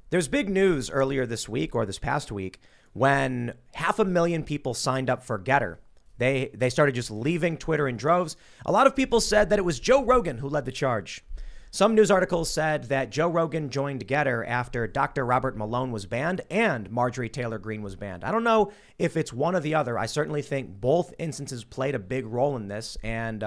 There's big news earlier this week or this past week when 500,000 people signed up for GETTR. They started just leaving Twitter in droves. A lot of people said that it was Joe Rogan who led the charge. Some news articles said that Joe Rogan joined GETTR after Dr. Robert Malone was banned and Marjorie Taylor Greene was banned. I don't know if it's one or the other. I certainly think both instances played a big role in this. And,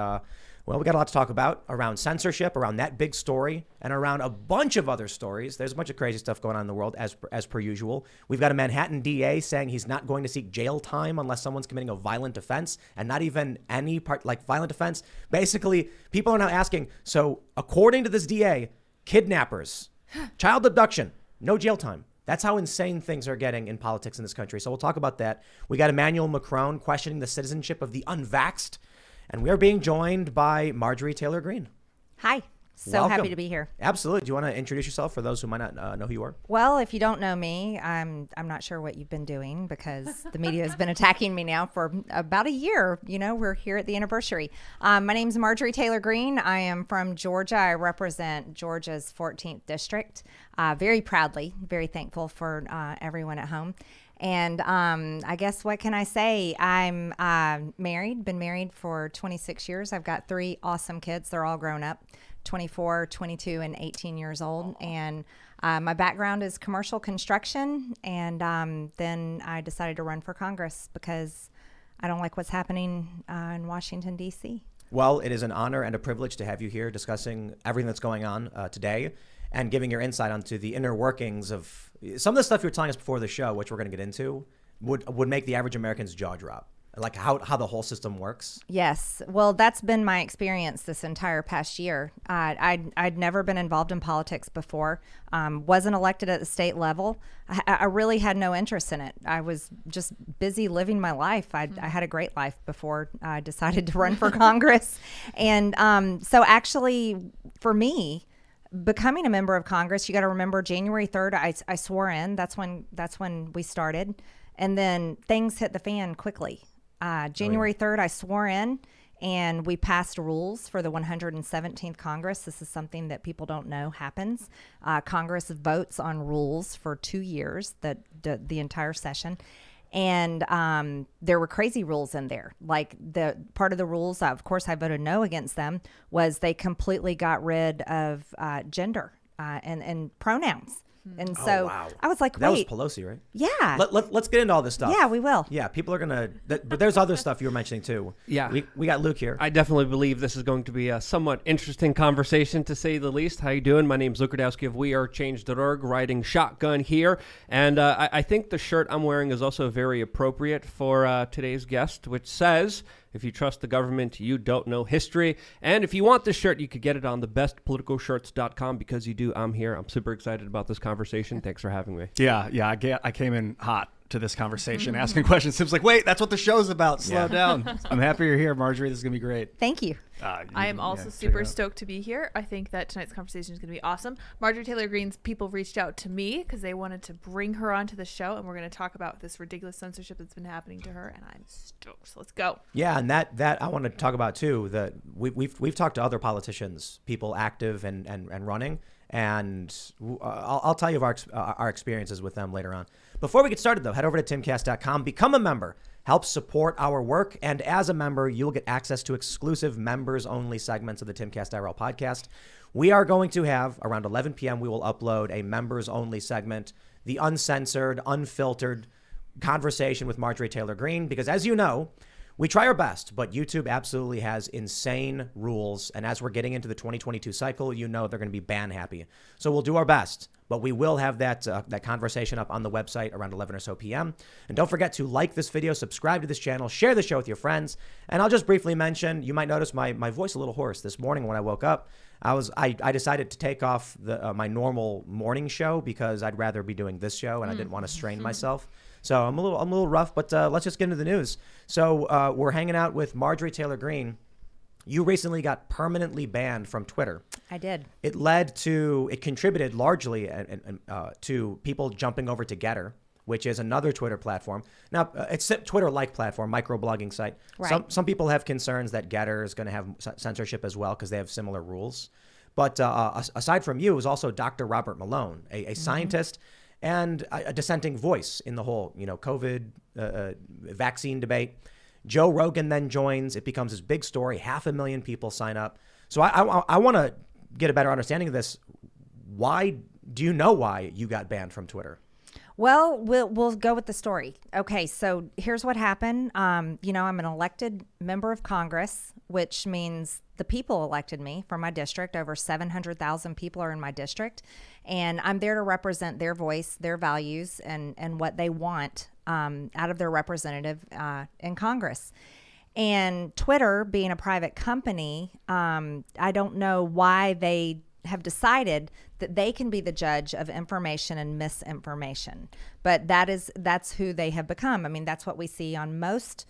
well, we got a lot to talk about around censorship, around that big story, and around a bunch of other stories. There's a bunch of crazy stuff going on in the world, as per usual. We've got a Manhattan DA saying he's not going to seek jail time unless someone's committing a violent offense, and not even any part like violent offense. Basically, people are now asking, so according to this DA, kidnappers, child abduction, no jail time. That's how insane things are getting in politics in this country. So we'll talk about that. We got Emmanuel Macron questioning the citizenship of the unvaxxed. And we are being joined by Marjorie Taylor Greene. Hi. So Welcome. happy to be here. Absolutely. Do you want to introduce yourself for those who might not know who you are? Well, if you don't know me, I'm not sure what you've been doing because the media has been attacking me now for about a year. You know, we're here at the anniversary. My name's Marjorie Taylor Greene. I am from Georgia. I represent Georgia's 14th district. Very proudly, very thankful for everyone at home. And I guess what can I say? I'm married, been married for 26 years. I've got 3 awesome kids. They're all grown up, 24, 22, and 18 years old. And my background is commercial construction. And then I decided to run for Congress because I don't like what's happening in Washington, D.C. Well, it is an honor and a privilege to have you here discussing everything that's going on today and giving your insight onto the inner workings of some of the stuff you were telling us before the show, which we're going to get into, would make the average American's jaw drop, like how the whole system works. Yes. Well, that's been my experience this entire past year. I'd never been involved in politics before, wasn't elected at the state level. I really had no interest in it. I was just busy living my life. I had a great life before I decided to run for Congress. And so actually, for me, becoming a member of Congress, you got to remember January 3rd, I swore in. That's when we started. And then things hit the fan quickly. January 3rd, I swore in and we passed rules for the 117th Congress. This is something that people don't know happens. Congress votes on rules for 2 years, the entire session. And there were crazy rules in there. Like the part of the rules, of course, I voted no against them, was they completely got rid of gender and pronouns. And so wow. I was like, that wait. was Pelosi, right? Yeah. Let's get into all this stuff. Yeah, we will. Yeah, people are going to, but there's other stuff you were mentioning too. Yeah. We got Luke here. I definitely believe this is going to be a somewhat interesting conversation, to say the least. How you doing? My name's Luke Radowski of WeAreChange.org, riding shotgun here. And I think the shirt I'm wearing is also very appropriate for today's guest, which says, if you trust the government, you don't know history. And if you want this shirt, you could get it on thebestpoliticalshirts.com. Because you do, I'm here. I'm super excited about this conversation. Thanks for having me. Yeah. I came in hot to this conversation, asking questions. Tim's like, wait, that's what the show's about. Slow down. I'm happy you're here, Marjorie. This is going to be great. Thank you. I am also super stoked to be here. I think that tonight's conversation is going to be awesome. Marjorie Taylor Greene's people reached out to me because they wanted to bring her onto the show, and we're going to talk about this ridiculous censorship that's been happening to her, and I'm stoked. So let's go. Yeah, and that I want to talk about too. That we've talked to other politicians, people active and running, and I'll tell you of our experiences with them later on. Before we get started, though, head over to timcast.com, become a member, help support our work, and as a member, you'll get access to exclusive members-only segments of the Timcast IRL podcast. We are going to have, around 11 p.m., we will upload a members-only segment, the uncensored, unfiltered conversation with Marjorie Taylor Greene, because as you know, we try our best, but YouTube absolutely has insane rules. And as we're getting into the 2022 cycle, you know they're going to be ban happy. So we'll do our best, but we will have that conversation up on the website around 11 or so p.m. And don't forget to like this video, subscribe to this channel, share the show with your friends. And I'll just briefly mention, you might notice my voice a little hoarse. This morning when I woke up, I decided to take off my normal morning show because I'd rather be doing this show and I didn't want to strain myself. So I'm a little rough, but let's just get into the news. So we're hanging out with Marjorie Taylor Greene. You recently got permanently banned from Twitter. I did. It contributed largely to people jumping over to GETTR, which is another Twitter platform. Now, it's a Twitter-like platform, microblogging site. Right. Some people have concerns that GETTR is going to have censorship as well because they have similar rules. But aside from you, it was also Dr. Robert Malone, a scientist and a dissenting voice in the whole, COVID vaccine debate. Joe Rogan then joins. It becomes this big story. 500,000 people sign up. So I want to get a better understanding of this. Why do you know why you got banned from Twitter? Well, we'll go with the story. Okay, so here's what happened. I'm an elected member of Congress, which means the people elected me from my district. Over 700,000 people are in my district, and I'm there to represent their voice, their values, and what they want out of their representative in Congress. And Twitter, being a private company, I don't know why they have decided that they can be the judge of information and misinformation, but that's who they have become. I mean, that's what we see on most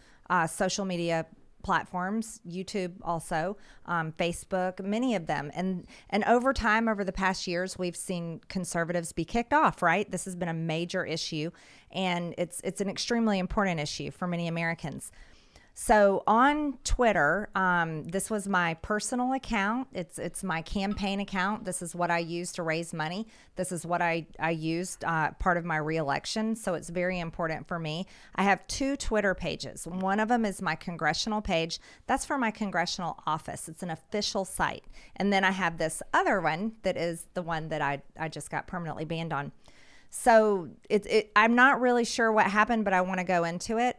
social media platforms, YouTube also, Facebook, many of them. And over time, over the past years, we've seen conservatives be kicked off, right? This has been a major issue, and it's an extremely important issue for many Americans. So on Twitter, this was my personal account. It's my campaign account. This is what I used to raise money. This is what I used part of my reelection. So it's very important for me. I have 2 Twitter pages. One of them is my congressional page. That's for my congressional office. It's an official site. And then I have this other one that is the one that I just got permanently banned on. So I'm not really sure what happened, but I want to go into it.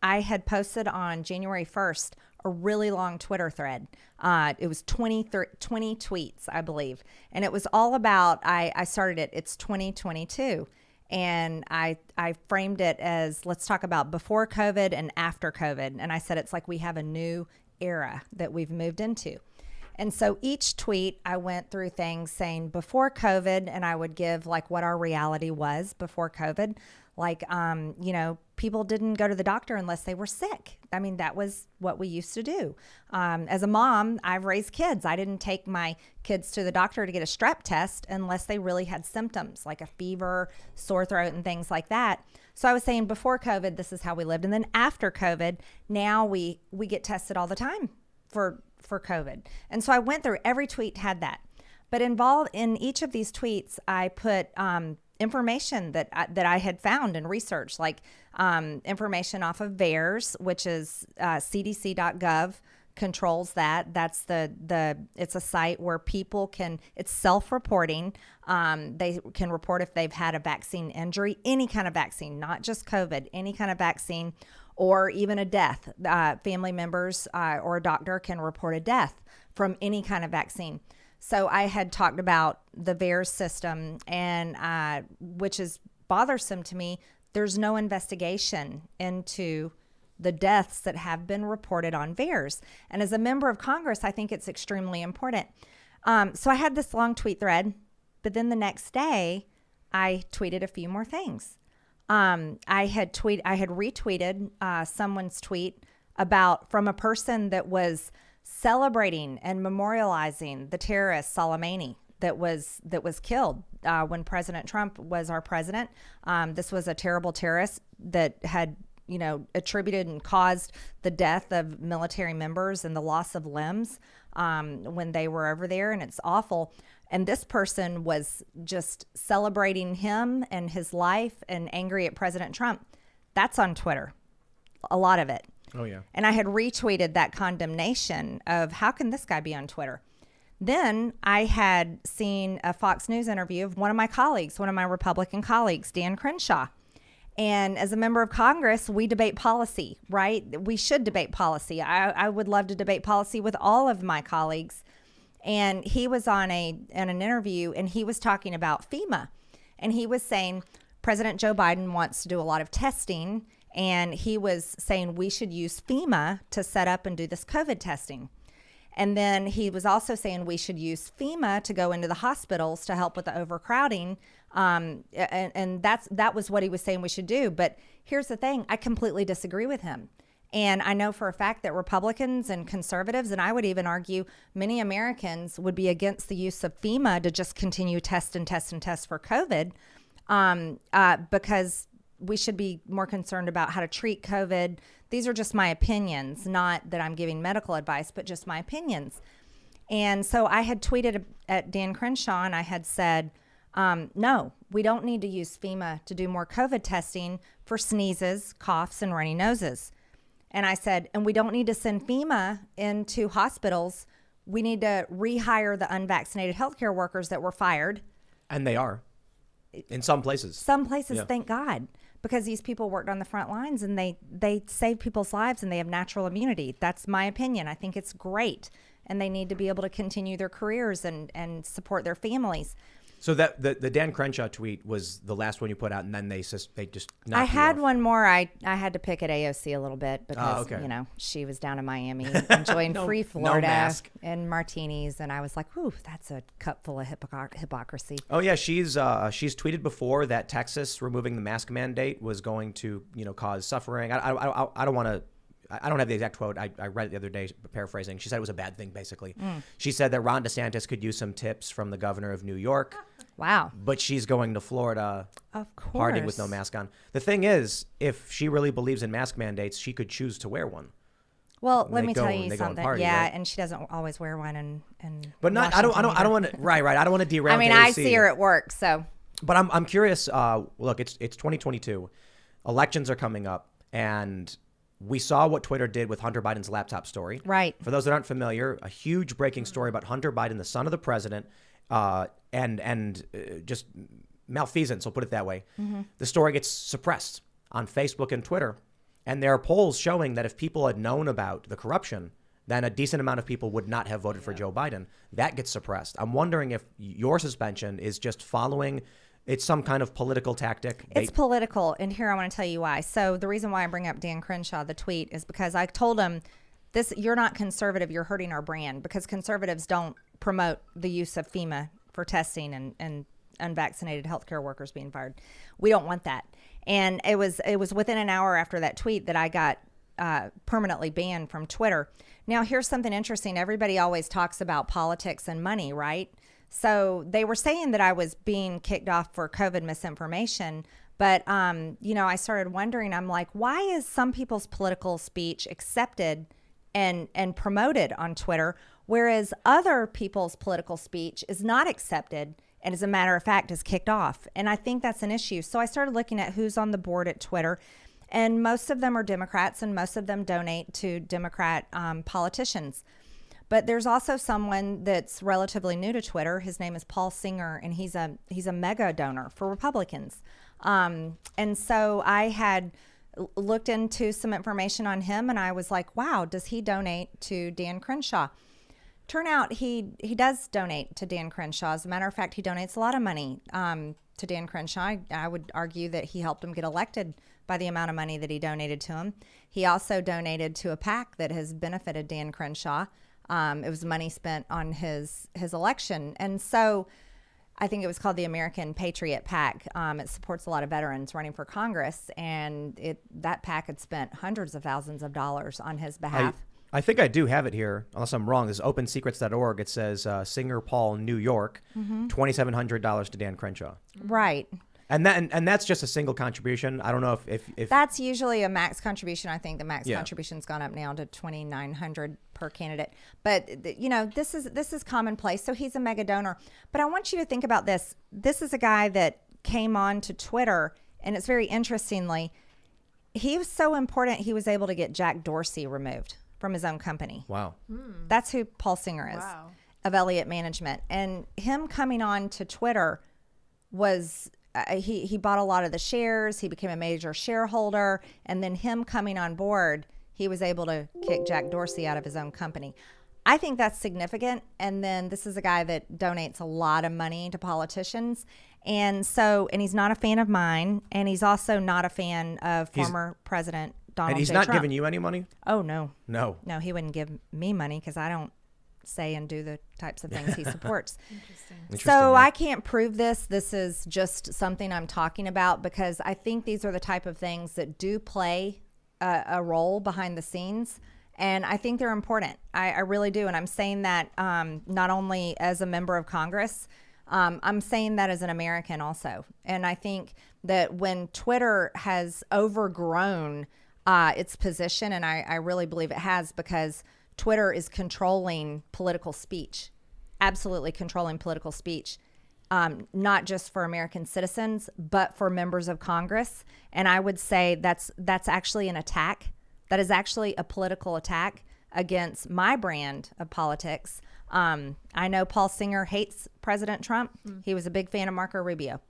I had posted on January 1st a really long Twitter thread. It was 20 tweets, I believe. And it was all about, I started it, it's 2022. And I framed it as, let's talk about before COVID and after COVID. And I said, it's like we have a new era that we've moved into. And so each tweet, I went through things saying before COVID, and I would give like what our reality was before COVID. Like, people didn't go to the doctor unless they were sick. I mean, that was what we used to do. As a mom, I've raised kids. I didn't take my kids to the doctor to get a strep test unless they really had symptoms like a fever, sore throat, and things like that. So I was saying before COVID, this is how we lived. And then after COVID, now we get tested all the time for COVID. And so I went through every tweet had that. But involved in each of these tweets, I put information that I had found and researched, like information off of VAERS, which is cdc.gov controls that. That's it's a site where people it's self-reporting. They can report if they've had a vaccine injury, any kind of vaccine, not just COVID, any kind of vaccine, or even a death. Family members or a doctor can report a death from any kind of vaccine. So I had talked about the VAERS system, and which is bothersome to me. There's no investigation into the deaths that have been reported on VAERS. And as a member of Congress, I think it's extremely important. So I had this long tweet thread, but then the next day I tweeted a few more things. I had retweeted someone's tweet from a person that was celebrating and memorializing the terrorist Soleimani that was killed when President Trump was our president. This was a terrible terrorist that had attributed and caused the death of military members and the loss of limbs when they were over there, and it's awful. And this person was just celebrating him and his life and angry at President Trump. That's on Twitter, a lot of it. Oh, yeah. And I had retweeted that condemnation of how can this guy be on Twitter? Then I had seen a Fox News interview of one of my Republican colleagues, Dan Crenshaw. And as a member of Congress, we debate policy, right? We should debate policy. I would love to debate policy with all of my colleagues. And he was on an interview, and he was talking about FEMA. And he was saying President Joe Biden wants to do a lot of testing, and he was saying we should use FEMA to set up and do this COVID testing. And then he was also saying we should use FEMA to go into the hospitals to help with the overcrowding. And that was what he was saying we should do. But here's the thing, I completely disagree with him. And I know for a fact that Republicans and conservatives, and I would even argue many Americans, would be against the use of FEMA to just continue test for COVID, because we should be more concerned about how to treat COVID. These are just my opinions, not that I'm giving medical advice, but just my opinions. And so I had tweeted at Dan Crenshaw and I had said, no, we don't need to use FEMA to do more COVID testing for sneezes, coughs, and runny noses. And I said, and we don't need to send FEMA into hospitals. We need to rehire the unvaccinated healthcare workers that were fired. And they are in some places. Some places, Yeah. thank God, because these people worked on the front lines and they save people's lives and they have natural immunity. That's my opinion. I think it's great. And they need to be able to continue their careers and support their families. So that the Dan Crenshaw tweet was the last one you put out, and then they just knocked I you had off. one more. I had to pick at AOC a little bit because, okay. she was down in Miami enjoying free Florida mask. and martinis. And I was like, whew, that's a cup full of hypocrisy. Oh yeah, she's tweeted before that Texas removing the mask mandate was going to cause suffering. I don't want to. I don't have the exact quote. I read it the other day, paraphrasing. She said it was a bad thing, basically. She said that Ron DeSantis could use some tips from the governor of New York. Wow. But she's going to Florida, Of course. partying with no mask on. The thing is, if she really believes in mask mandates, she could choose to wear one. Well, And let they me go- tell and you they go and something. party, Yeah, right? and she doesn't always wear one. And But not. I don't want to. Right. I don't want to derail. I mean, I see her at work, so. But I'm curious. Look, it's 2022. Elections are coming up, and we saw what Twitter did with Hunter Biden's laptop story. Right. For those that aren't familiar, a huge breaking story about Hunter Biden, the son of the president, and just malfeasance. I'll put it that way. Mm-hmm. The story gets suppressed on Facebook and Twitter, and there are polls showing that if people had known about the corruption, then a decent amount of people would not have voted for Joe Biden. That gets suppressed. I'm wondering if your suspension is just following. It's some kind of political tactic. It's political, and here I want to tell you why. So the reason why I bring up Dan Crenshaw, the tweet, is because I told him, you're not conservative, you're hurting our brand, because conservatives don't promote the use of FEMA for testing and unvaccinated healthcare workers being fired. We don't want that. And it was within an hour after that tweet that I got permanently banned from Twitter. Now, here's something interesting. Everybody always talks about politics and money, right? So they were saying that I was being kicked off for COVID misinformation. But, I started wondering, I'm like, why is some people's political speech accepted and promoted on Twitter, whereas other people's political speech is not accepted and, as a matter of fact, is kicked off? And I think that's an issue. So I started looking at who's on the board at Twitter. And most of them are Democrats, and most of them donate to Democrat politicians. But there's also someone that's relatively new to Twitter. His name is Paul Singer, and he's a mega donor for Republicans. And so I had looked into some information on him, and I was like, wow, does he donate to Dan Crenshaw? Turn out he does donate to Dan Crenshaw. As a matter of fact, he donates a lot of money to Dan Crenshaw. I would argue that he helped him get elected by the amount of money that he donated to him. He also donated to a PAC that has benefited Dan Crenshaw. It was money spent on his election. And so I think it was called the American Patriot PAC. It supports a lot of veterans running for Congress. And that PAC had spent hundreds of thousands of dollars on his behalf. I think I do have it here, unless I'm wrong. This is opensecrets.org. It says Singer Paul, New York, $2,700 to Dan Crenshaw. Right. And that's just a single contribution. I don't know if That's usually a max contribution. I think the max Yeah. contribution's gone up now to $2,900 per candidate. But this is commonplace. So he's a mega donor. But I want you to think about this. This is a guy that came on to Twitter, and it's very interestingly, he was so important. He was able to get Jack Dorsey removed from his own company. wow. That's who Paul Singer is Wow. of Elliott Management, and him coming on to Twitter was. He bought a lot of the shares. He became a major shareholder. And then him coming on board, he was able to kick Jack Dorsey out of his own company. I think that's significant. And then this is a guy that donates a lot of money to politicians. And he's not a fan of mine. And he's also not a fan of former President Donald And he's J. not Trump. giving you any money? Oh, no. No. No, he wouldn't give me money because I don't say and do the types of things he supports. Interesting, So yeah. I can't prove this. This is just something I'm talking about because I think these are the type of things that do play a role behind the scenes. And I think they're important. I really do. And I'm saying that not only as a member of Congress, I'm saying that as an American also. And I think that when Twitter has overgrown its position, and I really believe it has, because Twitter is controlling political speech, absolutely controlling political speech. Not just for American citizens, but for members of Congress. And I would say that's actually an attack. That is actually a political attack against my brand of politics. I know Paul Singer hates President Trump. He was a big fan of Marco Rubio.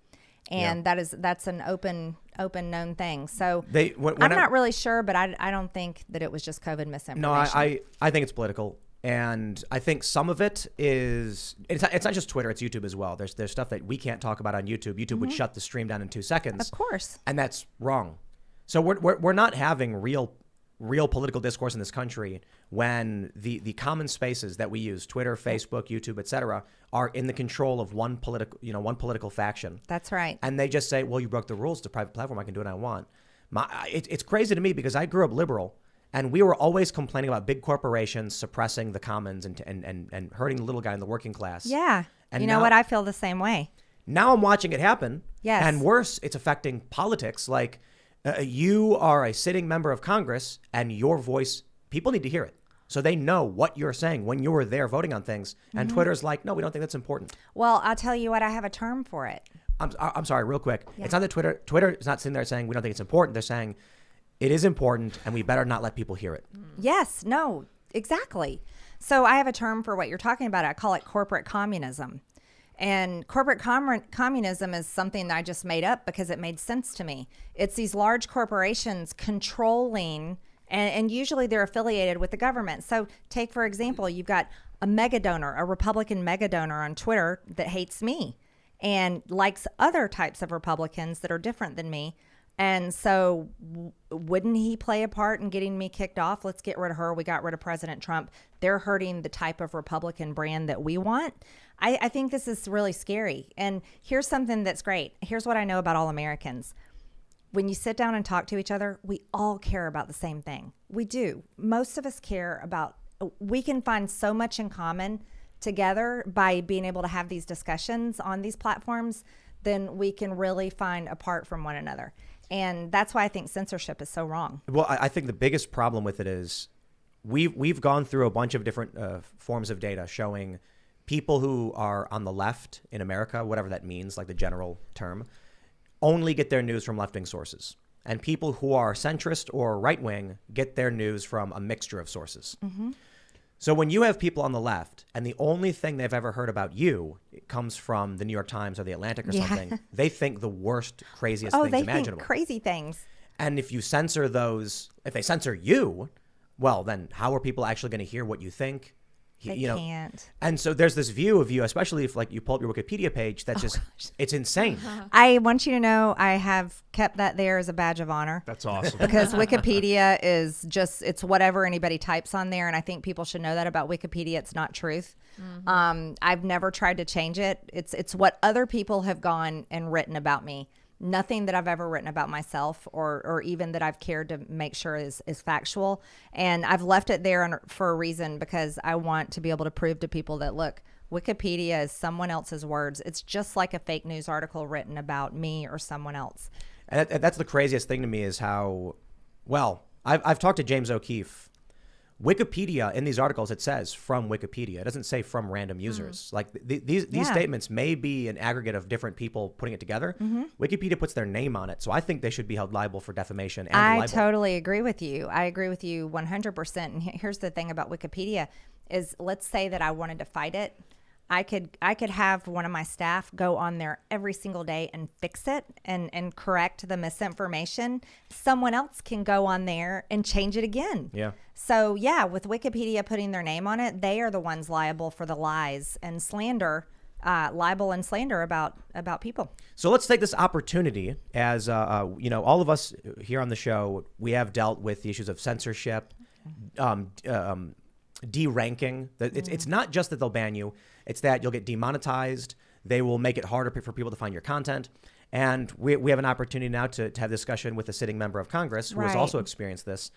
And that's an open known thing. So I'm not really sure, but I don't think that it was just COVID misinformation. No, I think it's political. And I think some of it is, it's not just Twitter, it's YouTube as well. There's stuff that we can't talk about on YouTube. YouTube would shut the stream down in 2 seconds. Of course. And that's wrong. So we're not having real political discourse in this country when the common spaces that we use, Twitter, Facebook, YouTube, etc., are in the control of one political faction. That's right. And they just say, well, you broke the rules. It's a private platform. I can do what I want. It's crazy to me because I grew up liberal. And we were always complaining about big corporations suppressing the commons and hurting the little guy in the working class. Yeah. And you know what? I feel the same way. Now I'm watching it happen. Yes. And worse, it's affecting politics. Like you are a sitting member of Congress and your voice, people need to hear it. So they know what you're saying when you were there voting on things. And Twitter's like, no, we don't think that's important. Well, I'll tell you what, I have a term for it. I'm sorry, real quick. Yeah. It's not that Twitter is not sitting there saying we don't think it's important. They're saying it is important, and we better not let people hear it. Yes, no, exactly. So I have a term for what you're talking about. I call it corporate communism. And corporate communism is something that I just made up because it made sense to me. It's these large corporations controlling, and usually they're affiliated with the government. So take, for example, you've got a mega donor, a Republican mega donor on Twitter that hates me and likes other types of Republicans that are different than me. And so wouldn't he play a part in getting me kicked off? Let's get rid of her. We got rid of President Trump. They're hurting the type of Republican brand that we want. I think this is really scary. And here's something that's great. Here's what I know about all Americans. When you sit down and talk to each other, we all care about the same thing. We do. Most of us care about, we can find so much in common together by being able to have these discussions on these platforms, then we can really find apart from one another. And that's why I think censorship is so wrong. Well, I think the biggest problem with it is we've gone through a bunch of different forms of data showing people who are on the left in America, whatever that means, like the general term, only get their news from left-wing sources. And people who are centrist or right-wing get their news from a mixture of sources. Mm-hmm. So when you have people on the left and the only thing they've ever heard about you comes from the New York Times or the Atlantic or something, they think the worst, craziest things imaginable. Oh, they think crazy things. And if you censor those, if they censor you, well, then how are people actually going to hear what you think? They can't. And so there's this view of you, especially if like you pull up your Wikipedia page, that's it's insane. I want you to know I have kept that there as a badge of honor. That's awesome. Because Wikipedia is just, it's whatever anybody types on there. And I think people should know that about Wikipedia. It's not truth. Mm-hmm. I've never tried to change it. It's what other people have gone and written about me. Nothing that I've ever written about myself or even that I've cared to make sure is factual. And I've left it there for a reason because I want to be able to prove to people that, look, Wikipedia is someone else's words. It's just like a fake news article written about me or someone else. And that's the craziest thing to me is how, well, I've talked to James O'Keefe. Wikipedia, in these articles, it says from Wikipedia. It doesn't say from random users. Like these statements may be an aggregate of different people putting it together. Mm-hmm. Wikipedia puts their name on it. So I think they should be held liable for defamation and libel. I totally agree with you. I agree with you 100%. And here's the thing about Wikipedia is, let's say that I wanted to fight it. I could have one of my staff go on there every single day and fix it and correct the misinformation. Someone else can go on there and change it again. Yeah. So yeah, with Wikipedia putting their name on it, they are the ones liable for the lies and slander, libel and slander about people. So let's take this opportunity as, all of us here on the show, we have dealt with the issues of censorship, deranking. It's not just that they'll ban you. It's that you'll get demonetized. They will make it harder for people to find your content. And we have an opportunity now to have discussion with a sitting member of Congress who has also experienced this.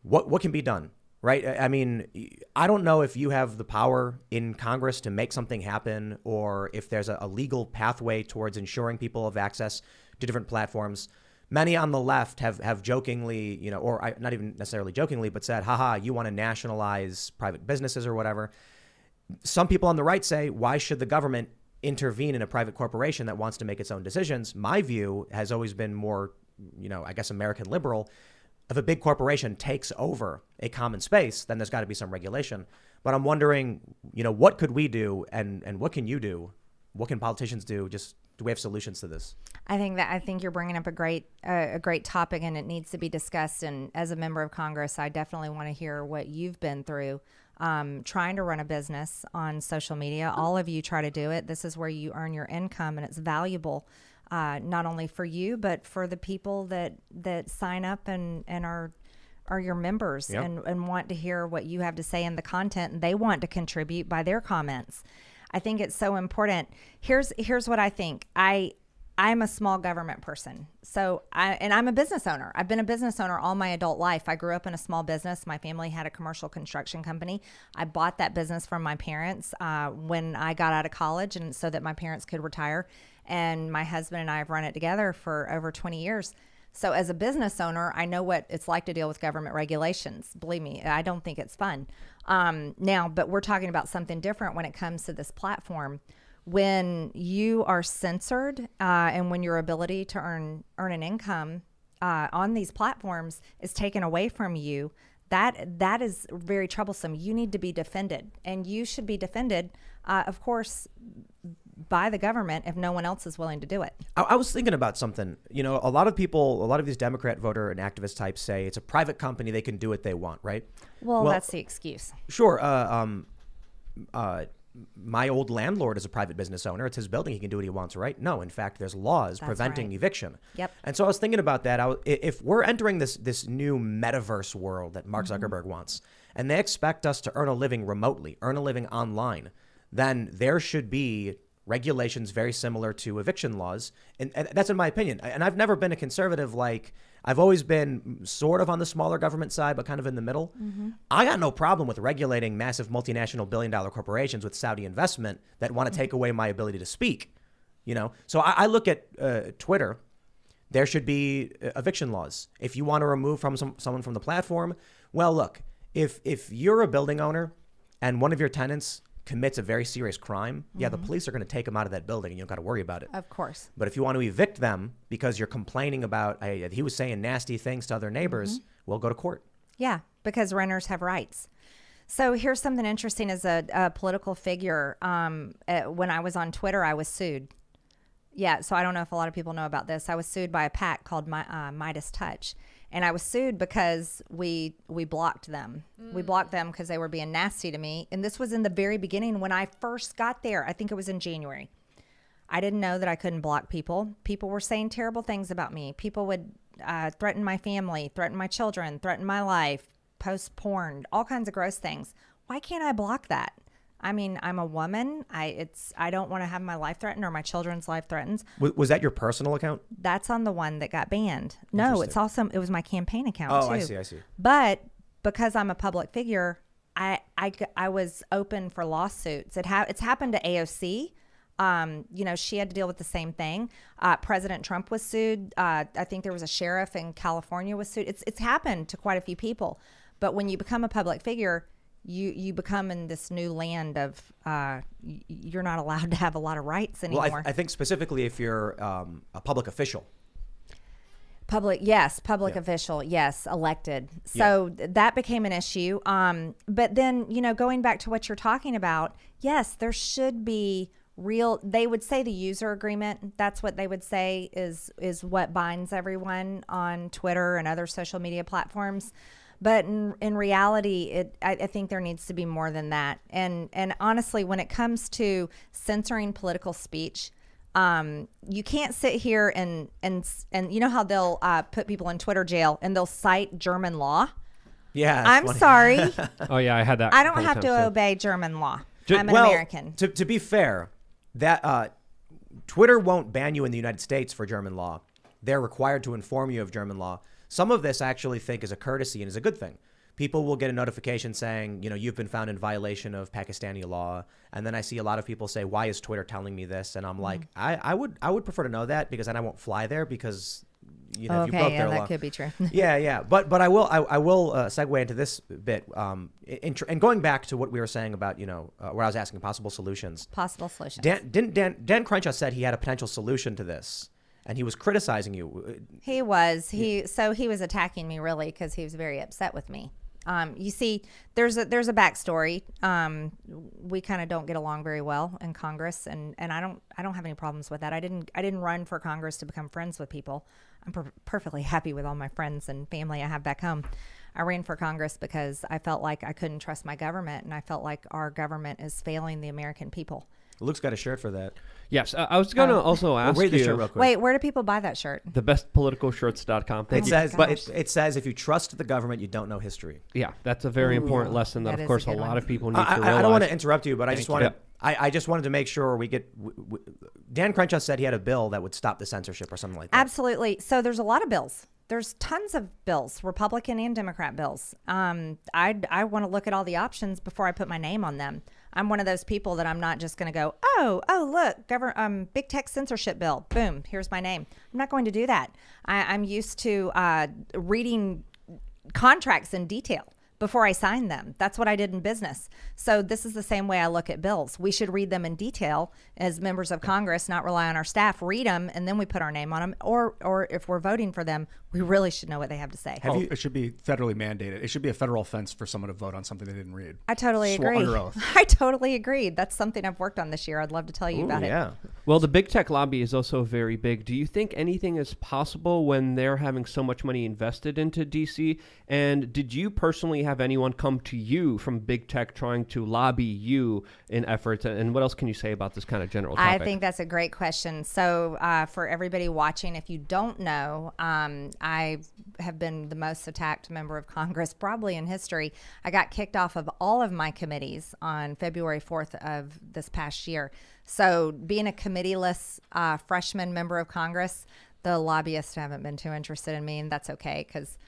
What can be done, right? I mean, I don't know if you have the power in Congress to make something happen or if there's a legal pathway towards ensuring people have access to different platforms. many on the left have jokingly, or not even necessarily jokingly, but said, haha, you want to nationalize private businesses or whatever. Some people on the right say, why should the government intervene in a private corporation that wants to make its own decisions? My view has always been more, I guess, American liberal. If a big corporation takes over a common space, then there's got to be some regulation. But I'm wondering, what could we do and what can you do? What can politicians do? Just do we have solutions to this? I think you're bringing up a great topic, and it needs to be discussed. And as a member of Congress, I definitely want to hear what you've been through trying to run a business on social media. All of you try to do it. This is where you earn your income, and it's valuable not only for you but for the people that sign up and are your members. Yep. and want to hear what you have to say in the content, and they want to contribute by their comments. I think it's so important. Here's what I think. I'm a small government person. So I'm a business owner. I've been a business owner all my adult life. I grew up in a small business. My family had a commercial construction company. I bought that business from my parents when I got out of college, and so that my parents could retire. And my husband and I have run it together for over 20 years. So as a business owner, I know what it's like to deal with government regulations. Believe me, I don't think it's fun. Now, but we're talking about something different when it comes to this platform. When you are censored and when your ability to earn an income on these platforms is taken away from you, that is very troublesome. You need to be defended, and you should be defended, of course, by the government if no one else is willing to do it. I was thinking about something. A lot of these Democrat voter and activist types say it's a private company, they can do what they want, right? Well, that's the excuse. Sure. My old landlord is a private business owner. It's his building. He can do what he wants, right? No, in fact, there's laws preventing eviction. Yep. And so I was thinking about that. If we're entering this new metaverse world that Mark Zuckerberg wants, and they expect us to earn a living remotely, earn a living online, then there should be regulations very similar to eviction laws. And that's in my opinion. And I've never been a conservative. I've always been sort of on the smaller government side, but kind of in the middle. Mm-hmm. I got no problem with regulating massive multinational billion-dollar corporations with Saudi investment that want to take away my ability to speak. So I look at Twitter. There should be eviction laws. If you want to remove someone from the platform, well, look, if you're a building owner and one of your tenants commits a very serious crime, the police are going to take them out of that building and you don't got to worry about it. Of course. But if you want to evict them because you're complaining about, he was saying nasty things to other neighbors, well, go to court. Yeah, because renters have rights. So here's something interesting. As a political figure, when I was on Twitter, I was sued. Yeah, so I don't know if a lot of people know about this. I was sued by a PAC called Midas Touch. And I was sued because we blocked them. We blocked them because they were being nasty to me. And this was in the very beginning when I first got there. I think it was in January. I didn't know that I couldn't block people. People were saying terrible things about me. People would threaten my family, threaten my children, threaten my life, post porn, all kinds of gross things. Why can't I block that? I mean, I'm a woman. I don't want to have my life threatened or my children's life threatened. Was that your personal account? That's on the one that got banned. No, it was my campaign account too. Oh, I see. But because I'm a public figure, I was open for lawsuits. It's happened to AOC. She had to deal with the same thing. President Trump was sued. I think there was a sheriff in California was sued. It's happened to quite a few people. But when you become a public figure, you become in this new land of you're not allowed to have a lot of rights anymore. Well, I think specifically if you're a public official. Public official, yes, elected. So that became an issue. But then, going back to what you're talking about, yes, there should be they would say the user agreement. That's what they would say is what binds everyone on Twitter and other social media platforms. But in reality, I think there needs to be more than that. And honestly, when it comes to censoring political speech, you can't sit here and you know how they'll put people in Twitter jail and they'll cite German law. Yeah, I'm funny. Sorry. Oh yeah, I had that. I don't have to obey German law. I'm an American. To be fair, that Twitter won't ban you in the United States for German law. They're required to inform you of German law. Some of this I actually think is a courtesy and is a good thing. People will get a notification saying, you've been found in violation of Pakistani law. And then I see a lot of people say, why is Twitter telling me this? And I'm like, I would prefer to know that because then I won't fly there because you know, if you Okay, broke yeah, their that law. could be true. Yeah. But I will segue into this bit. And going back to what we were saying about, you know, where I was asking possible solutions. Possible solutions. Dan Crenshaw said he had a potential solution to this, and he was criticizing you. He was. He was attacking me really because he was very upset with me. You see, there's a backstory. We kind of don't get along very well in Congress, and I don't have any problems with that. I didn't run for Congress to become friends with people. I'm perfectly happy with all my friends and family I have back home. I ran for Congress because I felt like I couldn't trust my government, and I felt like our government is failing the American people. Luke's got a shirt for that. Yes, I was going to also ask Read the shirt you real quick. Wait, where do people buy that shirt? thebestpoliticalshirts.com. It says, gosh. it says, if you trust the government, you don't know history. Yeah, that's a very important lesson that that of is course, a a good lot one. of people need to realize. I don't want to interrupt you, but I just you. wanted I just wanted to make sure we get. Dan Crenshaw said he had a bill that would stop the censorship or something like that. Absolutely. So there's a lot of bills. There's tons of bills, Republican and Democrat bills. I want to look at all the options before I put my name on them. I'm one of those people that I'm not just going to go, oh, look, big tech censorship bill. Boom, here's my name. I'm not going to do that. I'm used to reading contracts in detail before I sign them. That's what I did in business. So this is the same way I look at bills. We should read them in detail as members of Congress, not rely on our staff. Read them, and then we put our name on them. Or if we're voting for them, we really should know what they have to say. It should be federally mandated. It should be a federal offense for someone to vote on something they didn't read. I totally Swore agree. under oath. I totally agree. That's something I've worked on this year. I'd love to tell you about it. Yeah. Well, the big tech lobby is also very big. Do you think anything is possible when they're having so much money invested into DC? And did you personally have anyone come to you from big tech trying to lobby you in efforts? And what else can you say about this kind of general topic? I think that's a great question. So for everybody watching, if you don't know, I have been the most attacked member of Congress probably in history. I got kicked off of all of my committees on February 4th of this past year. So being a committeeless freshman member of Congress, the lobbyists haven't been too interested in me, and that's okay because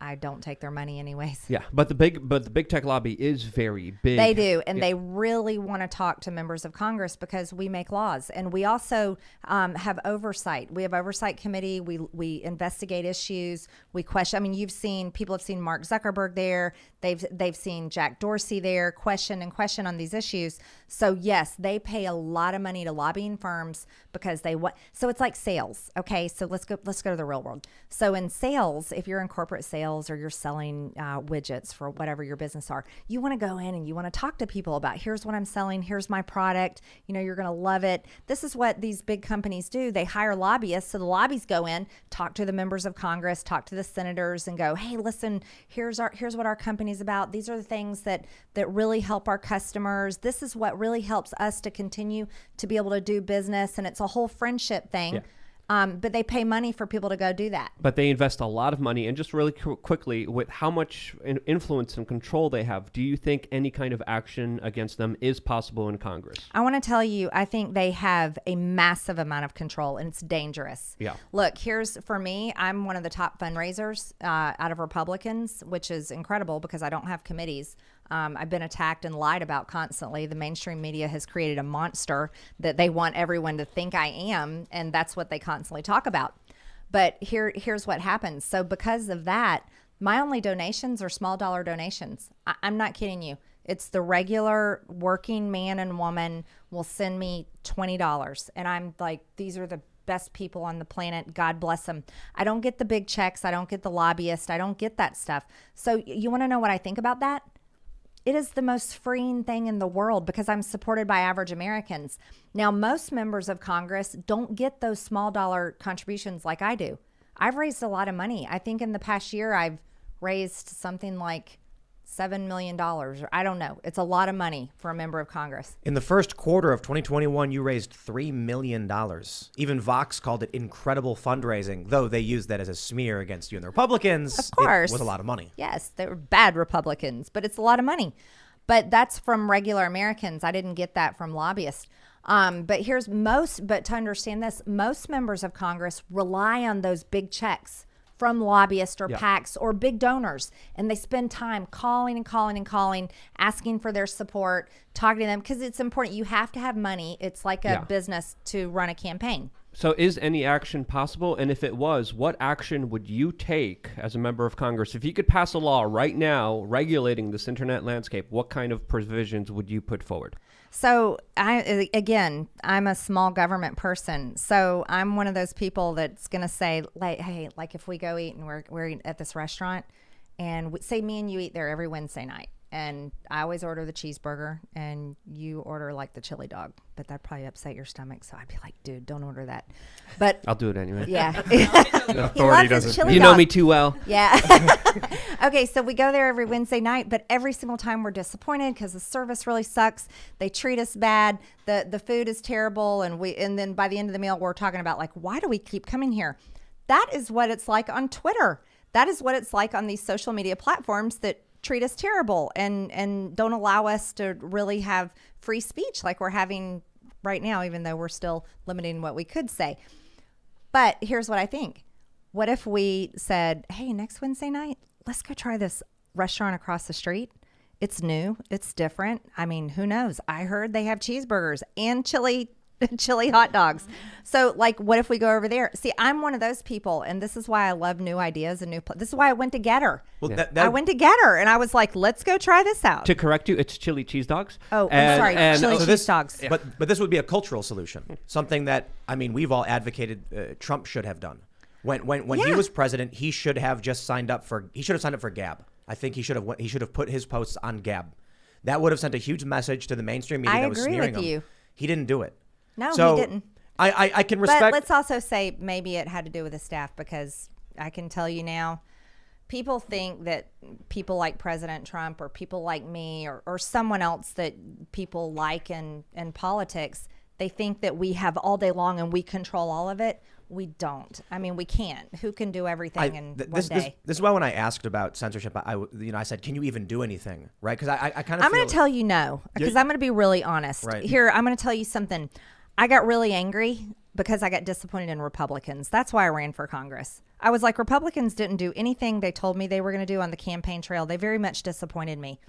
I don't take their money anyways. Yeah, but the big tech lobby is very big. They do, and they really want to talk to members of Congress because we make laws, and we also have oversight. We have oversight committee. We investigate issues. We question. I mean, people have seen Mark Zuckerberg there. They've seen Jack Dorsey there question on these issues. So yes, they pay a lot of money to lobbying firms because they want. So it's like sales. Okay, so let's go to the real world. So in sales, if you're in corporate sales or you're selling widgets for whatever your business are, you want to go in and you want to talk to people about, here's what I'm selling, here's my product, you're going to love it. This is what these big companies do. They hire lobbyists. So the lobbies go in, talk to the members of Congress, talk to the senators, and go, hey, listen, here's what our company's about. These are the things that really help our customers. This is what really helps us to continue to be able to do business. And it's a whole friendship thing. Yeah. But they pay money for people to go do that. But they invest a lot of money. And just really quickly, with how much influence and control they have, do you think any kind of action against them is possible in Congress? I want to tell you, I think they have a massive amount of control, and it's dangerous. Yeah. Look, for me, I'm one of the top fundraisers out of Republicans, which is incredible because I don't have committees. I've been attacked and lied about constantly. The mainstream media has created a monster that they want everyone to think I am, and that's what they constantly talk about. But here's what happens. So because of that, my only donations are small dollar donations. I'm not kidding you. It's the regular working man and woman will send me $20, and I'm like, these are the best people on the planet. God bless them. I don't get the big checks. I don't get the lobbyist. I don't get that stuff. So you want to know what I think about that? It is the most freeing thing in the world because I'm supported by average Americans. Now, most members of Congress don't get those small dollar contributions like I do. I've raised a lot of money. I think in the past year, I've raised something like $7 million, or I don't know. It's a lot of money for a member of Congress. In the first quarter of 2021, you raised $3 million. Even Vox called it incredible fundraising, though they used that as a smear against you and the Republicans. Of course. It was a lot of money. Yes, they were bad Republicans, but it's a lot of money. But that's from regular Americans. I didn't get that from lobbyists. But to understand this, most members of Congress rely on those big checks from lobbyists or PACs or big donors. And they spend time calling, asking for their support, talking to them, because it's important. You have to have money. It's like a business to run a campaign. So is any action possible? And if it was, what action would you take as a member of Congress? If you could pass a law right now regulating this internet landscape, what kind of provisions would you put forward? So I'm a small government person. So I'm one of those people that's going to say, like, hey, like if we go eat and we're at this restaurant and say me and you eat there every Wednesday night. And I always order the cheeseburger and you order like the chili dog, but that'd probably upset your stomach. So I'd be like, dude, don't order that. But I'll do it anyway. yeah. The authority doesn't. You know me too well. Yeah. Okay, so we go there every Wednesday night, but every single time we're disappointed because the service really sucks. They treat us bad. The food is terrible, and then by the end of the meal, we're talking about like, why do we keep coming here? That is what it's like on Twitter. That is what it's like on these social media platforms that treat us terrible and don't allow us to really have free speech like we're having right now, even though we're still limiting what we could say. But here's what I think. What if we said, hey, next Wednesday night, let's go try this restaurant across the street. It's new. It's different. I mean, who knows? I heard they have cheeseburgers and chili hot dogs. So like, what if we go over there? See, I'm one of those people, and this is why I love new ideas and this is why I went to GETTR. Well, I went to GETTR and I was like, let's go try this out. To correct you, it's chili cheese dogs. Oh, I'm sorry. Chili cheese dogs. But this would be a cultural solution. Something that, I mean, we've all advocated Trump should have done. When he was president, he should have signed up for Gab. I think he should have put his posts on Gab. That would have sent a huge message to the mainstream media that was smearing him. He didn't do it. No, so he didn't. I can respect. But let's also say maybe it had to do with the staff, because I can tell you now, people think that people like President Trump or people like me or someone else that people like in politics, they think that we have all day long and we control all of it. We don't. I mean, we can't. Who can do everything in one day? This is why when I asked about censorship, I said, can you even do anything? Right? Because I kind of I'm going to tell you no, because I'm going to be really honest. Right. Here, I'm going to tell you something. I got really angry because I got disappointed in Republicans. That's why I ran for Congress. I was like, Republicans didn't do anything they told me they were going to do on the campaign trail. They very much disappointed me.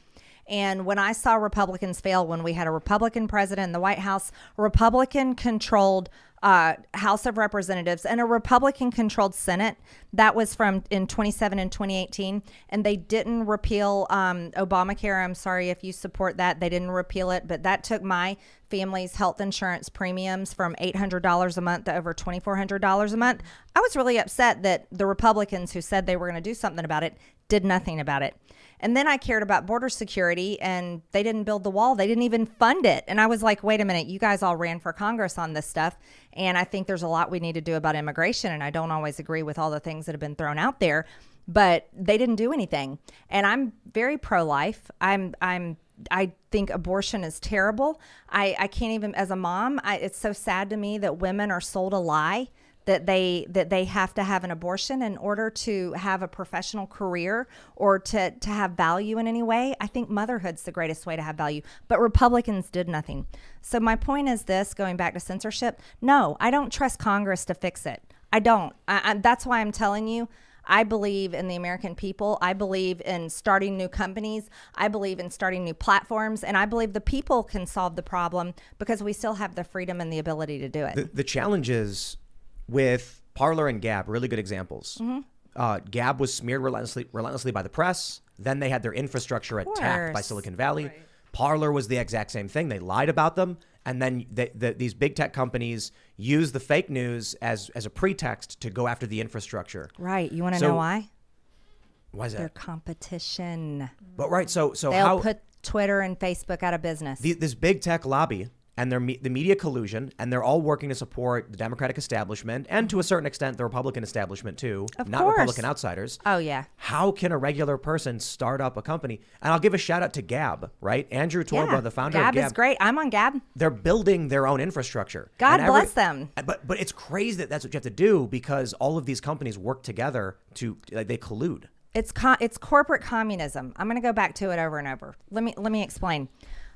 And when I saw Republicans fail, when we had a Republican president in the White House, a Republican-controlled House of Representatives, and a Republican-controlled Senate, that was in 2017 and 2018, and they didn't repeal Obamacare. I'm sorry if you support that. They didn't repeal it, but that took my family's health insurance premiums from $800 a month to over $2,400 a month. I was really upset that the Republicans who said they were going to do something about it did nothing about it. And then I cared about border security, and they didn't build the wall. They didn't even fund it. And I was like, wait a minute, you guys all ran for Congress on this stuff. And I think there's a lot we need to do about immigration. And I don't always agree with all the things that have been thrown out there, but they didn't do anything. And I'm very pro-life. I think abortion is terrible. I can't even, as a mom, it's so sad to me that women are sold a lie that they have to have an abortion in order to have a professional career or to have value in any way. I think motherhood's the greatest way to have value, but Republicans did nothing. So my point is this, going back to censorship, no, I don't trust Congress to fix it. I don't. That's why I'm telling you, I believe in the American people. I believe in starting new companies. I believe in starting new platforms. And I believe the people can solve the problem because we still have the freedom and the ability to do it. The challenge is, with Parler and Gab, really good examples. Mm-hmm. Gab was smeared relentlessly by the press. Then they had their infrastructure attacked by Silicon Valley. Right. Parler was the exact same thing. They lied about them. And then these big tech companies use the fake news as a pretext to go after the infrastructure. Right. You want to know why? Why is that? Their competition. But right. So they'll put Twitter and Facebook out of business. This big tech lobby and the media collusion, and they're all working to support the Democratic establishment and to a certain extent the Republican establishment too, not Republican outsiders. Oh yeah. How can a regular person start up a company? And I'll give a shout out to Gab, right? Andrew Torba, the founder of Gab. Gab is great. I'm on Gab. They're building their own infrastructure. God bless them. But it's crazy that that's what you have to do, because all of these companies work together they collude. It's corporate communism. I'm going to go back to it over and over. Let me explain.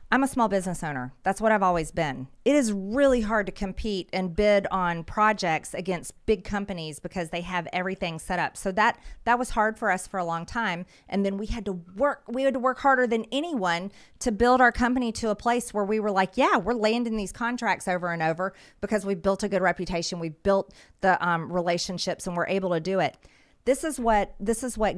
I'm a small business owner. That's what I've always been. It is really hard to compete and bid on projects against big companies because they have everything set up. So that was hard for us for a long time. And then we had to work harder than anyone to build our company to a place where we were like, yeah, we're landing these contracts over and over because we've built a good reputation. We've built the relationships, and we're able to do it. This is what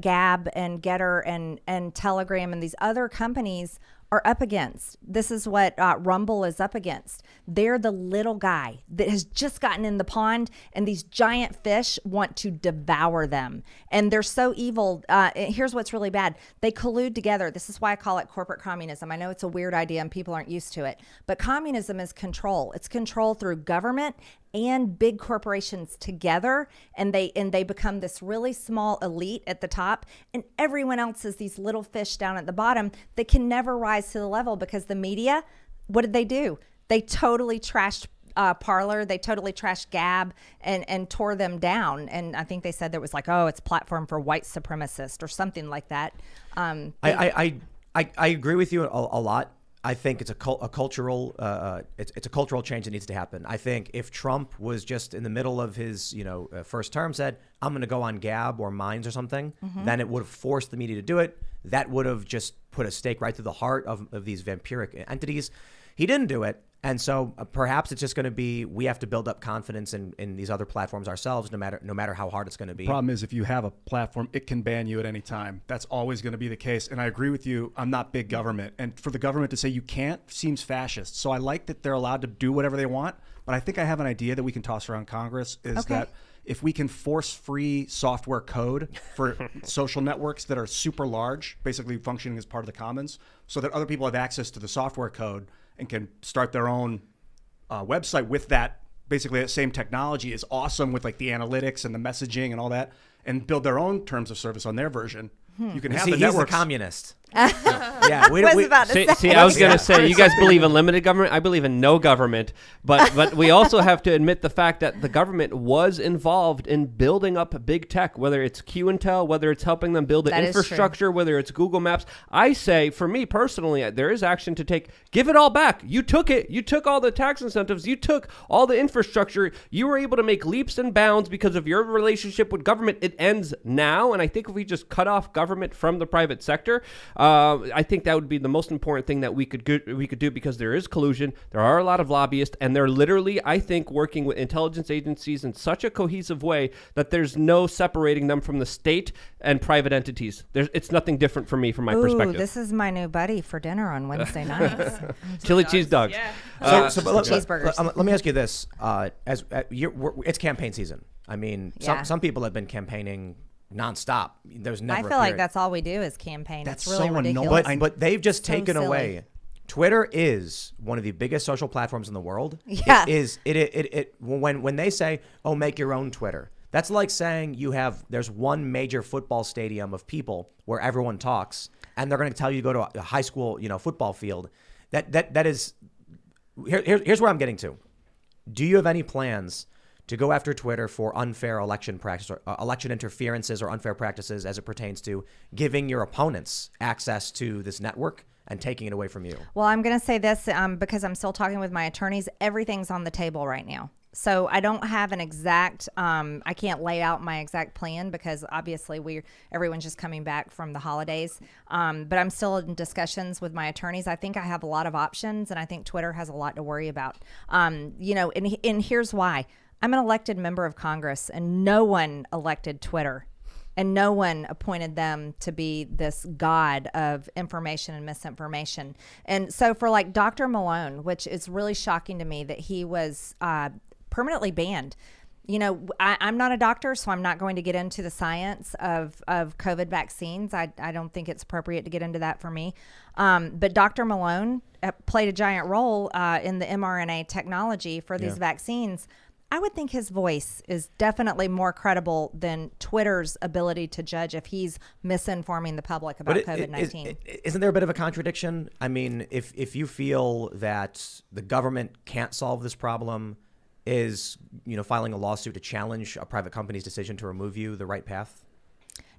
Gab and GETTR and Telegram and these other companies are up against. This is what Rumble is up against. They're the little guy that has just gotten in the pond, and these giant fish want to devour them. And they're so evil. Here's what's really bad. They collude together. This is why I call it corporate communism. I know it's a weird idea and people aren't used to it, but communism is control. It's control through government and big corporations together, and they become this really small elite at the top, and everyone else is these little fish down at the bottom that can never rise to the level because the media, what did they do? They totally trashed Parler, they totally trashed Gab and tore them down. And I think they said there was like, oh, it's a platform for white supremacists or something like that. I agree with you a lot. I think it's a cultural it's a cultural change that needs to happen. I think if Trump was just in the middle of his first term said, I'm going to go on Gab or Minds or something, then it would have forced the media to do it. That would have just put a stake right through the heart of these vampiric entities. He didn't do it. And so perhaps it's just going to be, we have to build up confidence in these other platforms ourselves, no matter how hard it's going to be. Problem is, if you have a platform, it can ban you at any time. That's always going to be the case. And I agree with you. I'm not big government. And for the government to say you can't seems fascist. So I like that they're allowed to do whatever they want. But I think I have an idea that we can toss around Congress is that if we can force free software code for social networks that are super large, basically functioning as part of the commons, so that other people have access to the software code and can start their own website with that, basically that same technology is awesome with like the analytics and the messaging and all that, and build their own terms of service on their version. You can have the networks. He's a communist. Yeah, I was about to say. I was going to say, you guys believe in limited government. I believe in no government. But we also have to admit the fact that the government was involved in building up big tech, whether it's Q&Tel, whether it's helping them build the infrastructure, whether it's Google Maps. I say, for me personally, there is action to take. Give it all back. You took it. You took all the tax incentives. You took all the infrastructure. You were able to make leaps and bounds because of your relationship with government. It ends now. And I think if we just cut off government from the private sector, I think that would be the most important thing that we could do, because there is collusion. There are a lot of lobbyists, and they're literally, I think, working with intelligence agencies in such a cohesive way that there's no separating them from the state and private entities. It's nothing different for me, from my perspective. This is my new buddy for dinner on Wednesday nights. Chili cheese dogs. Yeah. Cheeseburgers. Let me ask you this: it's campaign season. I mean, some people have been campaigning nonstop. There's never. I feel like that's all we do is campaign. That's it's really so ridiculous. annoying. But they've just So taken silly. away. Twitter is one of the biggest social platforms in the world. Yeah. When they say, "Oh, make your own Twitter," that's like saying there's one major football stadium of people where everyone talks, and they're going to tell you to go to a high school, football field. That is. Here's where I'm getting to. Do you have any plans to go after Twitter for unfair election practice, or election interferences, or unfair practices as it pertains to giving your opponents access to this network and taking it away from you? Well, I'm going to say this because I'm still talking with my attorneys. Everything's on the table right now. So I don't have an exact, I can't lay out my exact plan because obviously everyone's just coming back from the holidays. But I'm still in discussions with my attorneys. I think I have a lot of options, and I think Twitter has a lot to worry about. And here's why. I'm an elected member of Congress, and no one elected Twitter, and no one appointed them to be this god of information and misinformation. And so for like Dr. Malone, which is really shocking to me that he was permanently banned. I'm not a doctor, so I'm not going to get into the science of COVID vaccines. I don't think it's appropriate to get into that for me. But Dr. Malone played a giant role in the mRNA technology for these vaccines. I would think his voice is definitely more credible than Twitter's ability to judge if he's misinforming the public about COVID-19. Isn't there a bit of a contradiction? I mean, if you feel that the government can't solve this problem, is filing a lawsuit to challenge a private company's decision to remove you the right path?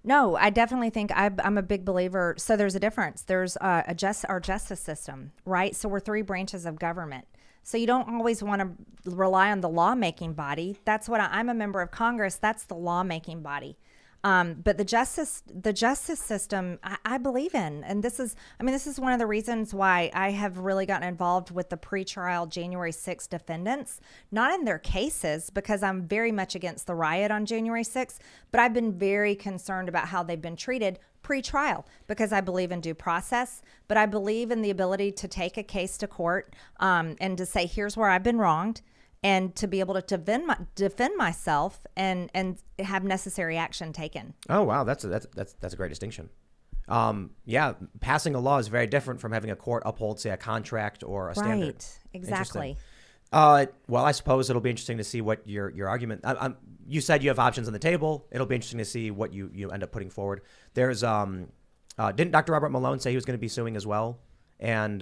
No, I definitely think I'm a big believer. So there's a difference. There's our justice system, right? So we're 3 branches of government. So you don't always want to rely on the lawmaking body. That's what I'm a member of Congress. That's the lawmaking body. But the justice system, I believe in, and this is one of the reasons why I have really gotten involved with the pretrial January 6th defendants, not in their cases, because I'm very much against the riot on January 6th, but I've been very concerned about how they've been treated pre-trial, because I believe in due process, but I believe in the ability to take a case to court, and to say, here's where I've been wronged, and to be able to defend myself and have necessary action taken. Oh wow, that's a great distinction. Yeah, passing a law is very different from having a court uphold, say, a contract or a standard. Right, exactly. Well, I suppose it'll be interesting to see what your argument. You said you have options on the table. It'll be interesting to see what you end up putting forward. There's didn't Dr. Robert Malone say he was going to be suing as well? And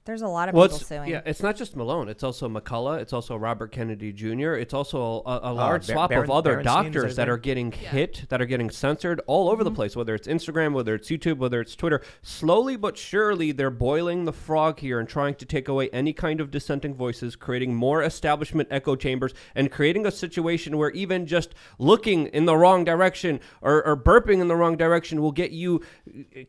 there's a lot of people suing. Yeah, it's not just Malone. It's also McCullough. It's also Robert Kennedy Jr. It's also a large swath of other doctors that are getting hit, that are getting censored all over the place, whether it's Instagram, whether it's YouTube, whether it's Twitter. Slowly but surely, they're boiling the frog here and trying to take away any kind of dissenting voices, creating more establishment echo chambers, and creating a situation where even just looking in the wrong direction or burping in the wrong direction will get you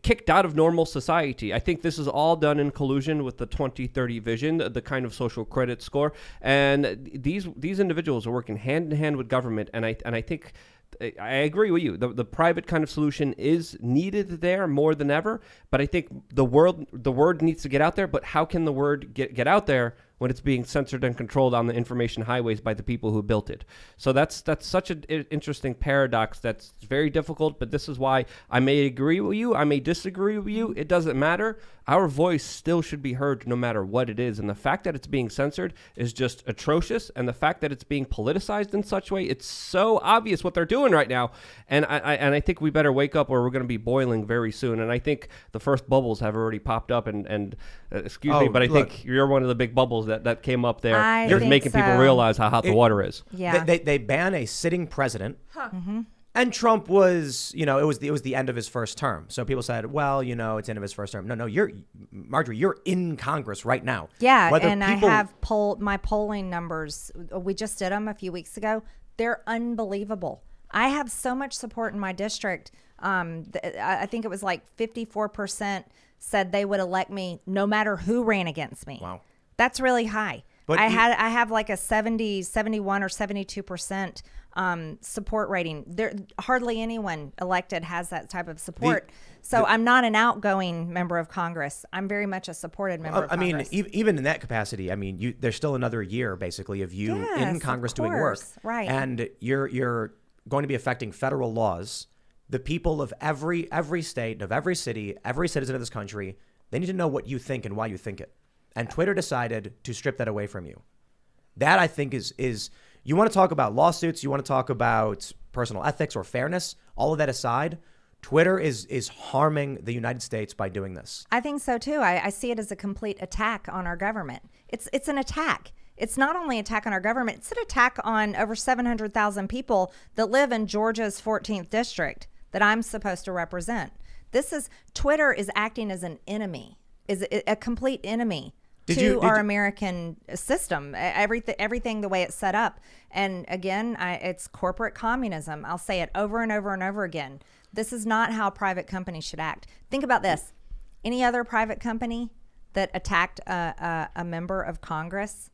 kicked out of normal society. I think this is all done in collusion with the 2030 vision, the kind of social credit score, and these individuals are working hand in hand with government, and I think I agree with you. The private kind of solution is needed there more than ever, but I think the word needs to get out there. But how can the word get out there when it's being censored and controlled on the information highways by the people who built it? So that's such an interesting paradox that's very difficult, but this is why I may agree with you, I may disagree with you. It doesn't matter. Our voice still should be heard no matter what it is. And the fact that it's being censored is just atrocious. And the fact that it's being politicized in such a way, it's so obvious what they're doing right now. And I think we better wake up, or we're going to be boiling very soon. And I think the first bubbles have already popped up. And excuse me, but I think you're one of the big bubbles that came up there. You're making people realize how hot the water is. Yeah. They ban a sitting president. Huh. Mm-hmm. And Trump was, it was the end of his first term. So people said, well, it's the end of his first term. No, Marjorie, you're in Congress right now. Yeah, I have my polling numbers. We just did them a few weeks ago. They're unbelievable. I have so much support in my district. I think it was like 54% said they would elect me no matter who ran against me. Wow. That's really high. But I have like a 71 or 72% support rating. There hardly anyone elected has that type of support. I'm not an outgoing member of Congress. I'm very much a supported member of Congress. Even in that capacity, there's still another year basically of you in Congress doing work. Right. And you're going to be affecting federal laws. The people of every state, of every city, every citizen of this country, they need to know what you think and why you think it. And Twitter decided to strip that away from you. That, I think, is you want to talk about lawsuits, you want to talk about personal ethics or fairness, all of that aside, Twitter is harming the United States by doing this. I think so, too. I see it as a complete attack on our government. It's an attack. It's not only an attack on our government, it's an attack on over 700,000 people that live in Georgia's 14th district that I'm supposed to represent. Twitter is acting as an enemy, is a complete enemy to our American system, everything the way it's set up. And again, it's corporate communism. I'll say it over and over and over again. This is not how private companies should act. Think about this. Any other private company that attacked a member of Congress,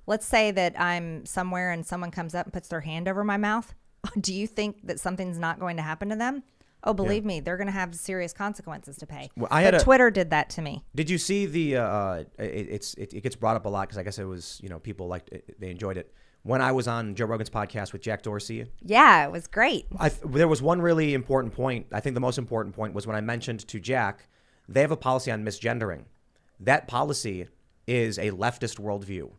let's say that I'm somewhere and someone comes up and puts their hand over my mouth. Do you think that something's not going to happen to them? Oh, believe me, they're going to have serious consequences to pay. Well, Twitter did that to me. Did you see it gets brought up a lot because I guess it was, people liked it, they enjoyed it. When I was on Joe Rogan's podcast with Jack Dorsey. Yeah, it was great. There was one really important point. I think the most important point was when I mentioned to Jack, they have a policy on misgendering. That policy is a leftist worldview.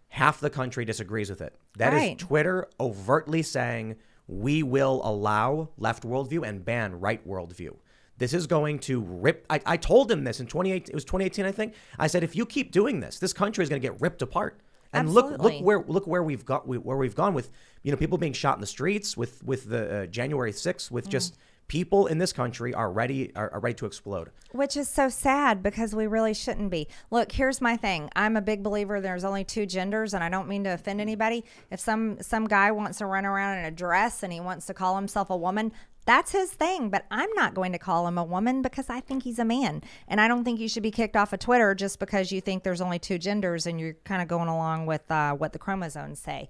Half the country disagrees with it. That is Twitter overtly saying, we will allow left worldview and ban right worldview. This is going to rip. I told him this in 2018. It was 2018, I think. I said, if you keep doing this, this country is going to get ripped apart. And Absolutely. look where we've gone with people being shot in the streets, with the January 6th, with just people in this country are ready to explode. Which is so sad because we really shouldn't be. Look, here's my thing. I'm a big believer there's only two genders, and I don't mean to offend anybody. If some guy wants to run around in a dress and he wants to call himself a woman, that's his thing, but I'm not going to call him a woman because I think he's a man. And I don't think you should be kicked off of Twitter just because you think there's only two genders and you're kind of going along with what the chromosomes say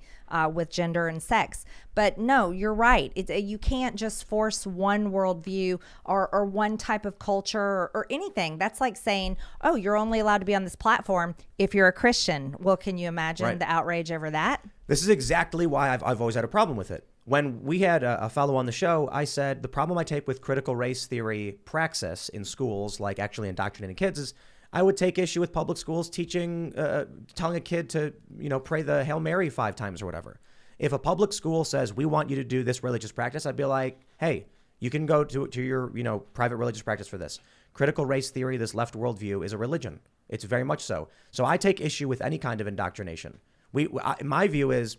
with gender and sex. But no, you're right. You can't just force one worldview or one type of culture or anything. That's like saying, oh, you're only allowed to be on this platform if you're a Christian. Well, can you imagine the outrage over that? This is exactly why I've always had a problem with it. When we had a fellow on the show, I said the problem I take with critical race theory praxis in schools, like actually indoctrinating kids, is I would take issue with public schools telling a kid to, pray the Hail Mary 5 times or whatever. If a public school says, we want you to do this religious practice, I'd be like, hey, you can go to your, private religious practice for this. Critical race theory, this left worldview, is a religion. It's very much so. So I take issue with any kind of indoctrination. My view is,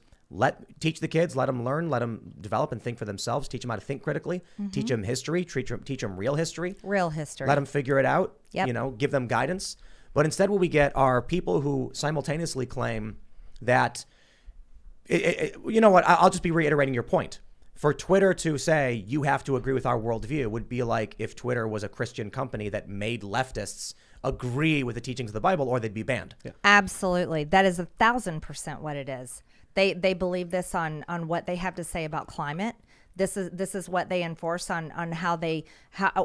teach the kids, let them learn, let them develop and think for themselves, teach them how to think critically, teach them history, teach them real history. Let them figure it out, give them guidance. But instead what we get are people who simultaneously claim that, you know what, I'll just be reiterating your point. For Twitter to say you have to agree with our worldview would be like if Twitter was a Christian company that made leftists agree with the teachings of the Bible, or they'd be banned. Yeah. Absolutely. That is 1,000% what it is. They believe this on what they have to say about climate. This is what they enforce on how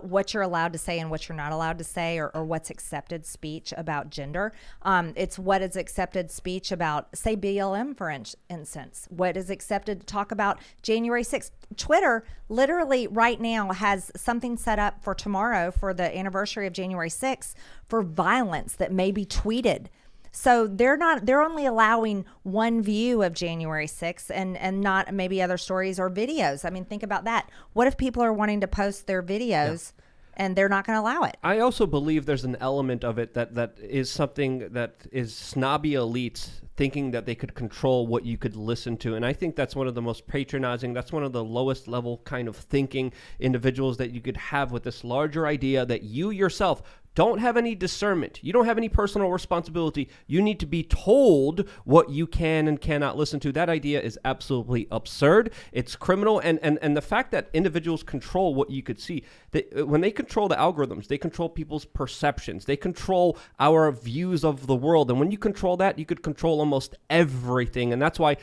what you're allowed to say and what you're not allowed to say, or what's accepted speech about gender. It's what is accepted speech about, say, BLM, for instance. What is accepted to talk about January 6th. Twitter literally right now has something set up for tomorrow for the anniversary of January 6th for violence that may be tweeted. So they're only allowing one view of January 6th and not maybe other stories or videos. I mean, think about that. What if people are wanting to post their videos and they're not going to allow it? I also believe there's an element of it that is something that is snobby elites thinking that they could control what you could listen to. And I think that's one of the most patronizing, that's one of the lowest level kind of thinking individuals that you could have with this larger idea that you yourself don't have any discernment. You don't have any personal responsibility. You need to be told what you can and cannot listen to. That idea is absolutely absurd. It's criminal. And the fact that individuals control what you could see, when they control the algorithms, they control people's perceptions. They control our views of the world. And when you control that, you could control almost everything. And that's why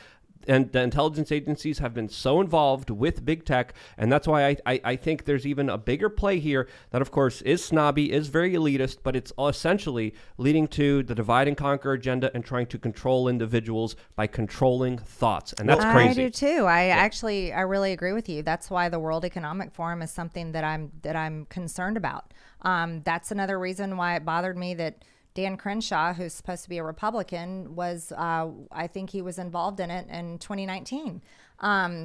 and the intelligence agencies have been so involved with big tech, and that's why I think there's even a bigger play here that, of course, is snobby, is very elitist, but it's essentially leading to the divide and conquer agenda and trying to control individuals by controlling thoughts, and that's crazy. I do too. I really agree with you. That's why the World Economic Forum is something that I'm concerned about. That's another reason why it bothered me that Dan Crenshaw, who's supposed to be a Republican, was, I think he was involved in it in 2019.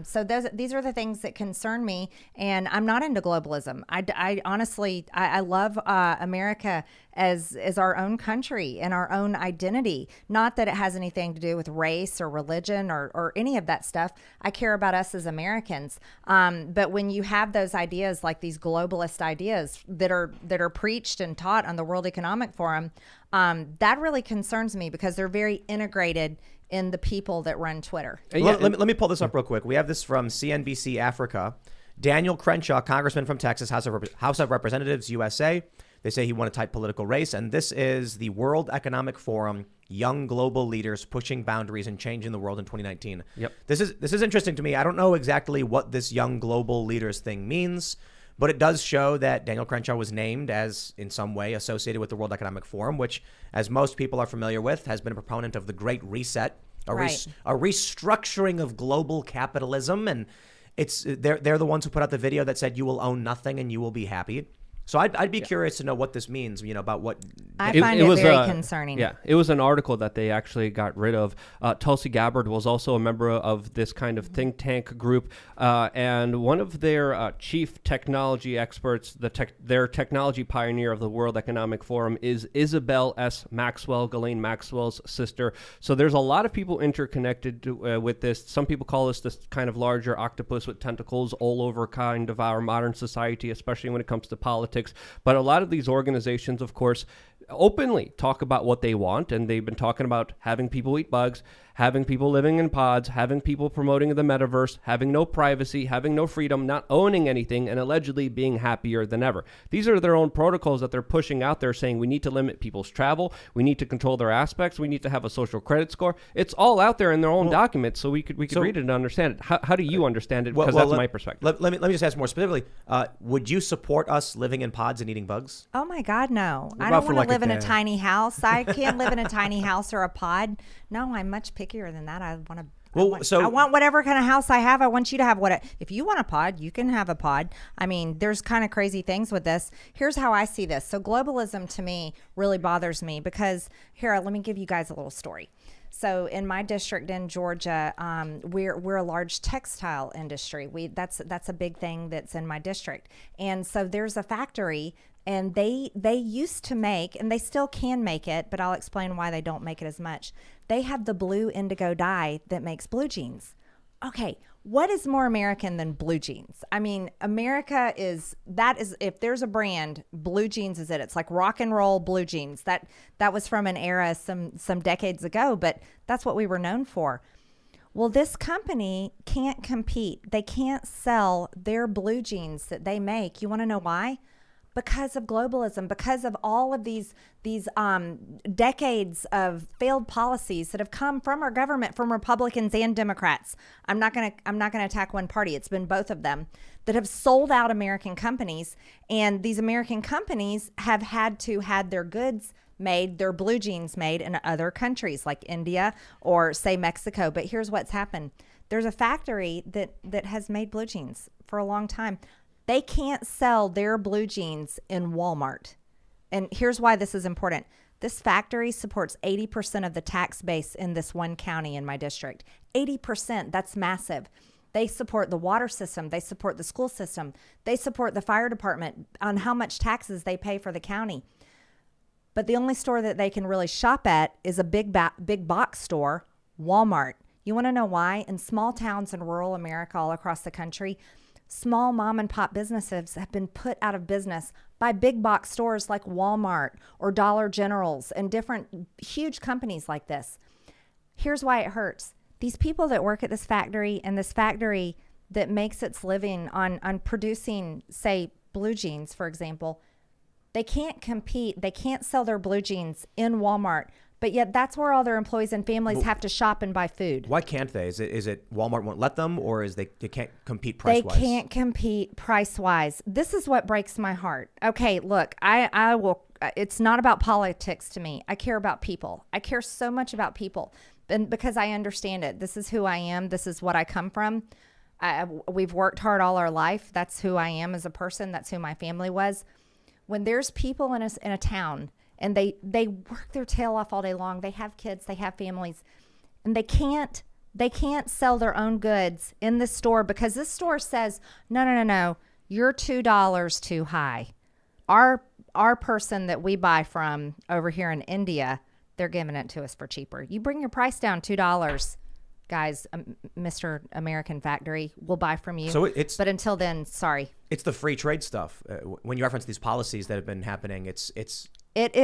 So these are the things that concern me, and I'm not into globalism. I honestly love America as our own country and our own identity. Not that it has anything to do with race or religion or any of that stuff. I care about us as Americans. But when you have those ideas, like these globalist ideas that are preached and taught on the World Economic Forum, that really concerns me because they're very integrated in the people that run Twitter. Let me pull this up real quick. We have this from CNBC Africa. Daniel Crenshaw, congressman from Texas, House of Representatives, USA. They say he won a tight political race. And this is the World Economic Forum, Young Global Leaders Pushing Boundaries and Changing the World in 2019. Yep. This is interesting to me. I don't know exactly what this Young Global Leaders thing means, but it does show that Daniel Crenshaw was named as, in some way, associated with the World Economic Forum, which, as most people are familiar with, has been a proponent of the Great Reset, a restructuring of global capitalism. And they're the ones who put out the video that said, you will own nothing and you will be happy. So I'd be curious to know what this means, about what. I find it very concerning. Yeah, it was an article that they actually got rid of. Tulsi Gabbard was also a member of this kind of think tank group, and one of their chief technology experts, their technology pioneer of the World Economic Forum, is Isabel S. Maxwell, Ghislaine Maxwell's sister. So there's a lot of people interconnected with this. Some people call this kind of larger octopus with tentacles all over kind of our modern society, especially when it comes to politics. But a lot of these organizations, of course, openly talk about what they want, and they've been talking about having people eat bugs, having people living in pods, having people promoting the metaverse, having no privacy, having no freedom, not owning anything, and allegedly being happier than ever. These are their own protocols that they're pushing out there, saying we need to limit people's travel, we need to control their aspects, we need to have a social credit score. It's all out there in their own documents, so we could read it and understand it. How do you understand it? Because that's my perspective. Let me just ask more specifically. Would you support us living in pods and eating bugs? Oh my God, no. I about don't for want to like live a in a day? tiny house. I can't live in a tiny house or a pod. No, I'm much pickier than that. I want to. I want whatever kind of house I have. I want you to have if you want a pod, you can have a pod. I mean, there's kind of crazy things with this. Here's how I see this. So globalism to me really bothers me because let me give you guys a little story. So in my district in Georgia, we're a large textile industry. That's a big thing that's in my district. And so there's a factory, and they used to make, and they still can make it, but I'll explain why they don't make it as much. They have the blue indigo dye that makes blue jeans. Okay, what is more American than blue jeans? I mean, America is if there's a brand, blue jeans is it. It's like rock and roll blue jeans. That was from an era some decades ago, but that's what we were known for. Well, this company can't compete. They can't sell their blue jeans that they make. You want to know why? Because of globalism, because of all of these decades of failed policies that have come from our government, from Republicans and Democrats. I'm not gonna attack one party. It's been both of them that have sold out American companies, and these American companies have had their goods made, their blue jeans made in other countries like India or say Mexico. But here's what's happened: there's a factory that has made blue jeans for a long time. They can't sell their blue jeans in Walmart. And here's why this is important. This factory supports 80% of the tax base in this one county in my district. 80%, that's massive. They support the water system. They support the school system. They support the fire department on how much taxes they pay for the county. But the only store that they can really shop at is a big box store, Walmart. You want to know why? In small towns in rural America all across the country, small mom and pop businesses have been put out of business by big box stores like Walmart or Dollar Generals and different huge companies like this. Here's why it hurts. These people that work at this factory, and this factory that makes its living on producing, say, blue jeans, for example, they can't compete. They can't sell their blue jeans in Walmart. But yet that's where all their employees and families have to shop and buy food. Why can't they? Is it Walmart won't let them, or is they can't compete price-wise? They can't compete price-wise. This is what breaks my heart. Okay, look, I will. It's not about politics to me. I care about people. I care so much about people, and because I understand it. This is who I am. This is what I come from. We've worked hard all our life. That's who I am as a person. That's who my family was. When there's people in a town, and they work their tail off all day long. They have kids, they have families, and they can't sell their own goods in this store because this store says, no, you're $2 too high. Our person that we buy from over here in India, they're giving it to us for cheaper. You bring your price down $2, guys, Mr. American Factory, we'll buy from you. But until then, sorry. It's the free trade stuff. When you reference these policies that have been happening, it's what it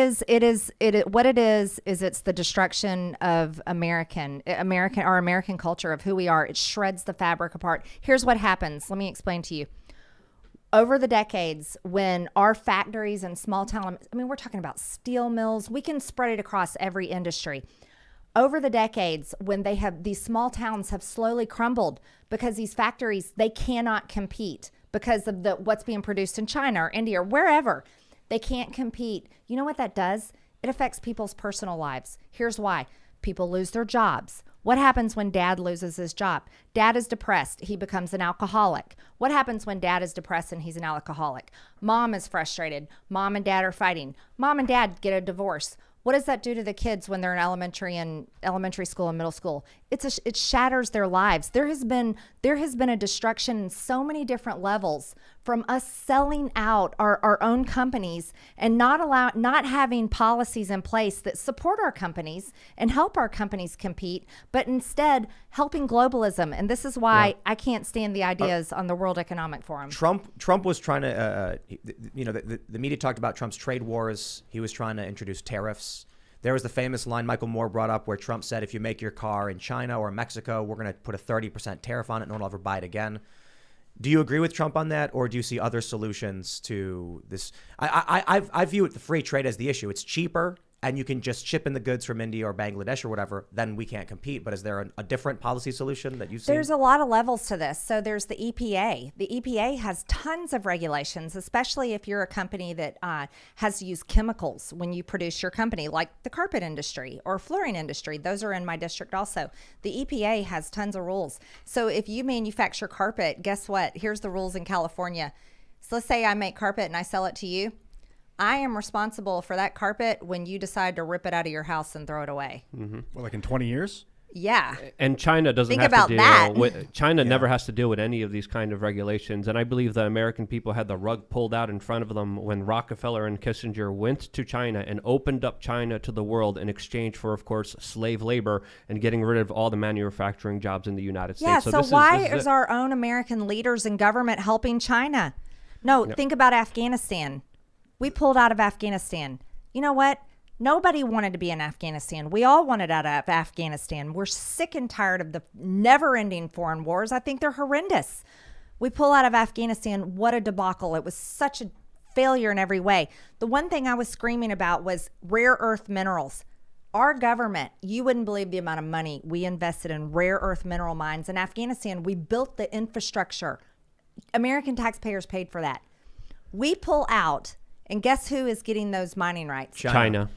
is it's the destruction of American culture of who we are. It shreds the fabric apart. Here's what happens. Let me explain to you. Over the decades, when our factories and small town, we're talking about steel mills, we can spread it across every industry. Over the decades, when these small towns have slowly crumbled because these factories, they cannot compete because of what's being produced in China or India or wherever. They can't compete. You know what that does? It affects people's personal lives. Here's why. People lose their jobs. What happens when dad loses his job? Dad is depressed. He becomes an alcoholic. What happens when dad is depressed and he's an alcoholic? Mom is frustrated. Mom and dad are fighting. Mom and dad get a divorce. What does that do to the kids when they're in elementary school and middle school? It shatters their lives. There has been a destruction in so many different levels from us selling out our own companies and not having policies in place that support our companies and help our companies compete, but instead helping globalism. And this is why I can't stand the ideas on the World Economic Forum. Trump was trying to, the media talked about Trump's trade wars. He was trying to introduce tariffs. There was the famous line Michael Moore brought up where Trump said, if you make your car in China or Mexico, we're going to put a 30% tariff on it. No one will ever buy it again. Do you agree with Trump on that, or do you see other solutions to this? I view the free trade as the issue. It's cheaper, and you can just ship in the goods from India or Bangladesh or whatever, then we can't compete. But is there a different policy solution that you see? There's a lot of levels to this. So there's the EPA. The EPA has tons of regulations, especially if you're a company that has to use chemicals when you produce your company, like the carpet industry or flooring industry. Those are in my district also. The EPA has tons of rules. So if you manufacture carpet, guess what? Here's the rules in California. So let's say I make carpet and I sell it to you. I am responsible for that carpet when you decide to rip it out of your house and throw it away. Well, like in 20 years? Yeah. And China doesn't Think have about to deal that. with China never has to deal with any of these kind of regulations. And I believe the American people had the rug pulled out in front of them when Rockefeller and Kissinger went to China and opened up China to the world in exchange for, of course, slave labor and getting rid of all the manufacturing jobs in the United States. Yeah, so why this is our own American leaders and government helping China? No, think about Afghanistan. We pulled out of Afghanistan. You know what? Nobody wanted to be in Afghanistan. We all wanted out of Afghanistan. We're sick and tired of the never-ending foreign wars. I think they're horrendous. We pull out of Afghanistan. What a debacle. It was such a failure in every way. The one thing I was screaming about was rare earth minerals. Our government, you wouldn't believe the amount of money we invested in rare earth mineral mines. In Afghanistan, we built the infrastructure. American taxpayers paid for that. We pull out. And guess who is getting those mining rights? China.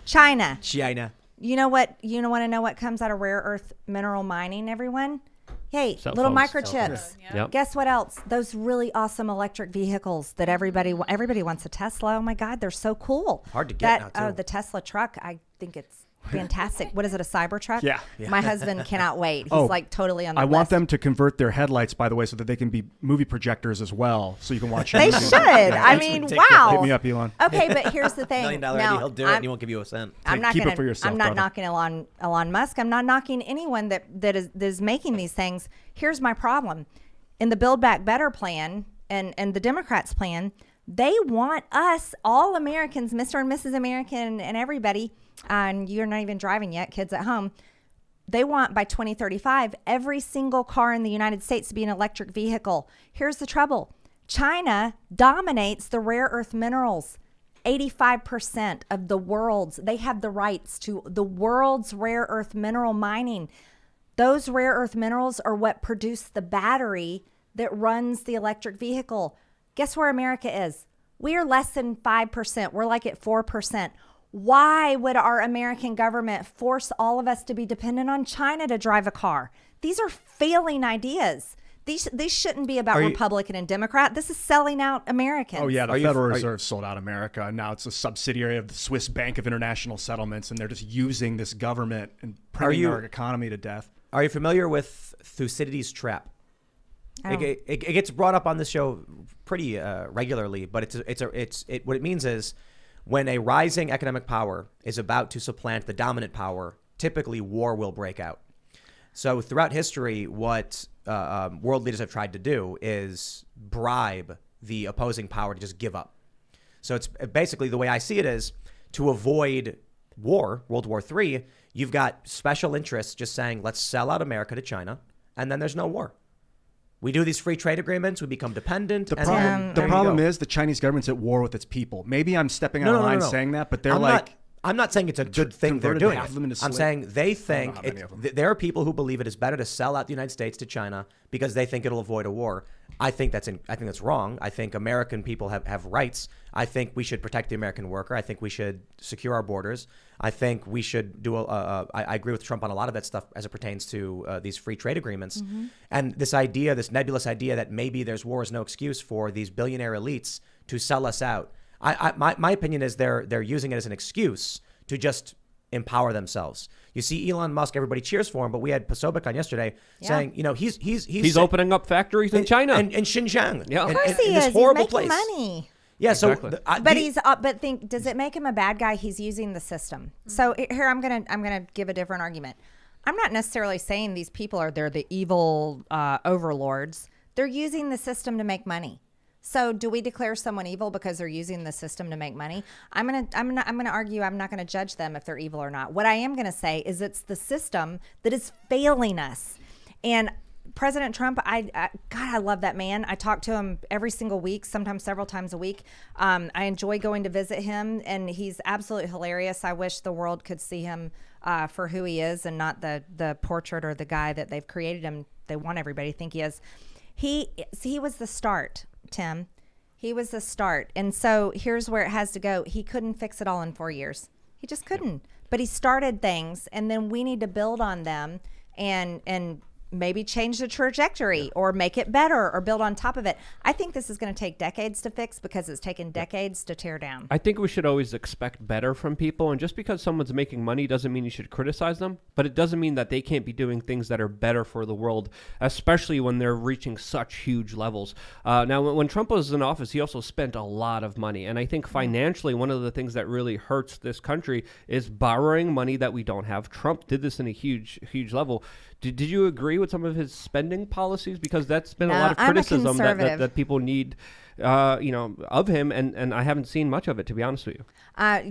You know what? You want to know what comes out of rare earth mineral mining, everyone? Hey, Cell little phones. microchips. Yep. Guess what else? Those really awesome electric vehicles that everybody wants a Tesla. Oh my God, they're so cool. Hard to get now, too. Oh, the Tesla truck. I think it's fantastic. What is it, a Cybertruck? Yeah. My husband cannot wait. He's like totally on the I list. want them to convert their headlights, by the way, so that they can be movie projectors as well, so you can watch They movies. should. I mean, ridiculous. wow. Hit me up, Elon. Okay, but here's the thing. $1 million idea, he'll do it, and he won't give you a cent. Keep it for yourself, I'm not brother. knocking Elon Musk. I'm not knocking anyone that is making these things. Here's my problem. In the Build Back Better plan and the Democrats' plan, they want us, all Americans, Mr. and Mrs. American and everybody, and you're not even driving yet, kids at home, they want by 2035 every single car in the United States to be an electric vehicle. Here's the trouble. China dominates the rare earth minerals. 85% of the world's, they have the rights to the world's rare earth mineral mining. Those rare earth minerals are what produce the battery that runs the electric vehicle. Guess where America is? We are less than 5%. We're like at 4%. Why would our American government force all of us to be dependent on China to drive a car? These are failing ideas. These shouldn't be about Republican and Democrat. This is selling out Americans. Oh, yeah, the Federal Reserve sold out America, and now it's a subsidiary of the Swiss Bank of International Settlements, and they're just using this government and printing our economy to death. Oh. Are you familiar with Thucydides' trap? It gets brought up on this show pretty regularly, but what it means is when a rising economic power is about to supplant the dominant power, typically war will break out. So throughout history, what world leaders have tried to do is bribe the opposing power to just give up. So it's basically, the way I see it is, to avoid war, World War III, you've got special interests just saying, let's sell out America to China, and then there's no war. We do these free trade agreements. We become dependent. The problem is the Chinese government's at war with its people. Maybe I'm stepping out of line saying that, but they're I'm not saying it's a good thing they're converted doing. half of them into I'm slave- saying they I think don't know how many of them. there are people who believe it is better to sell out the United States to China because they think it'll avoid a war. I think that's wrong. I think American people have rights. I think we should protect the American worker. I think we should secure our borders. I think we should do I agree with Trump on a lot of that stuff as it pertains to these free trade agreements. And this nebulous idea that maybe there's war is no excuse for these billionaire elites to sell us out. My opinion is they're using it as an excuse to just empower themselves. You see Elon Musk, everybody cheers for him, but we had Posobiec on yesterday saying, he's opening up factories in China and Xinjiang. Yeah. Of course he this is. horrible He's making place. money. Yeah, Exactly. Does it make him a bad guy? He's using the system. So here I'm gonna give a different argument. I'm not necessarily saying they're the evil overlords. They're using the system to make money. So do we declare someone evil because they're using the system to make money? I'm gonna argue I'm not gonna judge them if they're evil or not. What I am gonna say is it's the system that is failing us. And President Trump, God, I love that man. I talk to him every single week, sometimes several times a week. I enjoy going to visit him, and he's absolutely hilarious. I wish the world could see him for who he is and not the portrait or the guy that they've created him. They want everybody to think he is. He was the start, Tim. He was the start. And so here's where it has to go. He couldn't fix it all in 4 years. He just couldn't. But he started things, and then we need to build on them and maybe change the trajectory or make it better or build on top of it. I think this is going to take decades to fix because it's taken decades to tear down. I think we should always expect better from people. And just because someone's making money doesn't mean you should criticize them, but it doesn't mean that they can't be doing things that are better for the world, especially when they're reaching such huge levels. Now, when Trump was in office, he also spent a lot of money. And I think financially, one of the things that really hurts this country is borrowing money that we don't have. Trump did this in a huge, huge level. Did you agree with some of his spending policies? Because that's been a lot of criticism that people need, of him, and I haven't seen much of it, to be honest with you.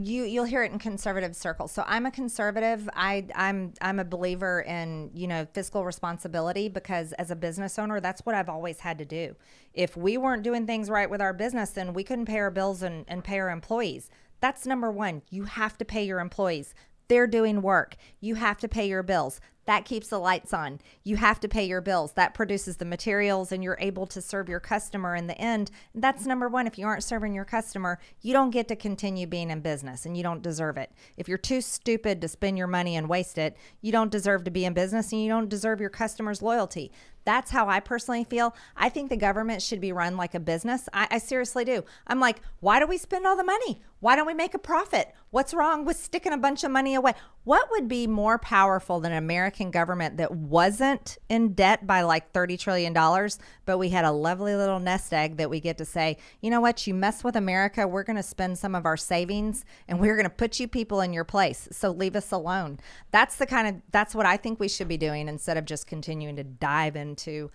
You'll hear it in conservative circles. So I'm a conservative. I'm a believer in fiscal responsibility because as a business owner, that's what I've always had to do. If we weren't doing things right with our business, then we couldn't pay our bills and pay our employees. That's number one. You have to pay your employees. They're doing work. You have to pay your bills. That keeps the lights on. You have to pay your bills. That produces the materials and you're able to serve your customer in the end. That's number one. If you aren't serving your customer, you don't get to continue being in business and you don't deserve it. If you're too stupid to spend your money and waste it, you don't deserve to be in business and you don't deserve your customers' loyalty. That's how I personally feel. I think the government should be run like a business. I seriously do. I'm like, why do we spend all the money? Why don't we make a profit? What's wrong with sticking a bunch of money away? What would be more powerful than an American government that wasn't in debt by like $30 trillion, but we had a lovely little nest egg that we get to say, you know what, you mess with America, we're going to spend some of our savings and we're going to put you people in your place. So leave us alone. That's what I think we should be doing instead of just continuing to dive into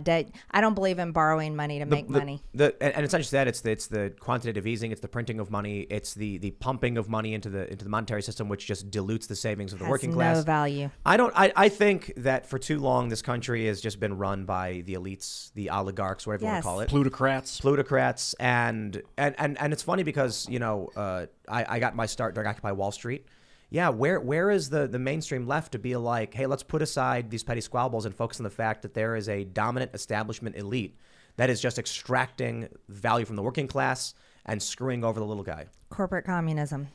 debt. I don't believe in borrowing money to make money. And it's not just that; it's the quantitative easing, it's the printing of money, it's the pumping of money into the monetary system, which just dilutes the savings of the working class. No value. I think that for too long this country has just been run by the elites, the oligarchs, whatever you want to call it, plutocrats, and it's funny because I got my start during Occupy Wall Street. Yeah, where is the mainstream left to be like, hey, let's put aside these petty squabbles and focus on the fact that there is a dominant establishment elite that is just extracting value from the working class and screwing over the little guy. Corporate communism.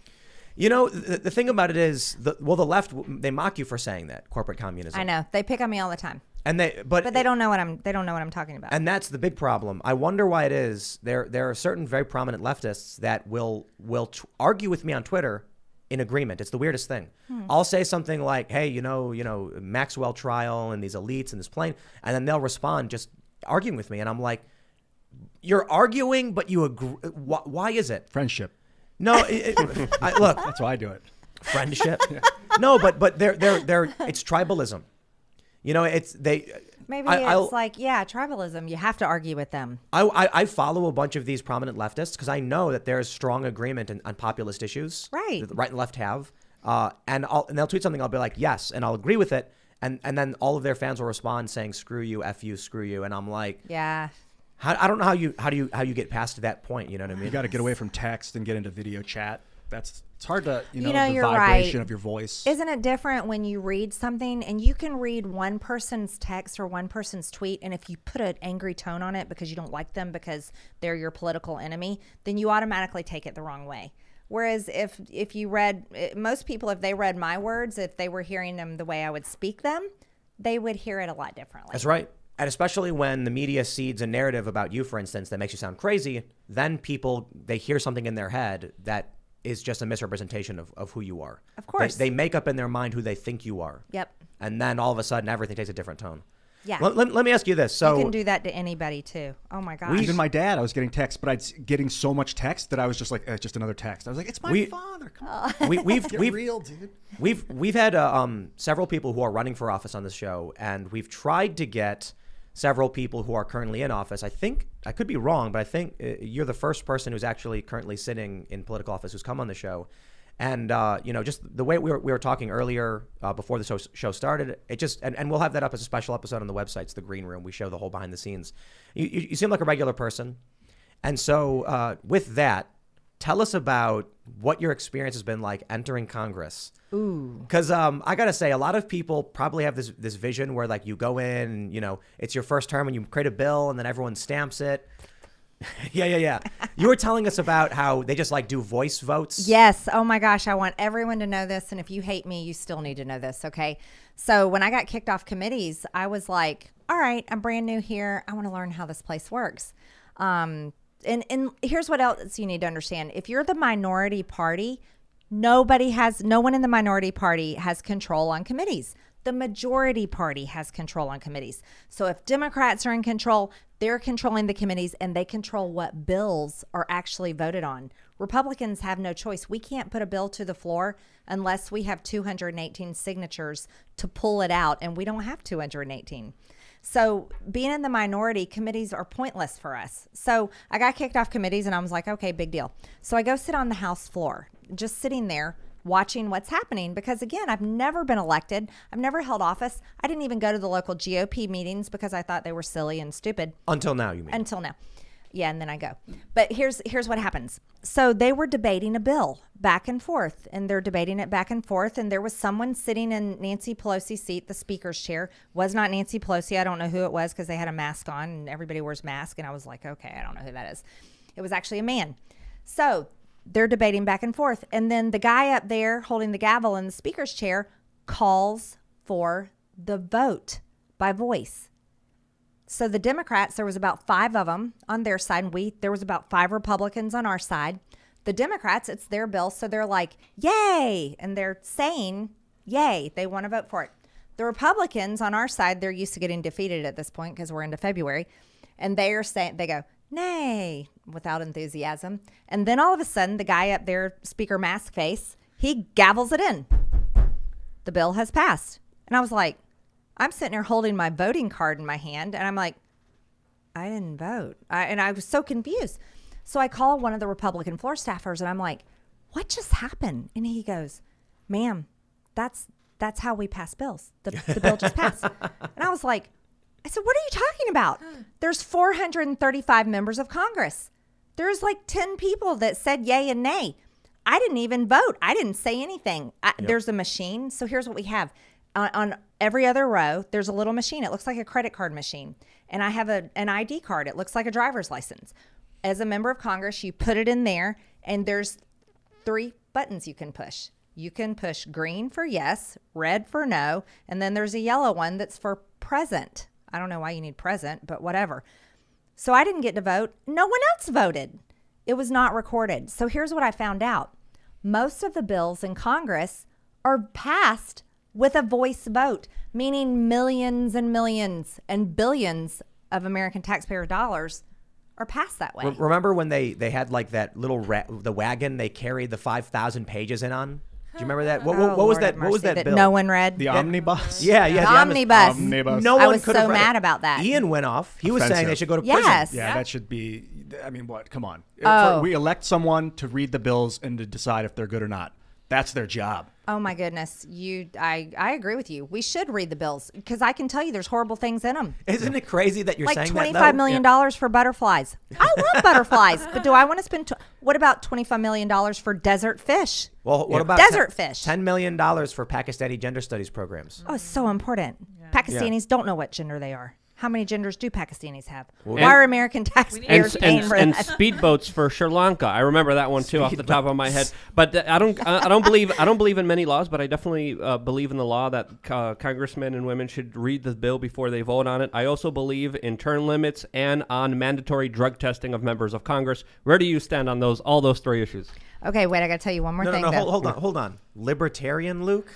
The thing about it is, the left, they mock you for saying that, corporate communism. I know. They pick on me all the time. And but they don't know what I'm talking about. And that's the big problem. I wonder why it is. There are certain very prominent leftists that will argue with me on Twitter in agreement. It's the weirdest thing. I'll say something like, hey, Maxwell trial and these elites and this plane, and then they'll respond just arguing with me. And I'm like, you're arguing, but you agree. Why is it? Friendship. No, look. That's why I do it. Friendship. Yeah. No, but they're it's tribalism. Maybe it's tribalism. You have to argue with them. I follow a bunch of these prominent leftists because I know that there's strong agreement on populist issues. Right. That the right and left have. And they'll tweet something. I'll be like, yes, and I'll agree with it. And then all of their fans will respond saying, screw you, F you, screw you. And I'm like, yeah. I don't know how you get past that point. You know what I mean? You got to get away from text and get into video chat. it's hard to, the you're vibration right. of your voice. Isn't it different when you read something and you can read one person's text or one person's tweet, and if you put an angry tone on it because you don't like them because they're your political enemy, then you automatically take it the wrong way. Whereas if you read, most people, if they read my words, if they were hearing them the way I would speak them, they would hear it a lot differently. That's right. And especially when the media seeds a narrative about you, for instance, that makes you sound crazy, then people, they hear something in their head that is just a misrepresentation of who you are. Of course. They make up in their mind who they think you are. Yep. And then all of a sudden, everything takes a different tone. Yeah. Let me ask you this. So you can do that to anybody too. Oh my gosh. Even my dad, I was getting texts, but I was getting so much text that I was just like, it's just another text. I was like, it's my father. Come on. we've Get real, dude. We've had several people who are running for office on this show, and we've tried to get several people who are currently in office. I think, I could be wrong, but I think you're the first person who's actually currently sitting in political office who's come on the show. And, just the way we were talking earlier before the show started, it just, and we'll have that up as a special episode on the website. It's the Greene Room. We show the whole behind the scenes. You seem like a regular person. And so with that, tell us about what your experience has been like entering Congress. Ooh. Because I got to say, a lot of people probably have this vision where like you go in and, it's your first term and you create a bill and then everyone stamps it. Yeah. You were telling us about how they just like do voice votes. Yes. Oh my gosh. I want everyone to know this. And if you hate me, you still need to know this. Okay. So when I got kicked off committees, I was like, all right, I'm brand new here. I want to learn how this place works. And here's what else you need to understand. If you're the minority party, no one in the minority party has control on committees. The majority party has control on committees. So if Democrats are in control, they're controlling the committees and they control what bills are actually voted on. Republicans have no choice. We can't put a bill to the floor unless we have 218 signatures to pull it out, and we don't have 218. So being in the minority, committees are pointless for us. So I got kicked off committees and I was like, okay, big deal. So I go sit on the House floor, just sitting there watching what's happening, because again, I've never been elected. I've never held office. I didn't even go to the local GOP meetings because I thought they were silly and stupid. Until now, you mean? Until now. Yeah, and then I go. But here's what happens. So they were debating a bill back and forth, and they're debating it back and forth, and there was someone sitting in Nancy Pelosi's seat, the speaker's chair. Was not Nancy Pelosi. I don't know who it was because they had a mask on, and everybody wears masks, and I was like, okay, I don't know who that is. It was actually a man. So they're debating back and forth, and then the guy up there holding the gavel in the speaker's chair calls for the vote by voice. So the Democrats, there was about 5 of them on their side, and there was about 5 Republicans on our side. The Democrats, it's their bill, so they're like, yay, and they're saying, yay, they want to vote for it. The Republicans on our side, they're used to getting defeated at this point because we're into February, and they go, nay, without enthusiasm. And then all of a sudden, the guy up there, Speaker Mask Face, he gavels it in. The bill has passed. And I was like, I'm sitting there holding my voting card in my hand, and I'm like, I didn't vote. And I was so confused. So I call one of the Republican floor staffers, and I'm like, what just happened? And he goes, ma'am, that's how we pass bills. The bill just passed. And I was like, I said, what are you talking about? There's 435 members of Congress. There's like 10 people that said yay and nay. I didn't even vote. I didn't say anything. There's a machine. So here's what we have. On every other row, there's a little machine. It looks like a credit card machine. And I have an ID card. It looks like a driver's license. As a member of Congress, you put it in there, and there's 3 buttons you can push. You can push green for yes, red for no, and then there's a yellow one that's for present. I don't know why you need present, but whatever. So I didn't get to vote. No one else voted. It was not recorded. So here's what I found out. Most of the bills in Congress are passed with a voice vote, meaning millions and millions and billions of American taxpayer dollars are passed that way. Remember when they had like that little the wagon they carried the 5,000 pages in on? Do you remember that? What was that? What was that bill? No one read. The omnibus? Yeah. The omnibus. No one I was could so have read mad it. about that. Ian went off. He was saying Offensive. they should go to prison. Yes. Yeah, that should be, I mean, what? Come on. Oh. We elect someone to read the bills and to decide if they're good or not. That's their job. Oh my goodness, I agree with you. We should read the bills because I can tell you there's horrible things in them. Isn't it crazy that you're Like saying that? $25 million dollars for butterflies. I love butterflies, but do I want to spend? What about $25 million for desert fish? Well, what about desert fish? $10 million for Pakistani gender studies programs? Oh, it's so important. Pakistanis don't know what gender they are. How many genders do Pakistanis have? Why And- are American taxpayers paying for and that? speedboats for Sri Lanka. I remember that one too off the top of my head. But I don't believe in many laws, but I definitely believe in the law that congressmen and women should read the bill before they vote on it. I also believe in term limits and on mandatory drug testing of members of Congress. Where do you stand on all those three issues? Okay, wait, I got to tell you one more thing. No, though. hold on. Libertarian, Luke?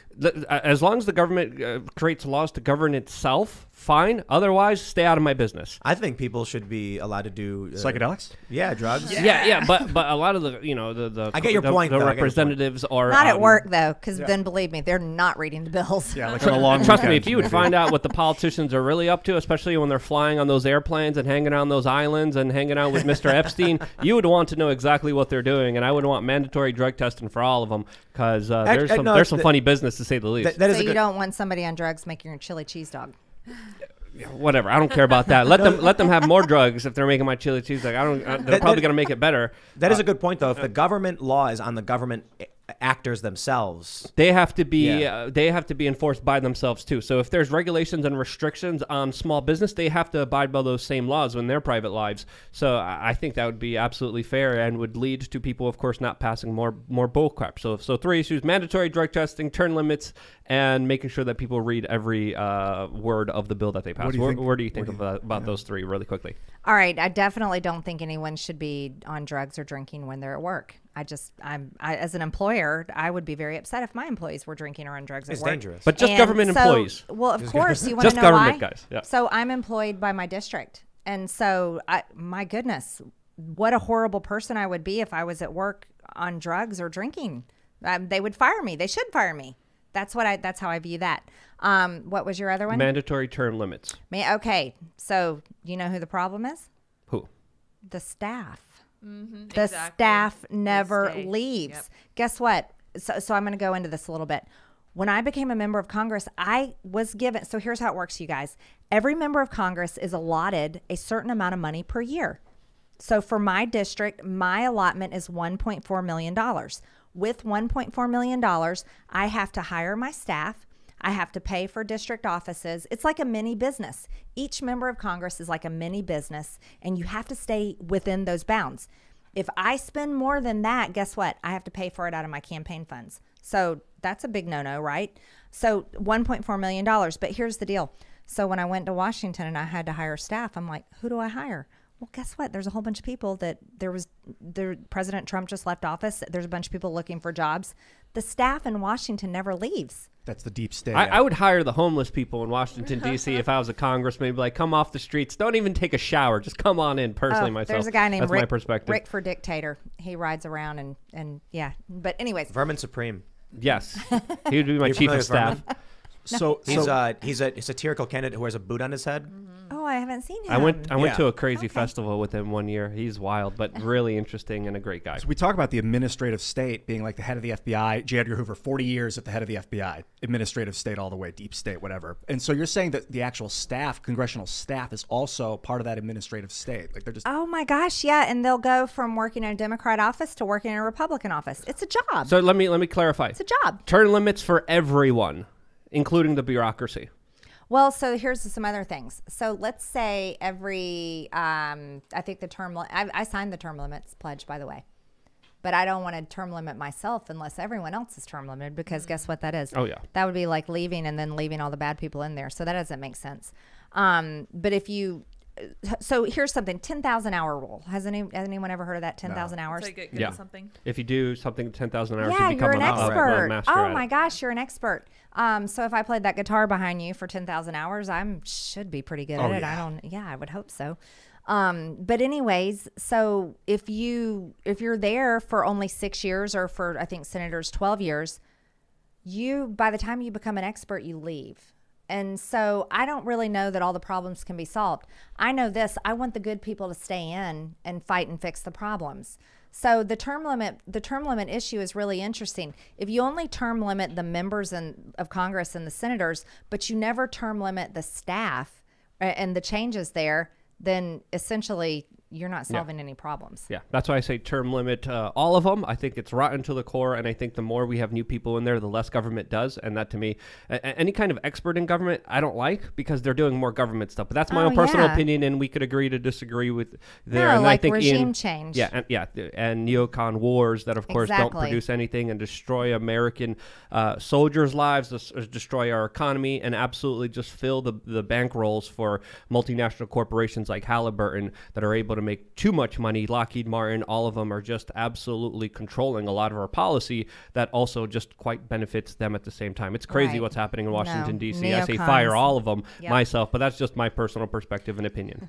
As long as the government creates laws to govern itself, fine. Otherwise, stay out of my business. I think people should be allowed to do Psychedelics? Yeah, drugs. Yeah, but a lot of the I get your point, The though. I get your representatives are Not at work though, because then believe me, they're not reading the bills. Yeah, like on a long Trust me, weekend. if you would find out what the politicians are really up to, especially when they're flying on those airplanes and hanging out on those islands and hanging out with Mr. Epstein, you would want to know exactly what they're doing, and I would want mandatory drug testing for all of them because there's some funny business to say the least. That is So a you good, don't want somebody on drugs making your chili cheese dog. Whatever, I don't care about that. Let them have more drugs if they're making my chili cheese. Like they're probably gonna make it better. That is a good point, though. If the government law is on the government actors themselves, They have to be enforced by themselves too. So if there's regulations and restrictions on small business, they have to abide by those same laws in their private lives. So I think that would be absolutely fair and would lead to people, of course, not passing more bull crap. So three issues: mandatory drug testing, term limits, and making sure that people read every word of the bill that they pass. Where do you think about those three really quickly? All right, I definitely don't think anyone should be on drugs or drinking when they're at work. I as an employer, I would be very upset if my employees were drinking or on drugs at it's work. dangerous. But just And government so- employees. Well, of course, you want to Just know government why? guys, yeah. So I'm employed by my district, and so my goodness, what a horrible person I would be if I was at work on drugs or drinking. They would fire me. They should fire me. That's how I view that. What was your other one? Mandatory term limits. Okay, so you know who the problem is? Who? The staff. The exactly. staff never stay. leaves. Yep. Guess what? So I'm going to go into this a little bit. When I became a member of Congress, I was given, so here's how it works, you guys. Every member of Congress is allotted a certain amount of money per year. So for my district, my allotment is $1.4 million. With $1.4 million, I have to hire my staff. I have to pay for district offices. It's like a mini business. Each member of Congress is like a mini business, and you have to stay within those bounds. If I spend more than that, guess what? I have to pay for it out of my campaign funds. So that's a big no-no, right? So $1.4 million. But here's the deal. So when I went to Washington and I had to hire staff, I'm like, who do I hire? Well, guess what? There's a whole bunch of people President Trump just left office. There's a bunch of people looking for jobs. The staff in Washington never leaves. That's the deep state. I would hire the homeless people in Washington, D.C. if I was a congressman. Be like, come off the streets. Don't even take a shower. Just come on in personally myself. There's a guy named That's my perspective. Rick for Dictator. He rides around and yeah. But anyways. Vermin Supreme. Yes. He would be my You're chief familiar of with staff. Vermin? So He's a satirical candidate who wears a boot on his head. Oh, I haven't seen him. I went Yeah. to a crazy festival with him one year. He's wild, but really interesting and a great guy. So we talk about the administrative state being like the head of the FBI. J. Edgar Hoover, 40 years at the head of the FBI, administrative state all the way, deep state, whatever. And so you're saying that the actual staff, congressional staff, is also part of that administrative state. Like they're just. Oh my gosh, yeah, and they'll go from working in a Democrat office to working in a Republican office. It's a job. So let me clarify. It's a job. Term limits for everyone, including the bureaucracy. Well, so here's some other things. So let's say I think I signed the term limits pledge, by the way. But I don't want to term limit myself unless everyone else is term limited, because guess what that is? Oh, yeah. That would be like leaving and then leaving all the bad people in there. So that doesn't make sense. But so here's something, 10,000 hour rule. Has anyone ever heard of that 10,000 hours? So you get good Yeah. at something. If you do something 10,000 hours, Yeah, you become you're an a expert. master Oh at my it. gosh, you're an expert. So if I played that guitar behind you for 10,000 hours, should be pretty good at it. Yeah. I would hope so. But anyways, so if you're there for only 6 years, or for, I think, senators 12 years, by the time you become an expert, you leave. And so I don't really know that all the problems can be solved. I know this. I want the good people to stay in and fight and fix the problems. So the term limit issue is really interesting. If you only term limit the members of Congress and the senators, but you never term limit the staff and the changes there, then essentially you're not solving any problems. Yeah, that's why I say term limit all of them. I think it's rotten to the core, and I think the more we have new people in there, the less government does. And that, to me, any kind of expert in government, I don't like because they're doing more government stuff. But that's my own personal opinion, and we could agree to disagree with there. No, and like I think regime change. Yeah, and neocon wars that, of course, don't produce anything and destroy American soldiers' lives, destroy our economy, and absolutely just fill the bankrolls for multinational corporations like Halliburton that are able to make too much money. Lockheed Martin, all of them are just absolutely controlling a lot of our policy that also just quite benefits them at the same time. It's crazy what's happening in Washington, D.C. I say fire all of them myself, but that's just my personal perspective and opinion.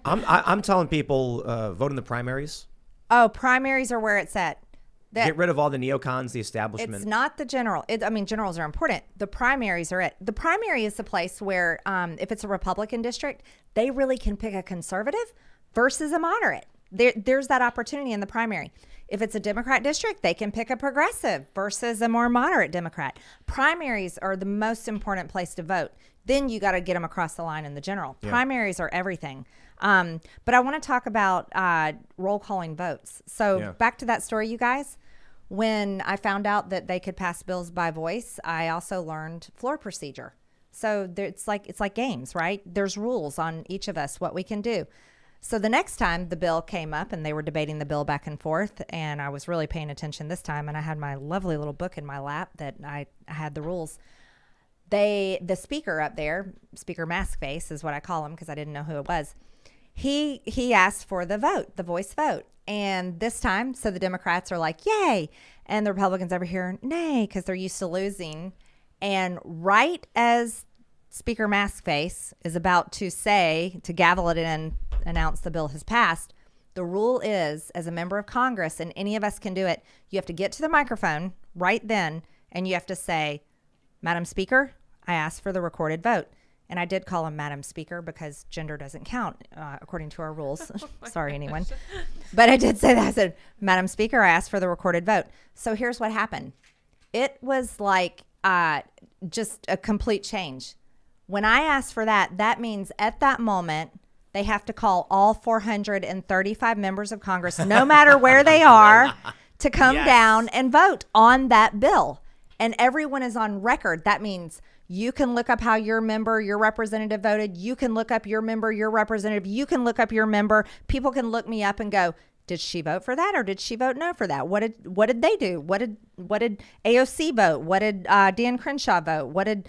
I'm telling people vote in the primaries. Oh, primaries are where it's at. Get rid of all the neocons, the establishment. It's not the general. Generals are important. The primaries are it. The primary is the place where, if it's a Republican district, they really can pick a conservative versus a moderate. There's that opportunity in the primary. If it's a Democrat district, they can pick a progressive versus a more moderate Democrat. Primaries are the most important place to vote. Then you got to get them across the line in the general. Yeah. Primaries are everything. But I want to talk about roll calling votes. So back to that story, you guys. When I found out that they could pass bills by voice, I also learned floor procedure. So it's like games, right? There's rules on each of us, what we can do. So the next time the bill came up and they were debating the bill back and forth, and I was really paying attention this time, and I had my lovely little book in my lap that I had the rules. The speaker up there, Speaker Maskface is what I call him because I didn't know who it was. He asked for the vote, the voice vote. And this time, so the Democrats are like, yay. And the Republicans over here, nay, because they're used to losing. And right as Speaker Maskface is about to gavel it in, announce the bill has passed, the rule is, as a member of Congress, and any of us can do it, you have to get to the microphone right then, and you have to say, Madam Speaker, I ask for the recorded vote. And I did call him Madam Speaker because gender doesn't count according to our rules. Sorry, anyone. But I did say that. I said, Madam Speaker, I asked for the recorded vote. So here's what happened. It was like just a complete change. When I asked for that, that means at that moment, they have to call all 435 members of Congress, no matter where they are, to come down and vote on that bill. And everyone is on record. That means you can look up how your representative voted. You can look up your member, your representative. You can look up your member. People can look me up and go, did she vote for that or did she vote no for that? What did they do? What did AOC vote? What did Dan Crenshaw vote? What did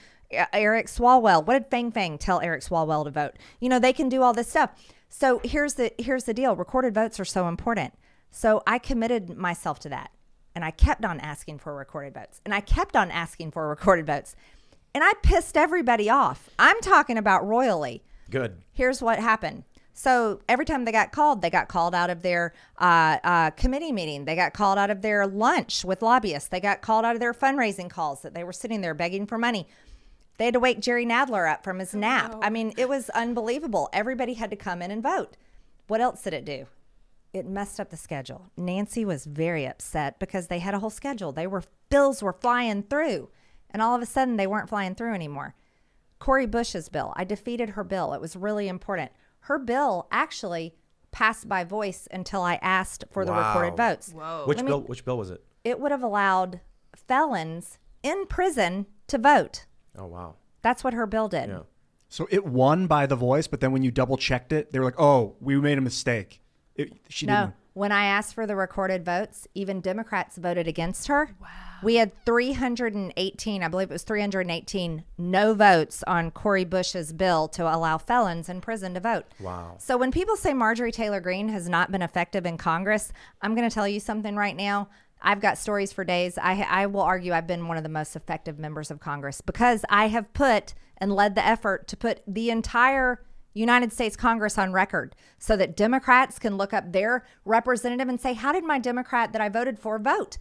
Eric Swalwell? What did Fang Fang tell Eric Swalwell to vote? They can do all this stuff. So here's the deal. Recorded votes are so important. So I committed myself to that. And I kept on asking for recorded votes. And I kept on asking for recorded votes. And I pissed everybody off. I'm talking about royally. Good. Here's what happened. So every time they got called out of their committee meeting. They got called out of their lunch with lobbyists. They got called out of their fundraising calls that they were sitting there begging for money. They had to wake Jerry Nadler up from his nap. I mean, it was unbelievable. Everybody had to come in and vote. What else did it do? It messed up the schedule. Nancy was very upset because they had a whole schedule. Bills were flying through. And all of a sudden, they weren't flying through anymore. Cori Bush's bill, I defeated her bill. It was really important. Her bill actually passed by voice until I asked for the recorded votes. Whoa. Which bill was it? It would have allowed felons in prison to vote. Oh, wow. That's what her bill did. Yeah. So it won by the voice, but then when you double checked it, they were like, oh, we made a mistake. She didn't. When I asked for the recorded votes, even Democrats voted against her. Wow. We had 318, I believe it was 318 no votes on Cori Bush's bill to allow felons in prison to vote. Wow. So when people say Marjorie Taylor Greene has not been effective in Congress, I'm going to tell you something right now. I've got stories for days. I will argue I've been one of the most effective members of Congress because I have put and led the effort to put the entire United States Congress on record so that Democrats can look up their representative and say, how did my Democrat that I voted for vote?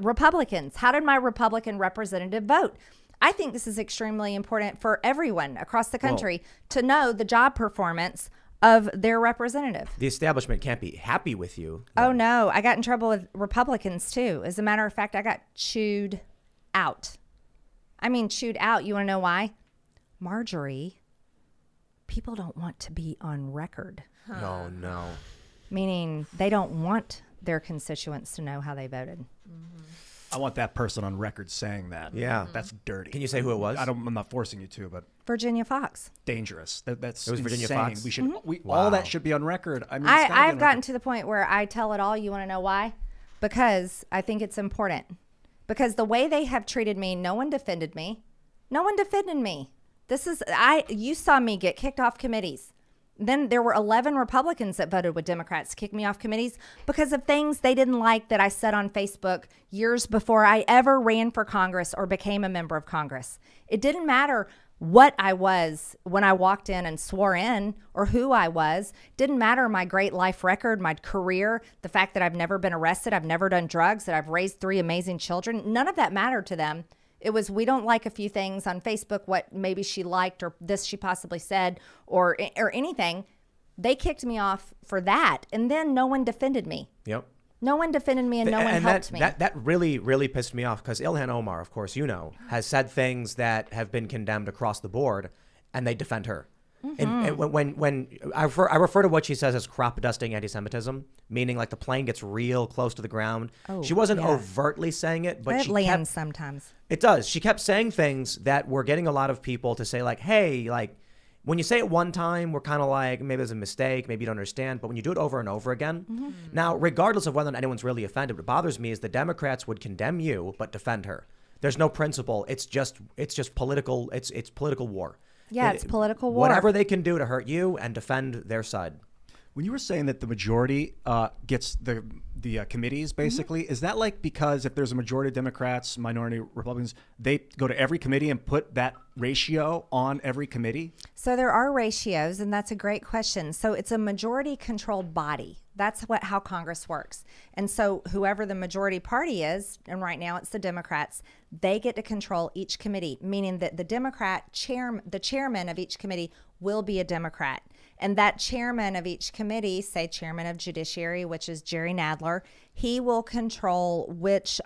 Republicans, how did my Republican representative vote? I think this is extremely important for everyone across the country to know the job performance of their representative. The establishment can't be happy with you. Oh, no. I got in trouble with Republicans, too. As a matter of fact, I got chewed out. I mean, chewed out. You want to know why? Marjorie, people don't want to be on record. No, no. Meaning they don't want their constituents to know how they voted. I want that person on record saying that. Yeah. That's dirty. Can you say who it was? I'm not forcing you to, but Virginia Fox. dangerous. That's It was Virginia insane. Fox? We should Wow. all that should be on record. I mean, it's gotta be I've on gotten record. to the point where I tell it all. You want to know why? Because I think it's important. Because the way they have treated me, no one defended me. No one defended me. You saw me get kicked off committees. Then there were 11 Republicans that voted with Democrats to kick me off committees because of things they didn't like that I said on Facebook years before I ever ran for Congress or became a member of Congress. It didn't matter what I was when I walked in and swore in or who I was. Didn't matter my great life record, my career, the fact that I've never been arrested, I've never done drugs, that I've raised 3 amazing children. None of that mattered to them. It was, we don't like a few things on Facebook, what maybe she liked or this she possibly said or anything. They kicked me off for that. And then no one defended me. Yep. No one defended me and no one helped me. That really, really pissed me off because Ilhan Omar, of course, has said things that have been condemned across the board, and they defend her. And when I refer to what she says as crop dusting anti-Semitism, meaning like the plane gets real close to the ground. She wasn't overtly saying it, but it she lands sometimes. It does. She kept saying things that were getting a lot of people to say like, hey, like when you say it one time, we're kind of like, maybe there's a mistake, maybe you don't understand. But when you do it over and over again, now, regardless of whether anyone's really offended, what bothers me is the Democrats would condemn you, but defend her. There's no principle. It's just political. It's political war. Yeah, it's political war. Whatever they can do to hurt you and defend their side. When you were saying that the majority gets the committees, basically, is that like because if there's a majority of Democrats, minority Republicans, they go to every committee and put that ratio on every committee? So there are ratios, and that's a great question. So it's a majority-controlled body. That's how Congress works. And so whoever the majority party is, and right now it's the Democrats, they get to control each committee, meaning that the the chairman of each committee will be a Democrat. And that chairman of each committee, say chairman of Judiciary, which is Jerry Nadler, he will control which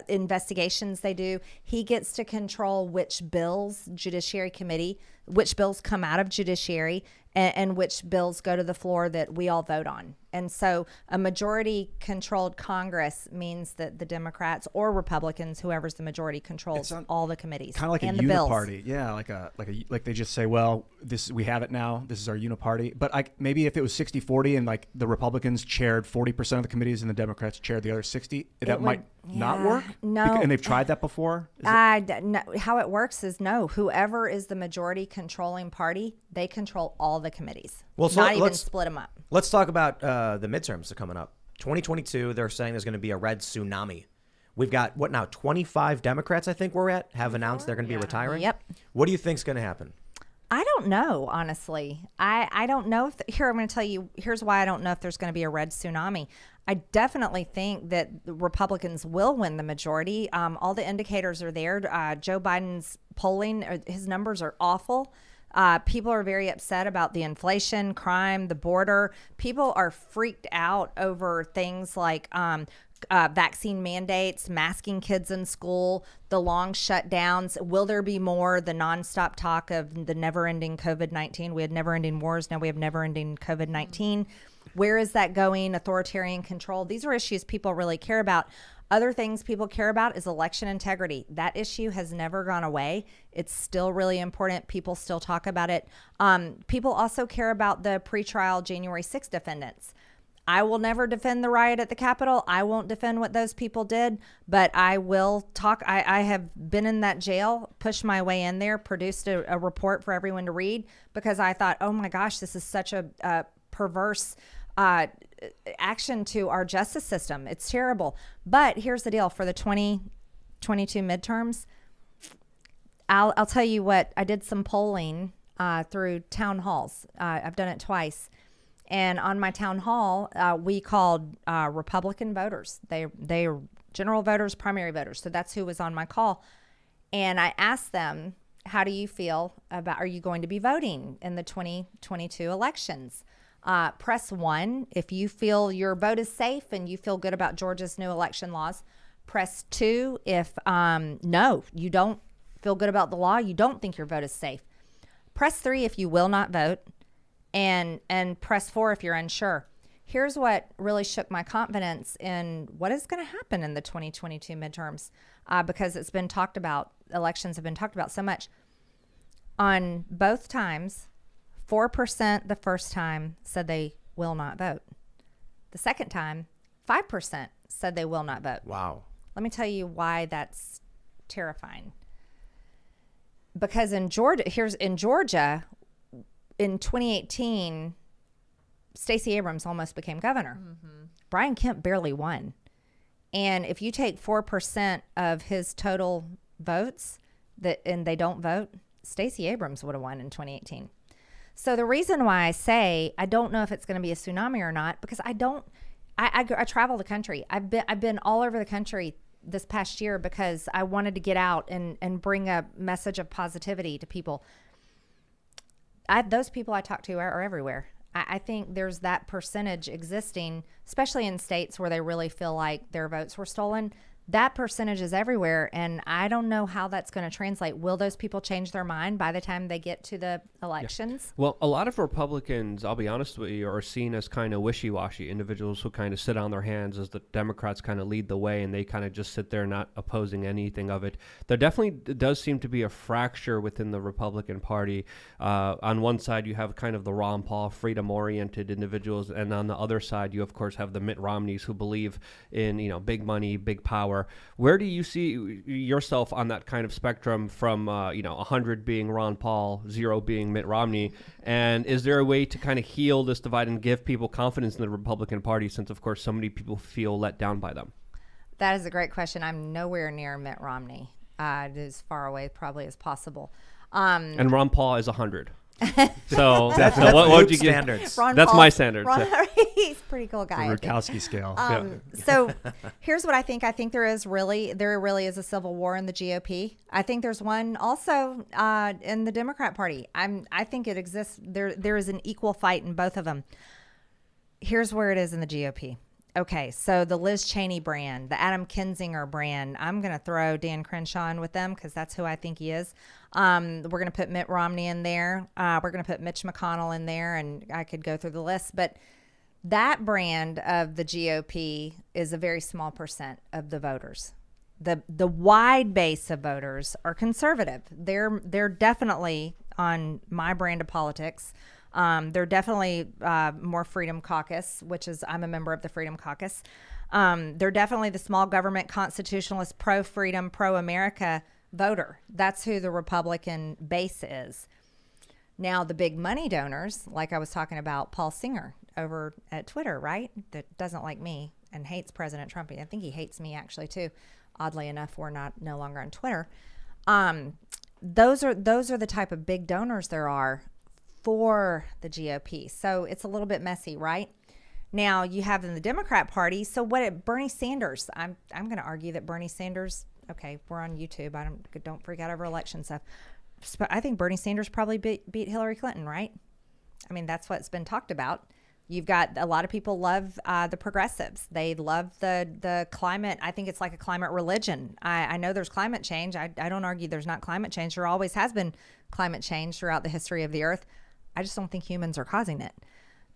investigations they do. He gets to control which bills which bills come out of Judiciary and which bills go to the floor that we all vote on. And so a majority-controlled Congress means that the Democrats or Republicans, whoever's the majority, controls all the committees Kind of like and a the bills. uniparty. Yeah, like they just say, well, we have it now. This is our uniparty. But maybe if it was 60-40 and like the Republicans chaired 40% of the committees and the Democrats chaired the other 60, that might not work? No. And they've tried that before? No, how it works is whoever is the majority controlling party, they control all the committees. Well, so not even let's split them up. Let's talk about the midterms that are coming up. 2022, they're saying there's going to be a red tsunami. We've got, 25 Democrats, I think have announced they're going to be retiring? Yep. What do you think's going to happen? I don't know, honestly. I don't know if here I'm going to tell you. Here's why I don't know if there's going to be a red tsunami. I definitely think that the Republicans will win the majority. All the indicators are there. Joe Biden's polling, his numbers are awful. People are very upset about the inflation, crime, the border. People are freaked out over things like vaccine mandates, masking kids in school, the long shutdowns. Will there be more? The nonstop talk of the never-ending COVID-19. We had never-ending wars. Now we have never-ending COVID-19. Where is that going? Authoritarian control. These are issues people really care about. Other things people care about is election integrity. That issue has never gone away. It's still really important. People still talk about it. People also care about the pretrial January 6th defendants. I will never defend the riot at the Capitol. I won't defend what those people did, but I will talk. I have been in that jail, pushed my way in there, produced a report for everyone to read because I thought, oh my gosh, this is such a perverse action to our justice system. It's terrible. But here's the deal. For the 2022 midterms, I'll tell you what, I did some polling through town halls. I've done it twice. And on my town hall, we called Republican voters. They are general voters, primary voters. So that's who was on my call. And I asked them, how do you feel about, are you going to be voting in the 2022 elections? Press 1 if you feel your vote is safe and you feel good about Georgia's new election laws. Press 2 if no, you don't feel good about the law, you don't think your vote is safe. Press 3 if you will not vote, and press 4 if you're unsure. Here's what really shook my confidence in what is going to happen in the 2022 midterms, because it's been talked about, elections have been talked about so much. On both times, 4% the first time said they will not vote. The second time, 5% said they will not vote. Wow. Let me tell you why that's terrifying. Because in Georgia, in 2018, Stacey Abrams almost became governor. Mm-hmm. Brian Kemp barely won. And if you take 4% of his total votes and they don't vote, Stacey Abrams would have won in 2018. So the reason why I say I don't know if it's going to be a tsunami or not, because I travel the country. I've been all over the country this past year because I wanted to get out and bring a message of positivity to people. Those people I talk to are everywhere. I think there's that percentage existing, especially in states where they really feel like their votes were stolen. That percentage is everywhere, and I don't know how that's going to translate. Will those people change their mind by the time they get to the elections? Yeah. Well, a lot of Republicans, I'll be honest with you, are seen as kind of wishy-washy individuals who kind of sit on their hands as the Democrats kind of lead the way, and they kind of just sit there not opposing anything of it. There definitely does seem to be a fracture within the Republican Party. On one side, you have kind of the Ron Paul, freedom-oriented individuals, and on the other side, you, of course, have the Mitt Romneys who believe in, big money, big power. Where do you see yourself on that kind of spectrum from, 100 being Ron Paul, 0 being Mitt Romney? And is there a way to kind of heal this divide and give people confidence in the Republican Party since, of course, so many people feel let down by them? That is a great question. I'm nowhere near Mitt Romney. As far away probably as possible. And Ron Paul is 100. So That's what would you give? standards. That's my standard. He's a pretty cool guy. The Rukowski scale. So here's what I think. I think there really is a civil war in the GOP. I think there's one also in the Democrat Party. I think it exists. There is an equal fight in both of them. Here's where it is in the GOP. Okay, so the Liz Cheney brand, the Adam Kinzinger brand, I'm going to throw Dan Crenshaw in with them because that's who I think he is. We're going to put Mitt Romney in there. We're going to put Mitch McConnell in there, and I could go through the list. But that brand of the GOP is a very small percent of the voters. The wide base of voters are conservative. They're definitely on my brand of politics. They're definitely more Freedom Caucus, which is I'm a member of the Freedom Caucus. They're definitely the small government constitutionalist, pro-freedom, pro-America voter. That's who the Republican base is. Now, the big money donors, like I was talking about Paul Singer over at Twitter, right? That doesn't like me and hates President Trump. I think he hates me actually too. Oddly enough, we're no longer on Twitter. Those are the type of big donors there are for the GOP. So it's a little bit messy, right? Now you have in the Democrat Party. So Bernie Sanders, I'm going to argue that Bernie Sanders, okay, we're on YouTube. Don't freak out over election stuff. I think Bernie Sanders probably beat Hillary Clinton, right? I mean, that's what's been talked about. You've got a lot of people love the progressives. They love the climate. I think it's like a climate religion. I know there's climate change. I don't argue there's not climate change. There always has been climate change throughout the history of the earth. I just don't think humans are causing it.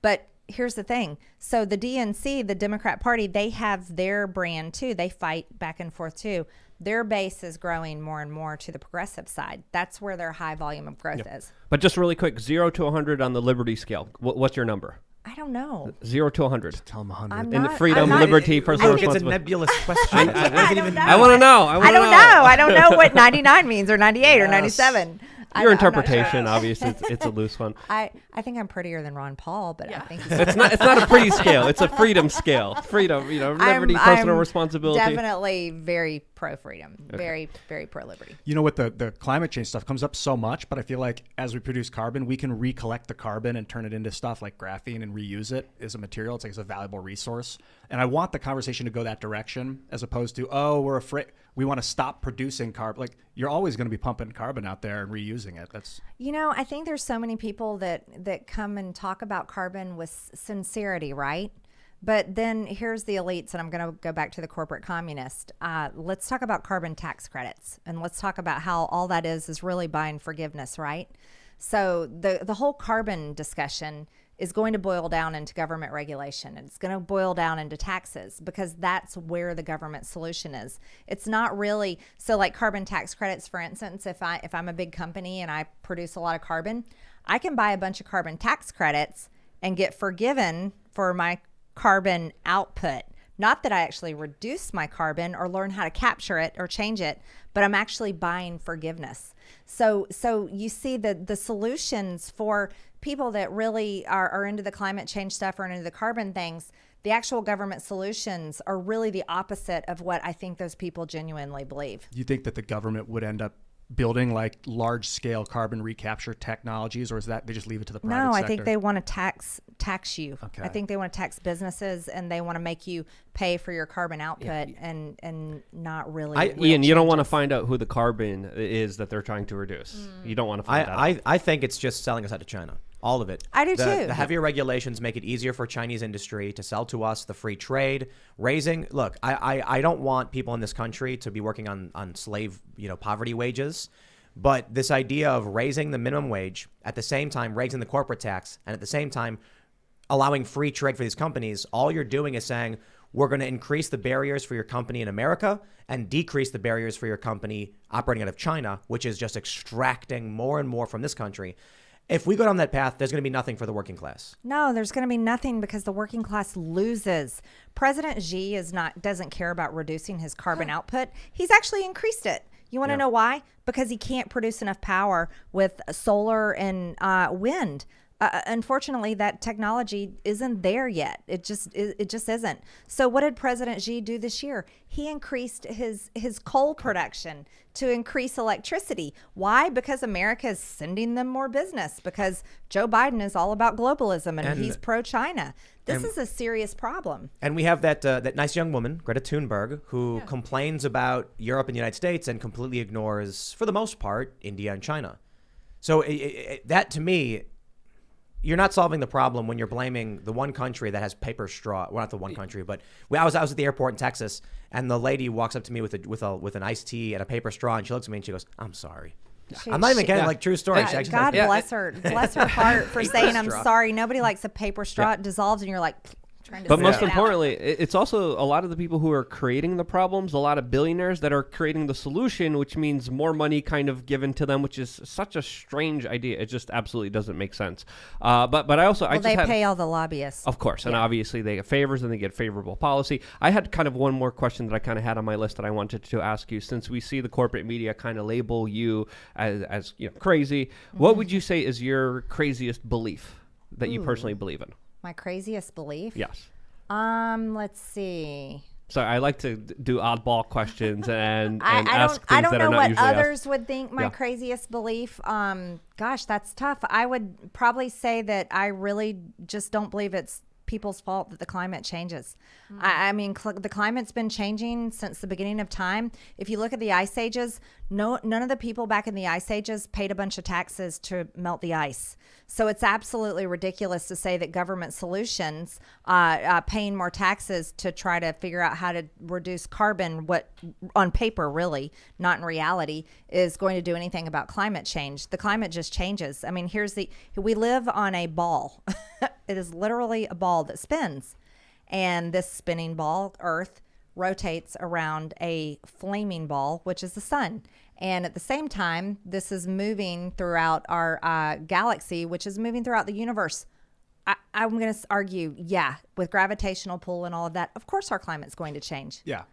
But here's the thing. So the DNC, the Democrat Party, they have their brand too. They fight back and forth too. Their base is growing more and more to the progressive side. That's where their high volume of growth is. But just really quick, 0 to 100 on the Liberty scale. What's your number? I don't know. 0 to 100. Tell them 100. I'm In not, freedom, I'm not, liberty, personal It's a responsibility. nebulous question. I don't know. I want to know. I don't know. I don't know what 99 means or 98 or 97. Your I'm not interpretation, sure. obviously, it's a loose one. I think I'm prettier than Ron Paul, but I think he's It's not a pretty scale. It's a freedom scale. Freedom, liberty, personal responsibility. Definitely very pro freedom, very, very pro liberty. You know what, the climate change stuff comes up so much, but I feel like as we produce carbon, we can recollect the carbon and turn it into stuff like graphene and reuse it as a material. It's like it's a valuable resource. And I want the conversation to go that direction as opposed to, oh, we're afraid, we want to stop producing carbon. Like, you're always going to be pumping carbon out there and reusing it. That's, you know, I think there's so many people that come and talk about carbon with sincerity, right? But then here's the elites, and I'm going to go back to the corporate communist. Let's talk about carbon tax credits, and let's talk about how all that is really buying forgiveness, right? So the whole carbon discussion is going to boil down into government regulation. It's going to boil down into taxes because that's where the government solution is. It's not really, so like carbon tax credits, for instance, if I'm a big company and I produce a lot of carbon, I can buy a bunch of carbon tax credits and get forgiven for my carbon output. Not that I actually reduce my carbon or learn how to capture it or change it, but I'm actually buying forgiveness. So you see the solutions for people that really are into the climate change stuff or into the carbon things, the actual government solutions are really the opposite of what I think those people genuinely believe. you think that the government would end up building like large scale carbon recapture technologies, or is that they just leave it to the private sector? No, I think they want to tax you. Okay. I think they want to tax businesses, and they want to make you pay for your carbon output and not really. Ian, you don't want to find out who the carbon is that they're trying to reduce. You don't want to find out. I think it's just selling us out to China. All of it. I do too. The heavier regulations make it easier for Chinese industry to sell to us, the free trade, look, I don't want people in this country to be working on slave, poverty wages. But this idea of raising the minimum wage, at the same time raising the corporate tax, and at the same time allowing free trade for these companies, all you're doing is saying, we're going to increase the barriers for your company in America and decrease the barriers for your company operating out of China, which is just extracting more and more from this country. If we go down that path, there's going to be nothing for the working class. No, there's going to be nothing because the working class loses. President Xi doesn't care about reducing his carbon output. He's actually increased it. You want to know why? Because he can't produce enough power with solar and wind. Unfortunately, that technology isn't there yet. It just isn't. So what did President Xi do this year? He increased his coal production to increase electricity. Why? Because America is sending them more business, because Joe Biden is all about globalism and he's pro-China. This is a serious problem. And we have that nice young woman, Greta Thunberg, who complains about Europe and the United States and completely ignores, for the most part, India and China. So that, to me, you're not solving the problem when you're blaming the one country that has paper straw. Well, not the one country, but I was at the airport in Texas, and the lady walks up to me with an iced tea and a paper straw, and she looks at me and she goes, "I'm sorry." I'm not even kidding, true story. God bless her heart for saying, "I'm sorry." Nobody likes a paper straw. It dissolves, and you're like, But most importantly, it's also a lot of the people who are creating the problems, a lot of billionaires that are creating the solution, which means more money kind of given to them, which is such a strange idea. It just absolutely doesn't make sense. But I also they pay all the lobbyists, of course, and obviously they get favors and they get favorable policy. I had kind of one more question that I kind of had on my list that I wanted to ask you, since we see the corporate media kind of label you as crazy. What would you say is your craziest belief that you personally believe in? My craziest belief? Yes. Let's see. So I like to do oddball questions and ask things I don't that know are not what usually others asked. would think my craziest belief. Gosh, that's tough. I would probably say that I really just don't believe it's people's fault that the climate changes. I mean, the climate's been changing since the beginning of time. If you look at the ice ages, none of the people back in the ice ages paid a bunch of taxes to melt the ice. So it's absolutely ridiculous to say that government solutions, paying more taxes to try to figure out how to reduce carbon, what on paper really, not in reality, is going to do anything about climate change. The climate just changes. I mean, we live on a ball. It is literally a ball that spins. And this spinning ball, Earth, rotates around a flaming ball, which is the sun. And at the same time, this is moving throughout our galaxy, which is moving throughout the universe. I'm going to argue, with gravitational pull and all of that, of course our climate's going to change. Yeah,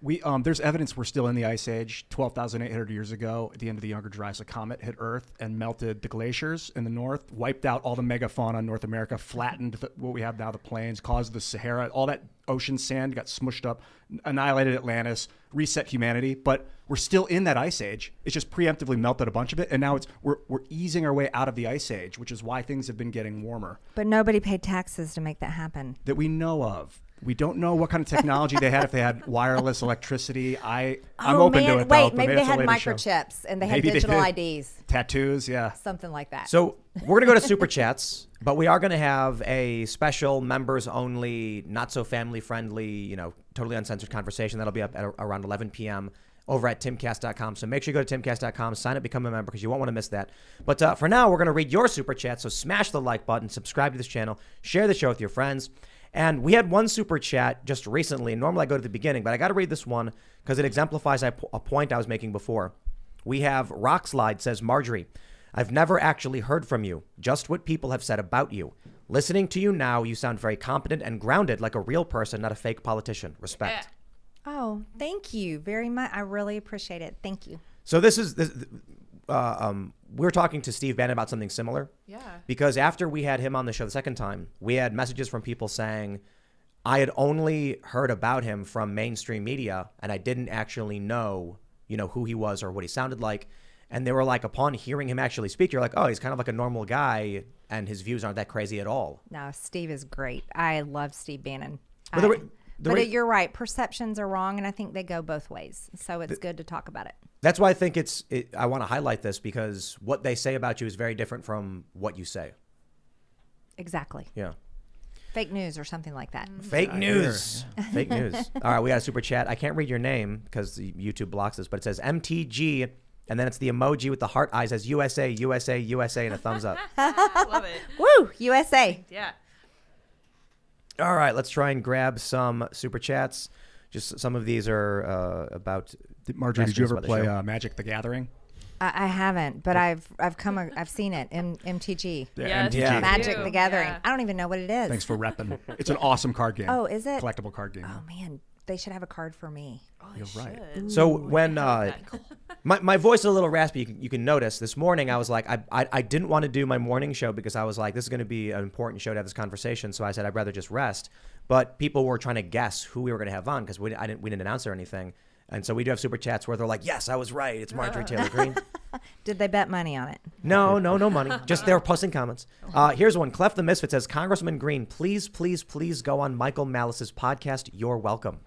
there's evidence we're still in the ice age. 12,800 years ago, at the end of the Younger Dryas, a comet hit Earth and melted the glaciers in the north, wiped out all the megafauna in North America, flattened what we have now, the plains, caused the Sahara, all that ocean sand got smushed up, annihilated Atlantis, reset humanity, but we're still in that ice age. It's just preemptively melted a bunch of it, and now we're easing our way out of the ice age, which is why things have been getting warmer. But nobody paid taxes to make that happen. That we know of. We don't know what kind of technology they had, if they had wireless electricity. I'm open to it, though. Wait, but maybe they it's a had later show. microchips and they had Maybe they digital did. IDs. Tattoos, yeah. Something like that. So we're going to go to Super Chats, but we are going to have a special members-only, not-so-family-friendly, totally uncensored conversation. That'll be up at around 11 p.m. over at timcast.com. So make sure you go to timcast.com, sign up, become a member, because you won't want to miss that. But for now, we're going to read your Super Chat, so smash the like button, subscribe to this channel, share the show with your friends. And we had one Super Chat just recently. Normally I go to the beginning, but I got to read this one because it exemplifies a point I was making before. We have Rockslide says, Marjorie, I've never actually heard from you, just what people have said about you. Listening to you now, you sound very competent and grounded like a real person, not a fake politician. Respect. Oh, thank you very much. I really appreciate it. Thank you. So we were talking to Steve Bannon about something similar. Yeah. Because after we had him on the show the second time, we had messages from people saying, I had only heard about him from mainstream media and I didn't actually know, who he was or what he sounded like. And they were like, upon hearing him actually speak, you're like, oh, he's kind of like a normal guy and his views aren't that crazy at all. No, Steve is great. I love Steve Bannon. But you're right. Perceptions are wrong, and I think they go both ways. So it's good to talk about it. That's why I think I want to highlight this because what they say about you is very different from what you say. Exactly. Yeah. Fake news or something like that. Fake news. Fake news. All right, we got a Super Chat. I can't read your name because YouTube blocks this, but it says MTG, and then it's the emoji with the heart eyes as USA, USA, USA, and a thumbs up. Love it. Woo! USA. Yeah. All right, let's try and grab some Super Chats. Just some of these are about. Marjorie, did you ever about the play show. Magic the Gathering? I haven't, but I've seen it. MTG. Yes, Yeah. you Magic do. the Gathering. Yeah. I don't even know what it is. Thanks for repping. It's an awesome card game. Oh, is it? Collectible card game. Oh man, they should have a card for me. Oh, You're right. should. So when my voice is a little raspy, you can notice. This morning I was like, I didn't want to do my morning show because I was like, this is going to be an important show to have this conversation. So I said I'd rather just rest. But people were trying to guess who we were going to have on because we didn't announce or anything. And so we do have Super Chats where they're like, yes, I was right. It's Marjorie Taylor Greene. Did they bet money on it? No money. Just they were posting comments. Here's one. Clef the Misfit says, Congresswoman Greene, please, please, please go on Michael Malice's podcast. You're welcome.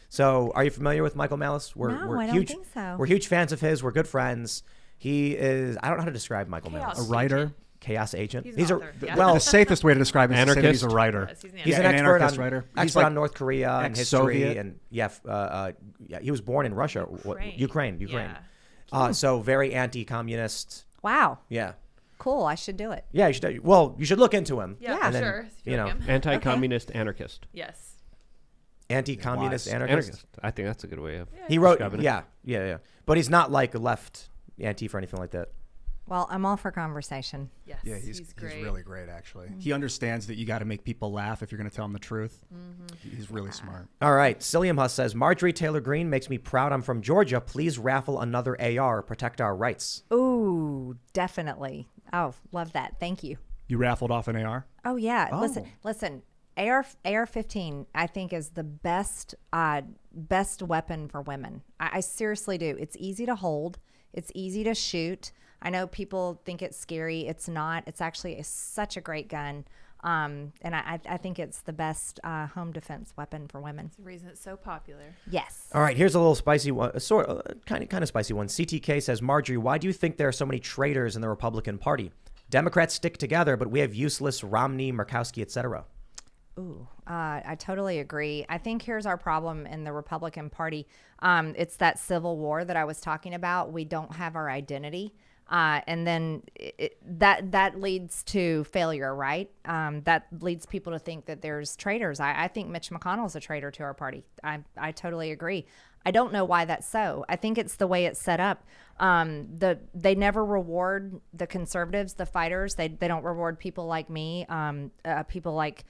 So are you familiar with Michael Malice? No, I don't huge, think so. We're huge fans of his. We're good friends. He is, I don't know how to describe Michael Chaos. Malice. A writer. Chaos agent. He's an author. Yeah. Well, The safest way to describe him is to say that he's a Anarchist. writer. Yes, he's an he's Yeah, an an expert anarchist on writer. He's expert like on North Korea and ex-Soviet. history and he was born in Russia, Ukraine. Yeah. So very anti-communist. Wow. Yeah. Cool. I should do it. Yeah, you should look into him. Yeah, And then, sure. If you you know, like him. Anti-communist anarchist. Yes. anti-communist Wise. anarchist. I think that's a good way of. He wrote, describing it. yeah. But he's not like left anti or anything like that. Well, I'm all for conversation. Yes. Yeah, he's great. really great, actually. He understands that you got to make people laugh if you're going to tell them the truth. He's really smart. All right. Cilliam Huss says, Marjorie Taylor Greene makes me proud I'm from Georgia. Please raffle another AR. Protect our rights. Ooh, definitely. Oh, love that. Thank you. You raffled off an AR? Oh yeah. Oh. Listen. AR-15 I think is the best weapon for women. I seriously do. It's easy to hold. It's easy to shoot. I know people think it's scary. It's not. It's actually such a great gun. And I think it's the best home defense weapon for women. It's the reason it's so popular. Yes. All right. Here's a little spicy one, kind of spicy one. CTK says, Marjorie, why do you think there are so many traitors in the Republican Party? Democrats stick together, but we have useless Romney, Murkowski, etc. Ooh, I totally agree. I think here's our problem in the Republican Party. It's that civil war that I was talking about. We don't have our identity. And then that leads to failure, right? That leads people to think that there's traitors. I think Mitch McConnell's a traitor to our party. I totally agree. I don't know why that's so. I think it's the way it's set up. They never reward the conservatives, the fighters. They don't reward people like me, people like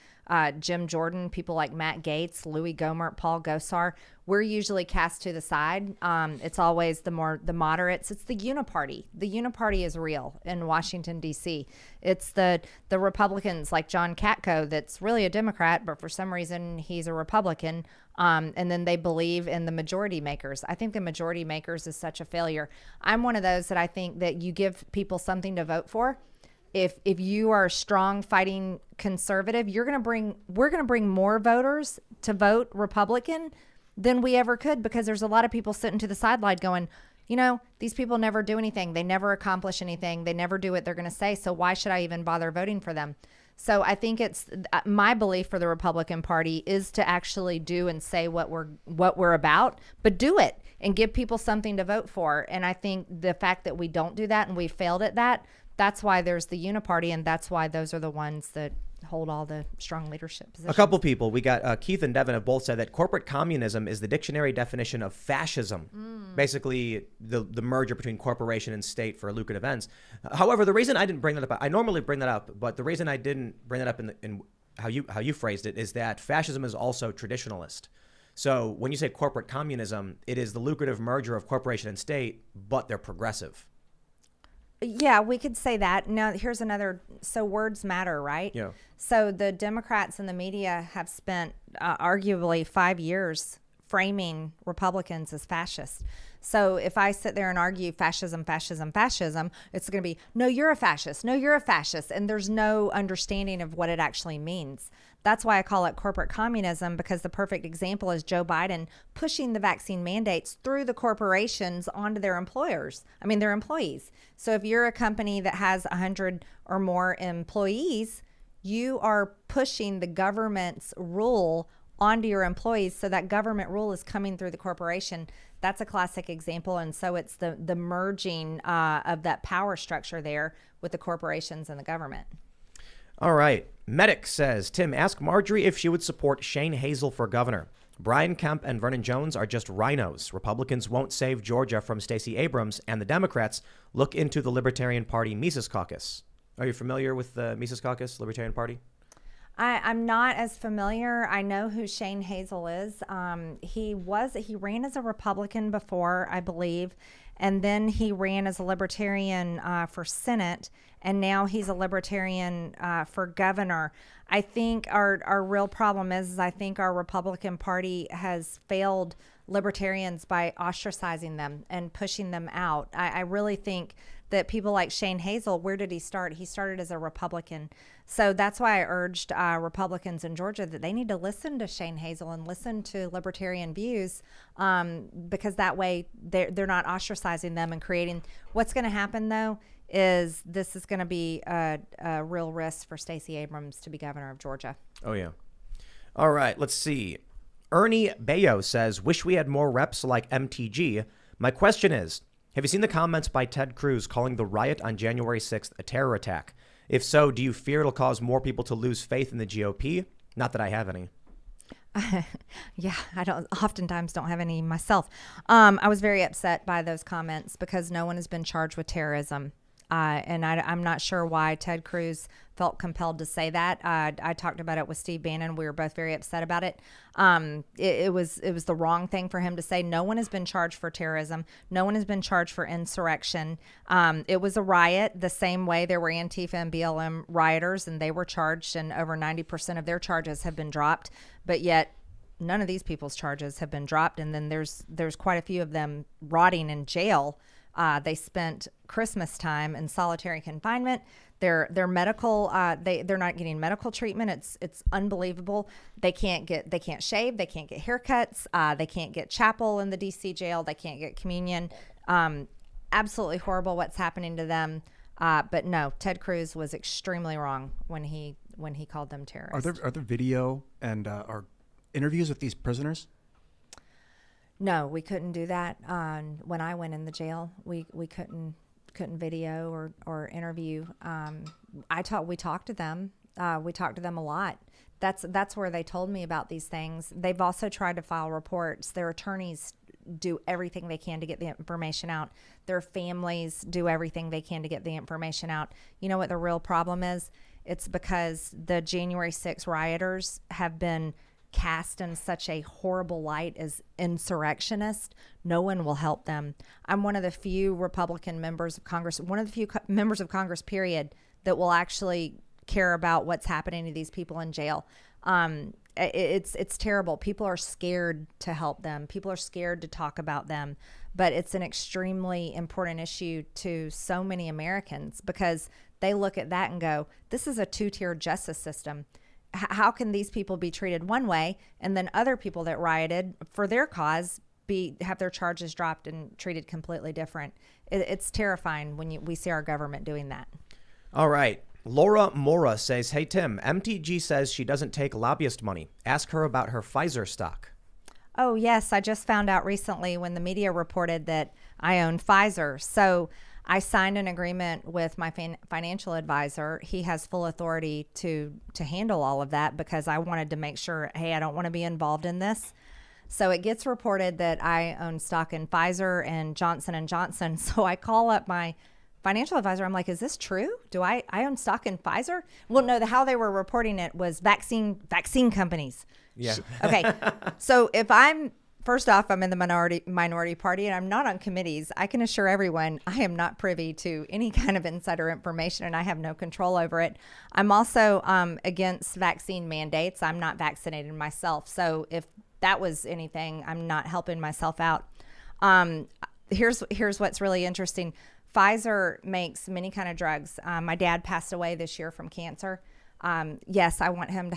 Jim Jordan, people like Matt Gaetz, Louis Gohmert, Paul Gosar. We're usually cast to the side. It's always the moderates. It's the uniparty. The uniparty is real in Washington, D.C. It's the Republicans like John Katko that's really a Democrat, but for some reason he's a Republican. And then they believe in the majority makers. I think the majority makers is such a failure. I'm one of those that I think that you give people something to vote for. If you are a strong fighting conservative, we're going to bring more voters to vote Republican than we ever could, because there's a lot of people sitting to the sideline going, these people never do anything. They never accomplish anything. They never do what they're going to say. So why should I even bother voting for them? So I think it's my belief for the Republican Party is to actually do and say what we're about, but do it and give people something to vote for. And I think the fact that we don't do that and we failed at that, that's why there's the uniparty, and that's why those are the ones that hold all the strong leadership positions. A couple people. We got Keith and Devin have both said that corporate communism is the dictionary definition of fascism. Basically, the merger between corporation and state for lucrative ends. However, the reason I didn't bring that up, I normally bring that up, but the reason I didn't bring that up in how you phrased it is that fascism is also traditionalist. So when you say corporate communism, it is the lucrative merger of corporation and state, but they're progressive. Yeah, we could say that. Now, here's another. So words matter, right? Yeah. So the Democrats and the media have spent arguably 5 years framing Republicans as fascist. So if I sit there and argue fascism, fascism, fascism, it's going to be, no, you're a fascist. No, you're a fascist. And there's no understanding of what it actually means. That's why I call it corporate communism, because the perfect example is Joe Biden pushing the vaccine mandates through the corporations onto their employees. So if you're a company that has 100 or more employees, you are pushing the government's rule onto your employees. So that government rule is coming through the corporation. That's a classic example. And so it's the merging of that power structure there with the corporations and the government. All right. Medic says, Tim, ask Marjorie if she would support Shane Hazel for governor. Brian Kemp and Vernon Jones are just rhinos. Republicans won't save Georgia from Stacey Abrams, and the Democrats look into the Libertarian Party Mises Caucus. Are you familiar with the Mises Caucus, Libertarian Party? I'm not as familiar. I know who Shane Hazel is. He ran as a Republican before, I believe, and then he ran as a Libertarian for Senate, and now he's a Libertarian for governor. I think our real problem is I think our Republican Party has failed Libertarians by ostracizing them and pushing them out. I really think that people like Shane Hazel, where did he start? He started as a Republican. So that's why I urged Republicans in Georgia that they need to listen to Shane Hazel and listen to libertarian views, because that way they're not ostracizing them and creating. What's going to happen, though, is this is going to be a real risk for Stacey Abrams to be governor of Georgia. Oh, yeah. All right, let's see. Ernie Bayo says, wish we had more reps like MTG. My question is, have you seen the comments by Ted Cruz calling the riot on January 6th a terror attack? If so, do you fear it'll cause more people to lose faith in the GOP? Not that I have any. Yeah, I oftentimes don't have any myself. I was very upset by those comments because no one has been charged with terrorism. And I'm not sure why Ted Cruz felt compelled to say that. I talked about it with Steve Bannon. We were both very upset about it. It was the wrong thing for him to say. No one has been charged for terrorism. No one has been charged for insurrection. It was a riot the same way there were Antifa and BLM rioters, and they were charged, and over 90% of their charges have been dropped. But yet none of these people's charges have been dropped. And then there's quite a few of them rotting in jail. They spent Christmas time in solitary confinement. Their medical, they're not getting medical treatment. It's unbelievable. They can't shave. They can't get haircuts. They can't get chapel in the DC jail. They can't get communion. Absolutely horrible what's happening to them. But no, Ted Cruz was extremely wrong when he called them terrorists. Are there video and are interviews with these prisoners? No, we couldn't do that. When I went in the jail, we couldn't video or interview. We talked to them. We talked to them a lot. That's where they told me about these things. They've also tried to file reports. Their attorneys do everything they can to get the information out. Their families do everything they can to get the information out. You know what the real problem is? It's because the January 6th rioters have been cast in such a horrible light as insurrectionists. No one will help them. I'm one of the few Republican members of Congress, one of the few members of Congress, period, that will actually care about what's happening to these people in jail. It's terrible. People are scared to help them. People are scared to talk about them. But it's an extremely important issue to so many Americans because they look at that and go, this is a two-tier justice system. How can these people be treated one way and then other people that rioted for their cause have their charges dropped and treated completely different? It's terrifying when we see our government doing that. All right. Laura Mora says, hey, Tim, MTG says she doesn't take lobbyist money. Ask her about her Pfizer stock. Oh, yes. I just found out recently when the media reported that I own Pfizer. So I signed an agreement with my financial advisor. He has full authority to handle all of that because I wanted to make sure, hey, I don't want to be involved in this. So it gets reported that I own stock in Pfizer and Johnson & Johnson. So I call up my financial advisor. I'm like, is this true? Do I own stock in Pfizer? Well, no, how they were reporting it was vaccine companies. Yeah. Okay. So first off, I'm in the minority party and I'm not on committees. I can assure everyone I am not privy to any kind of insider information and I have no control over it. I'm also against vaccine mandates. I'm not vaccinated myself. So if that was anything, I'm not helping myself out. Here's what's really interesting. Pfizer makes many kind of drugs. My dad passed away this year from cancer. Yes, I wanted him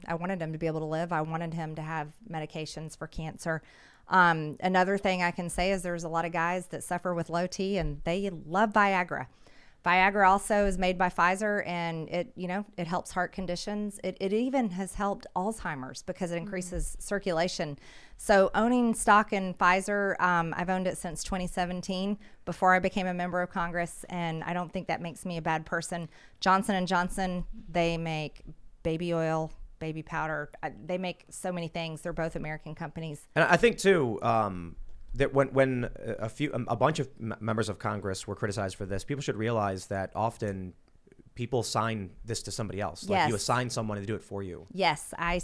to be able to live. I wanted him to have medications for cancer. Another thing I can say is there's a lot of guys that suffer with low T and they love Viagra. Viagra also is made by Pfizer and it helps heart conditions. It even has helped Alzheimer's because it increases circulation. So owning stock in Pfizer, I've owned it since 2017 before I became a member of Congress, and I don't think that makes me a bad person. Johnson & Johnson, they make baby oil, baby powder. They make so many things. They're both American companies. And I think, too, that when a bunch of members of Congress were criticized for this, people should realize that often people sign this to somebody else. Like you assign someone to do it for you. Yes, I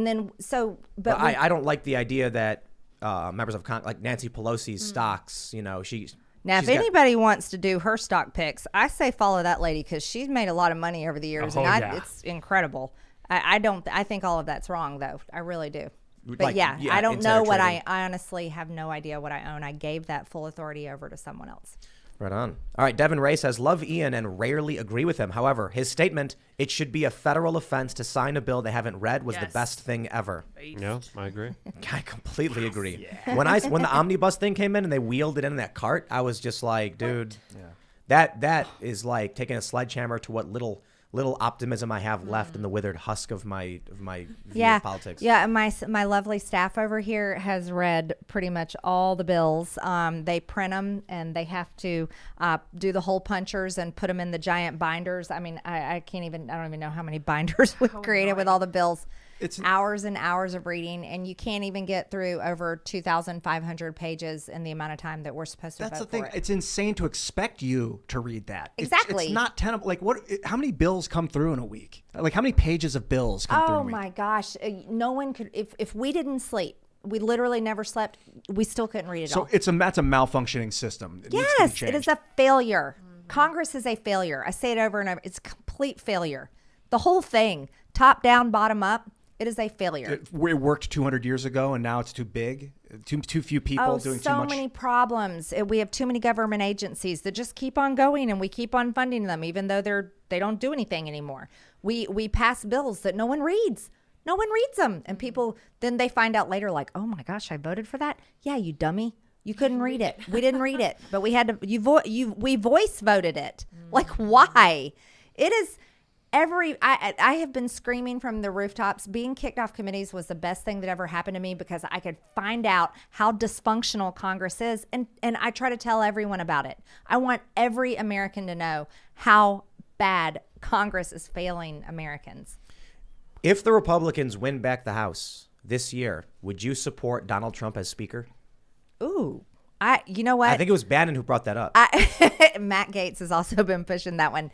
don't like the idea that members of like Nancy Pelosi's stocks, if anybody wants to do her stock picks, I say follow that lady because she's made a lot of money over the years, it's incredible. I think all of that's wrong though. I really do. But I don't know what I honestly have no idea what I own. I gave that full authority over to someone else. Right on. All right, Devin Ray says, love Ian and rarely agree with him. However, his statement, it should be a federal offense to sign a bill they haven't read, was the best thing ever. Yeah, I agree. I completely agree. Yeah. When the omnibus thing came in and they wheeled it in that cart, I was just like, dude, that is like taking a sledgehammer to what little optimism I have left in the withered husk of my view of politics. Yeah, my lovely staff over here has read pretty much all the bills. They print them and they have to do the hole punchers and put them in the giant binders. I mean, I don't even know how many binders we've created with all the bills. It's hours and hours of reading, and you can't even get through over 2,500 pages in the amount of time that we're supposed to vote for it. That's the thing. It's insane to expect you to read that. Exactly. It's not how many bills come through in a week? Like, how many pages of bills come through in a week? Oh, my gosh. No one could, if we didn't sleep, we literally never slept, we still couldn't read it all. So that's a malfunctioning system. Yes, it is a failure. Congress is a failure. I say it over and over. It's a complete failure. The whole thing, top down, bottom up. It is a failure. It worked 200 years ago, and now it's too big. Too few people doing too much. So many problems. We have too many government agencies that just keep on going, and we keep on funding them, even though they don't do anything anymore. We pass bills that no one reads. No one reads them, and people then they find out later, like, oh my gosh, I voted for that. Yeah, you dummy. You couldn't read it. We didn't read it, but we had to. We voice voted it. Like, why? It is. I have been screaming from the rooftops. Being kicked off committees was the best thing that ever happened to me because I could find out how dysfunctional Congress is, and I try to tell everyone about it. I want every American to know how bad Congress is failing Americans. If the Republicans win back the House, this year, would you support Donald Trump as Speaker? Ooh, you know what? I think it was Bannon who brought that up. Matt Gaetz has also been pushing that one.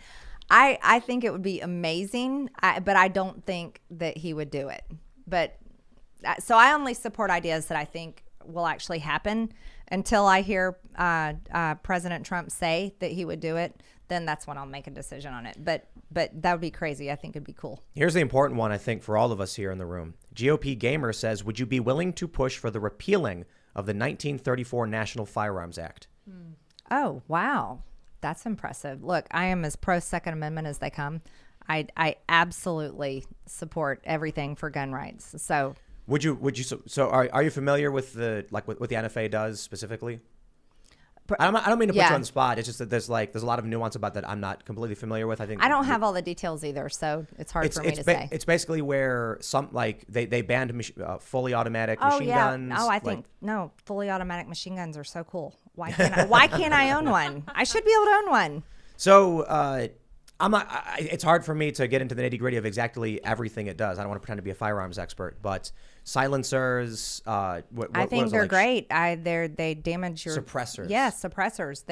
I think it would be amazing, but I don't think that he would do it. But so I only support ideas that I think will actually happen. Until I hear President Trump say that he would do it, then that's when I'll make a decision on it. But that would be crazy. I think it'd be cool. Here's the important one, I think, for all of us here in the room. GOP Gamer says, would you be willing to push for the repealing of the 1934 National Firearms Act? Oh, wow. That's impressive. Look, I am as pro Second Amendment as they come. I absolutely support everything for gun rights. So are you familiar with what the NFA does specifically? I don't mean to put you on the spot. It's just that there's a lot of nuance about that I'm not completely familiar with. I don't have all the details either, so it's hard for me to say. It's basically where they banned fully automatic machine guns. Oh, I think no, fully automatic machine guns are so cool. Why can't I own one? I should be able to own one. So I'm not. It's hard for me to get into the nitty gritty of exactly everything it does. I don't want to pretend to be a firearms expert, but silencers. I think they're great. They damage your suppressors. Yes, suppressors.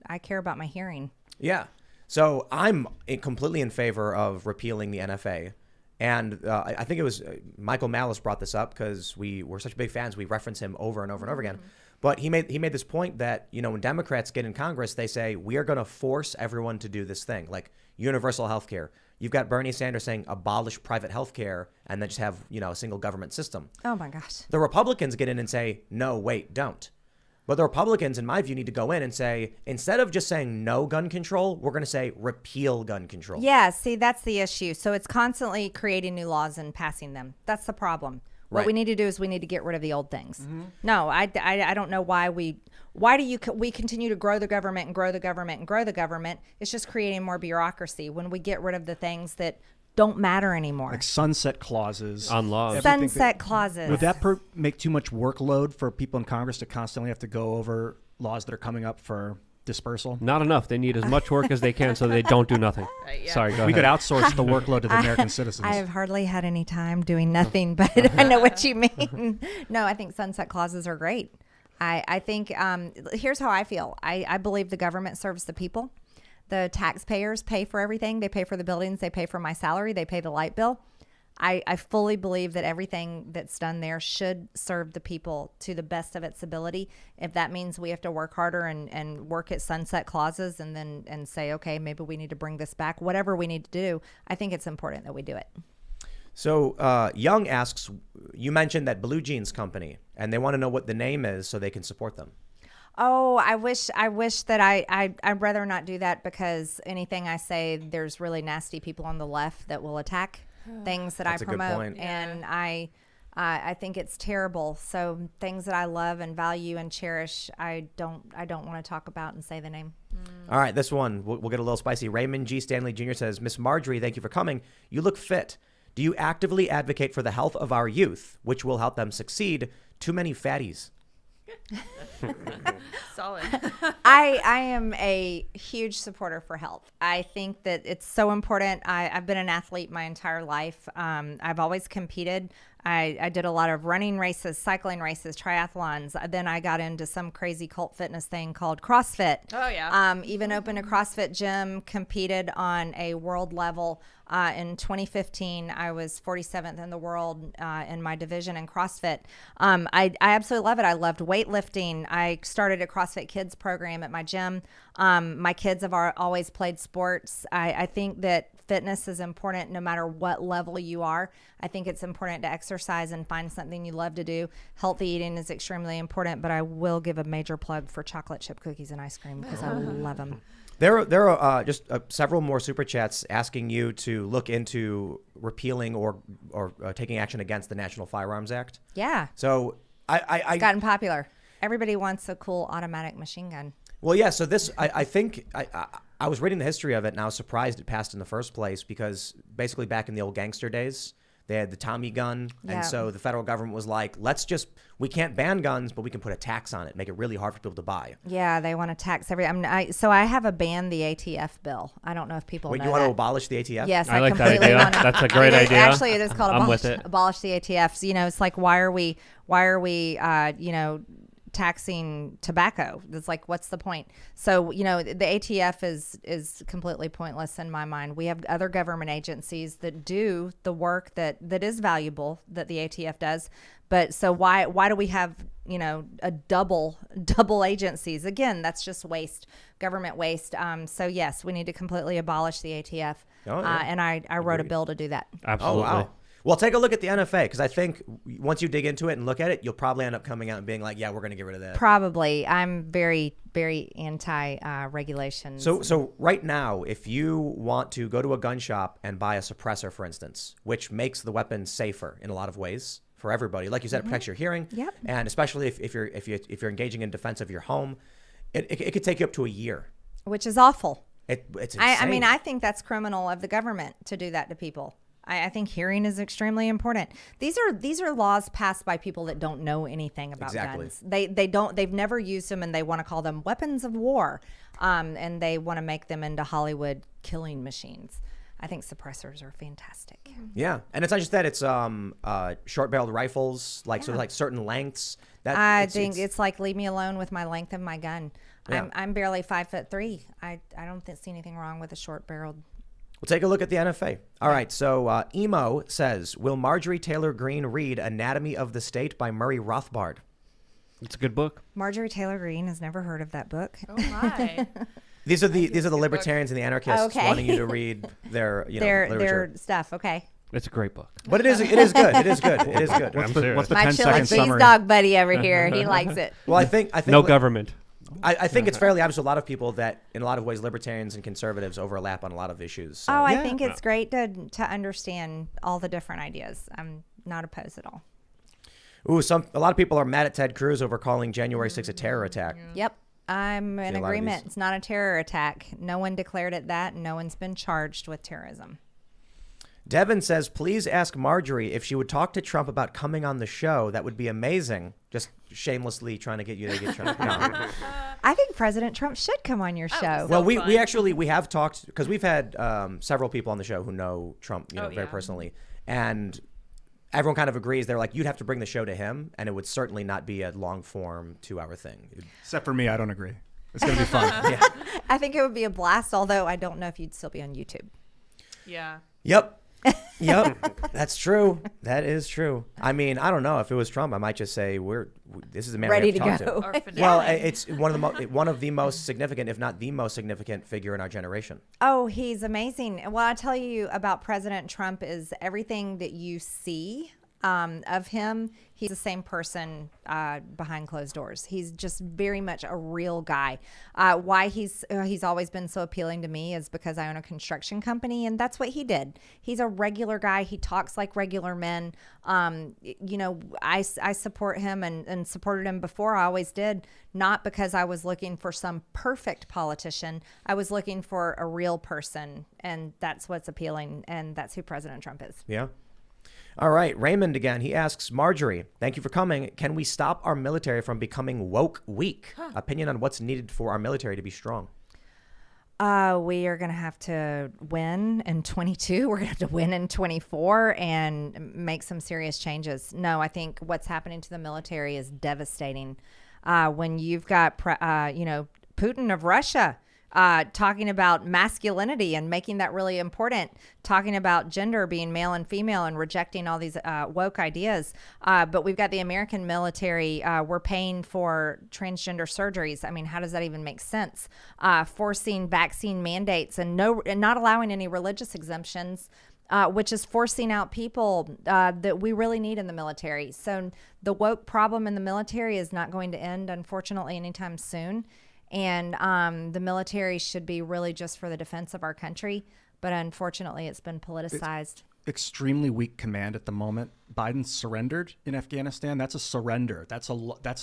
I care about my hearing. Yeah. So I'm completely in favor of repealing the NFA. And I think it was Michael Malice brought this up because we were such big fans. We reference him over and over and over again. But he made this point that, when Democrats get in Congress, they say, we are going to force everyone to do this thing, like universal health care. You've got Bernie Sanders saying abolish private health care and then just have, a single government system. Oh, my gosh. The Republicans get in and say, no, wait, don't. But the Republicans, in my view, need to go in and say, instead of just saying no gun control, we're going to say repeal gun control. Yeah, see, that's the issue. So it's constantly creating new laws and passing them. That's the problem. What we need to do is we need to get rid of the old things. Mm-hmm. No, I don't know why we continue to grow the government and grow the government and grow the government. It's just creating more bureaucracy when we get rid of the things that don't matter anymore. Like sunset clauses. On laws. Sunset clauses. Would that make too much workload for people in Congress to constantly have to go over laws that are coming up for dispersal? Not enough. They need as much work as they can so they don't do nothing. Yeah. Sorry, go ahead. We could outsource the workload to the American citizens. I have hardly had any time doing nothing, but I know what you mean. No, I think sunset clauses are great. I think here's how I feel. I believe the government serves the people. The taxpayers pay for everything. They pay for the buildings. They pay for my salary. They pay the light bill. I fully believe that everything that's done there should serve the people to the best of its ability. If that means we have to work harder and work at sunset clauses and say, okay, maybe we need to bring this back, whatever we need to do, I think it's important that we do it. So Young asks, you mentioned that Blue Jeans Company, and they want to know what the name is so they can support them. Oh, I wish that I'd rather not do that because anything I say, there's really nasty people on the left that will attack things that That's I a good promote, point. and I think it's terrible. So things that I love and value and cherish, I don't want to talk about and say the name. All right, this one we'll get a little spicy. Raymond G. Stanley Jr. says, Miss Marjorie, thank you for coming. You look fit. Do you actively advocate for the health of our youth, which will help them succeed? Too many fatties. Solid. I am a huge supporter for health. I think that it's so important. I've been an athlete my entire life. I've always competed. I did a lot of running races, cycling races, triathlons. Then I got into some crazy cult fitness thing called CrossFit. Oh, yeah. Even opened a CrossFit gym, competed on a world level. In 2015, I was 47th in the world in my division in CrossFit. I absolutely love it. I loved weightlifting. I started a CrossFit Kids program at my gym. My kids have always played sports. I think that fitness is important no matter what level you are. I think it's important to exercise and find something you love to do. Healthy eating is extremely important, but I will give a major plug for chocolate chip cookies and ice cream because I love them. There are just several more super chats asking you to look into repealing or taking action against the National Firearms Act. Yeah. So it's gotten popular. Everybody wants a cool automatic machine gun. Well, yeah. So this, I think I was reading the history of it, and I was surprised it passed in the first place because basically back in the old gangster days, They had the Tommy gun. Yeah. And so the federal government was like, we can't ban guns, but we can put a tax on it, make it really hard for people to buy. Yeah, they want to tax so I have a ban the ATF bill. I don't know if people Wait, know you want to that. abolish the ATF? Yes, I like that completely idea. want to. That's a great idea. Actually, it is called I'm with abolish the ATFs. You know, it's like why are we taxing tobacco? It's like, what's the point? So, the ATF is completely pointless in my mind. We have other government agencies that do the work that is valuable that the ATF does. But so why do we have, a double agencies? Again, that's just waste, government waste. So yes, we need to completely abolish the ATF. Oh, yeah. And I wrote a bill to do that. Absolutely. Oh, wow. Well, take a look at the NFA, because I think once you dig into it and look at it, you'll probably end up coming out and being like, yeah, we're going to get rid of that. Probably. I'm very, very anti-regulations. So right now, if you want to go to a gun shop and buy a suppressor, for instance, which makes the weapon safer in a lot of ways for everybody, like you said, it protects your hearing. Yep. And especially if you're engaging in defense of your home, it could take you up to a year. Which is awful. It's insane. I mean, I think that's criminal of the government to do that to people. I think hearing is extremely important. These are laws passed by people that don't know anything about guns. They've never used them, and they want to call them weapons of war, and they want to make them into Hollywood killing machines. I think suppressors are fantastic. Yeah, and it's not just that; it's short-barreled rifles, like certain lengths. I think it's like leave me alone with my length of my gun. Yeah. I'm barely 5'3". I don't see anything wrong with a short-barreled. We'll take a look at the NFA. All right, so Emo says, will Marjorie Taylor Greene read Anatomy of the State by Murray Rothbard? It's a good book. Marjorie Taylor Greene has never heard of that book. Oh my. These are the libertarians and the anarchists wanting you to read their literature. Their stuff. Okay. It's a great book. But it is good. It is good. It is good. I'm serious. What's the My 10 chili second cheese summary? dog buddy over here. He likes it. Well, I think No government. I think it's fairly obvious to a lot of people that in a lot of ways libertarians and conservatives overlap on a lot of issues. So. I think it's great to understand all the different ideas. I'm not opposed at all. Ooh, a lot of people are mad at Ted Cruz over calling January 6th a terror attack. Yep. I'm in See a lot of agreement. these. It's not a terror attack. No one declared it that. No one's been charged with terrorism. Devin says, please ask Marjorie if she would talk to Trump about coming on the show. That would be amazing. Just shamelessly trying to get you to get Trump. No. I think President Trump should come on your show. Well, we fun. actually have talked, because we've had several people on the show who know Trump very yeah. personally. And everyone kind of agrees. They're like, you'd have to bring the show to him, and it would certainly not be a long-form 2-hour thing. Except for me, I don't agree. It's going to be fun. Yeah. I think it would be a blast, although I don't know if you'd still be on YouTube. Yeah. Yep. That's true. That is true. I mean, I don't know. If it was Trump, I might just say this is the man Ready we have to to talk go. to. Or finale. Well, it's one of the most significant, if not the most significant figure in our generation. Oh, he's amazing. What I tell you about President Trump is everything that you see of him, he's the same person behind closed doors. He's just very much a real guy. Why he's always been so appealing to me is because I own a construction company, and that's what he did. He's a regular guy. He talks like regular men. I support him and supported him before. I always did, not because I was looking for some perfect politician. I was looking for a real person, and that's what's appealing, and that's who President Trump is. Yeah. All right. Raymond again. He asks, Marjorie, thank you for coming. Can we stop our military from becoming woke weak? Opinion on what's needed for our military to be strong. We are going to have to win in 22. We're going to have to win in 24 and make some serious changes. No, I think what's happening to the military is devastating. When you've got, Putin of Russia talking about masculinity and making that really important, talking about gender being male and female and rejecting all these woke ideas. But we've got the American military. We're paying for transgender surgeries. I mean, how does that even make sense? Forcing vaccine mandates and not allowing any religious exemptions. Which is forcing out people that we really need in the military. So the woke problem in the military is not going to end, unfortunately, anytime soon. And the military should be really just for the defense of our country. But unfortunately, it's been politicized. Extremely weak command at the moment. Biden surrendered in Afghanistan. That's a surrender. That's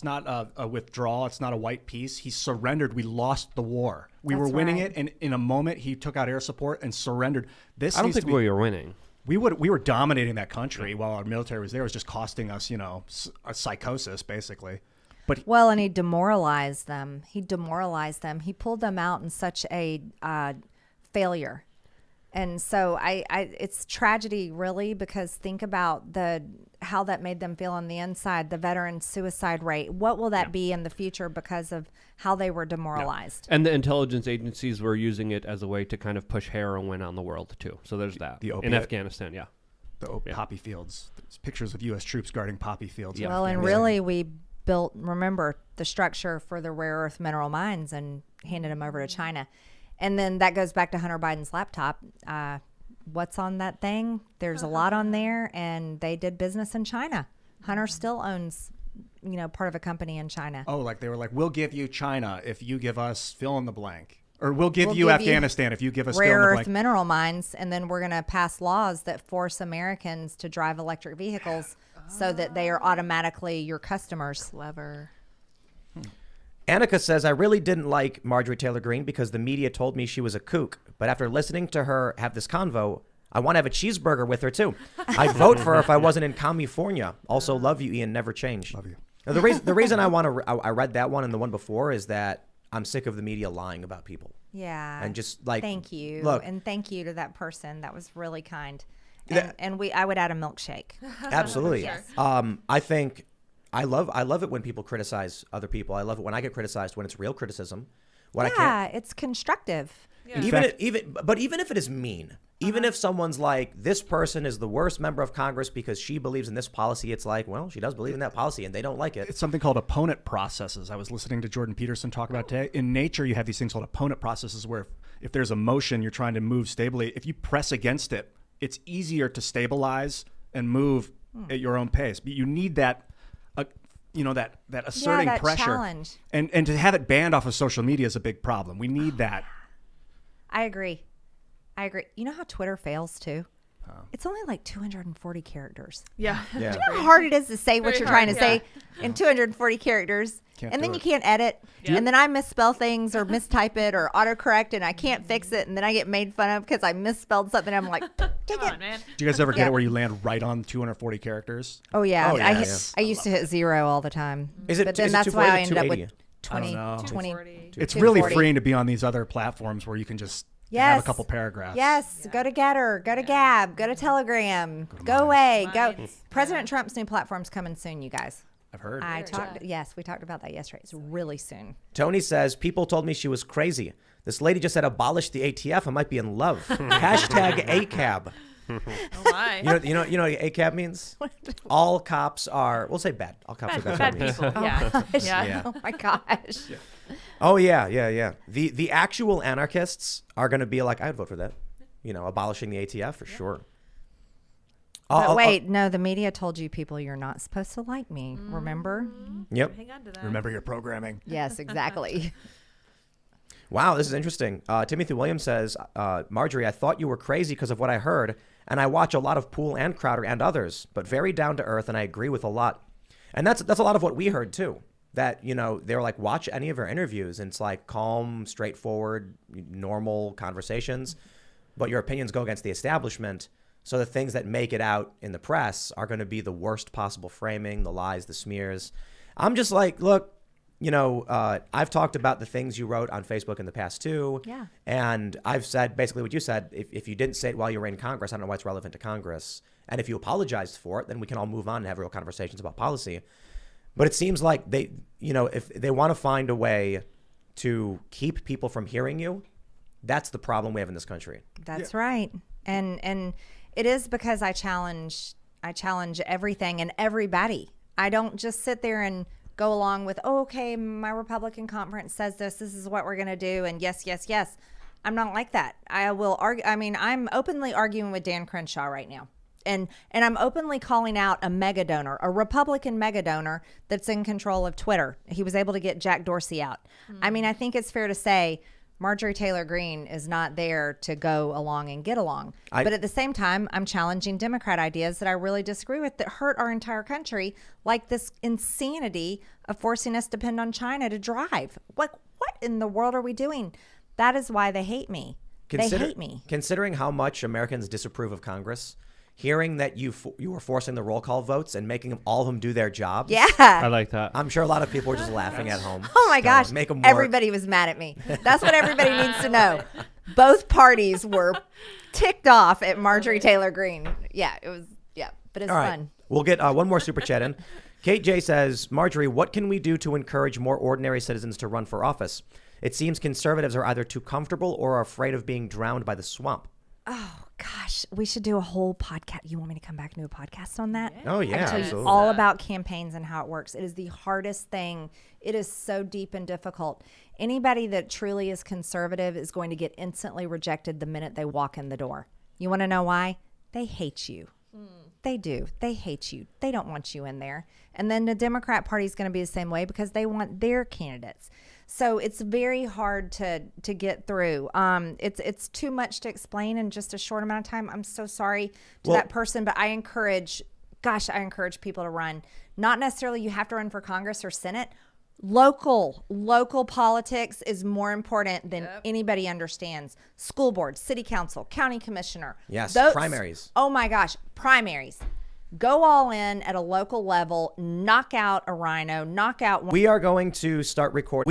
not a withdrawal. It's not a white peace. He surrendered. We lost the war. We were winning it, and in a moment, he took out air support and surrendered. I don't think we were winning. we were dominating that country while our military was there. It was just costing us, a psychosis, basically. But Well, and he demoralized them. He pulled them out in such a failure. And so it's tragedy, really, because think about how that made them feel on the inside, the veteran suicide rate. What will that be in the future because of how they were demoralized? And the intelligence agencies were using it as a way to kind of push heroin on the world, too. So there's that. The in opiate. Afghanistan, yeah. Poppy fields. There's pictures of U.S. troops guarding poppy fields. in Well, and Afghanistan. really, we built, remember, the structure for the rare earth mineral mines and handed them over to China. And then that goes back to Hunter Biden's laptop. What's on that thing? There's a lot on there, and they did business in China. Hunter still owns, part of a company in China. Oh, like they were like, we'll give you China if you give us fill in the blank. Or we'll give We'll you give you Afghanistan if you give us fill in Rare the earth blank. mineral mines, and then we're going to pass laws that force Americans to drive electric vehicles so that they are automatically your customers. Clever. Annika says, I really didn't like Marjorie Taylor Greene because the media told me she was a kook. But after listening to her have this convo, I want to have a cheeseburger with her, too. I'd vote for her if I wasn't in California. Also, love you, Ian. Never change. Love you. Now, the reason I read that one and the one before is that I'm sick of the media lying about people. Yeah. And just like, thank you. look. And thank you to that person. That was really kind. Yeah. And I would add a milkshake. Absolutely. Yes. I think I love it when people criticize other people. I love it when I get criticized when it's real criticism. What I can't, Yeah, it's constructive. Yeah. even if it is mean, even if someone's like, this person is the worst member of Congress because she believes in this policy, it's like, well, she does believe in that policy and they don't like it. It's something called opponent processes. I was listening to Jordan Peterson talk about today. In nature, you have these things called opponent processes where if there's a motion you're trying to move stably, if you press against it, it's easier to stabilize and move at your own pace. But you need that, that asserting that pressure. challenge. And to have it banned off of social media is a big problem. We need that. I agree. You know how Twitter fails too? It's only like 240 characters. Yeah. Yeah. You know how hard it is to say what Very you're hard, trying to say in 240 characters? Can't And do then it. you can't edit. Yeah. And then I misspell things or mistype it or autocorrect and I can't fix it. And then I get made fun of because I misspelled something. I'm like, take Come it. on, man. Do you guys ever get Yeah. it where you land right on 240 characters? Oh, yeah. Oh, yeah, yeah. I used to hit 0 all the time. Is it- But then is it that's 240 why or I ended up with 280? 20. I don't know. 20. 240. It's really 240. freeing to be on these other platforms where you can just Yes. have a couple paragraphs. Yes, go to GETTR, go to Gab, go to Telegram, go away, go. Minds. President Trump's new platform's coming soon, you guys. I've heard. Yes, we talked about that yesterday. It's really soon. Tony says, people told me she was crazy. This lady just said abolish the ATF. I might be in love. Hashtag ACAB. Oh my. You know what ACAB means? All cops are, we'll say bad. All cops are bad. Bad means. people. Yeah. Yeah. Yeah. Oh my gosh. Oh yeah. The actual anarchists are going to be like, I'd vote for that. Abolishing the ATF for sure. But wait, no, the media told you people you're not supposed to like me. Remember? Yep. Hang on to that. Remember your programming. Yes, exactly. Wow, this is interesting. Timothy Williams says, Marjorie, I thought you were crazy because of what I heard, and I watch a lot of Poole and Crowder and others, but very down to earth, and I agree with a lot. And that's a lot of what we heard too. That, they were like, watch any of our interviews, and it's like calm, straightforward, normal conversations, but your opinions go against the establishment. So the things that make it out in the press are going to be the worst possible framing, the lies, the smears. I'm just like, look, I've talked about the things you wrote on Facebook in the past too. Yeah. And I've said basically what you said. If you didn't say it while you were in Congress, I don't know why it's relevant to Congress. And if you apologized for it, then we can all move on and have real conversations about policy. But it seems like they, if they want to find a way to keep people from hearing you, that's the problem we have in this country. That's right. And it is because I challenge everything and everybody. I don't just sit there and go along with, okay, my Republican conference says this is what we're going to do. And yes. I'm not like that. I will argue. I mean, I'm openly arguing with Dan Crenshaw right now. And I'm openly calling out a mega donor, a Republican mega donor that's in control of Twitter. He was able to get Jack Dorsey out. I mean, I think it's fair to say Marjorie Taylor Greene is not there to go along and get along. But at the same time, I'm challenging Democrat ideas that I really disagree with that hurt our entire country, like this insanity of forcing us to depend on China to drive. What in the world are we doing? That is why they hate me. They hate me. Considering how much Americans disapprove of Congress, hearing that you were forcing the roll call votes and making all of them do their jobs. I Yeah. like that. I'm sure a lot of people were just laughing at home. Oh my So gosh. make 'em work. Everybody was mad at me. That's what everybody needs to know. Both parties were ticked off at Marjorie Taylor Greene. Yeah, it was, but it's All right. fun. We'll get one more super chat in. Kate J says, Marjorie, what can we do to encourage more ordinary citizens to run for office? It seems conservatives are either too comfortable or are afraid of being drowned by the swamp. Oh gosh, we should do a whole podcast. You want me to come back and do a podcast on that? Oh, yeah, I can tell you absolutely. all about campaigns and how it works. It is the hardest thing. It is so deep and difficult. Anybody that truly is conservative is going to get instantly rejected the minute they walk in the door. You want to know why? They hate you. They do. They hate you. They don't want you in there. And then the Democrat Party is going to be the same way because they want their candidates. So it's very hard to get through. It's too much to explain in just a short amount of time. I'm so sorry to that person, but I encourage people to run. Not necessarily you have to run for Congress or Senate. Local politics is more important than anybody understands. School board, city council, county commissioner. Yes, primaries. Oh my gosh, primaries. Go all in at a local level, knock out a rhino, knock out one. We are going to start recording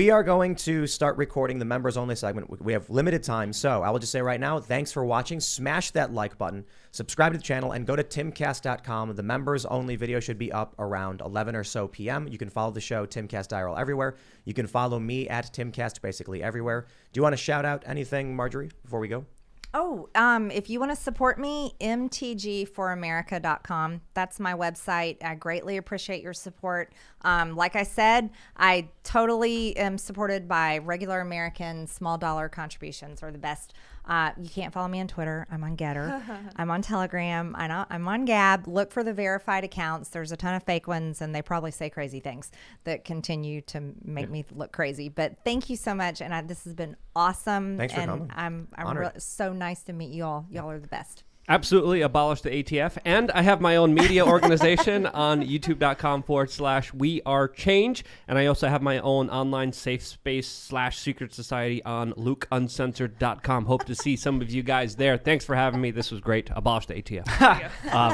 the members only segment. We have limited time, so I will just say right now, thanks for watching. Smash that like button, subscribe to the channel, and go to timcast.com. The members only video should be up around 11 or so p.m. You can follow the show Timcast IRL everywhere. You can follow me at Timcast basically everywhere. Do you want to shout out anything, Marjorie, before we go? Oh, if you want to support me, mtgforamerica.com. That's my website. I greatly appreciate your support. Like I said, I totally am supported by regular American small dollar contributions are the best. You can't follow me on Twitter. I'm on GETTR. I'm on Telegram. I'm on Gab. Look for the verified accounts. There's a ton of fake ones, and they probably say crazy things that continue to make me look crazy. But thank you so much, and this has been awesome. Thanks for and coming. I'm so nice to meet you all. Y'all are the best. Absolutely abolish the ATF. And I have my own media organization on youtube.com/We Are Change. And I also have my own online safe space / secret society on lukeuncensored.com. Hope to see some of you guys there. Thanks for having me. This was great. Abolish the ATF.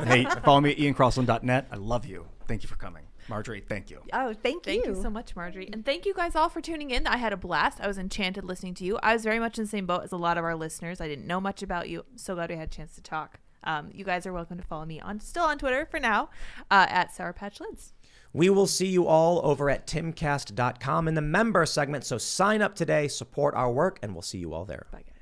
Hey, follow me at iancrossland.net. I love you. Thank you for coming. Marjorie, thank you. Oh, thank you. Thank you so much, Marjorie. And thank you guys all for tuning in. I had a blast. I was enchanted listening to you. I was very much in the same boat as a lot of our listeners. I didn't know much about you. So glad we had a chance to talk. You guys are welcome to follow me still on Twitter for now, at Sour Patch Lids. We will see you all over at timcast.com in the member segment. So sign up today, support our work, and we'll see you all there. Bye, guys.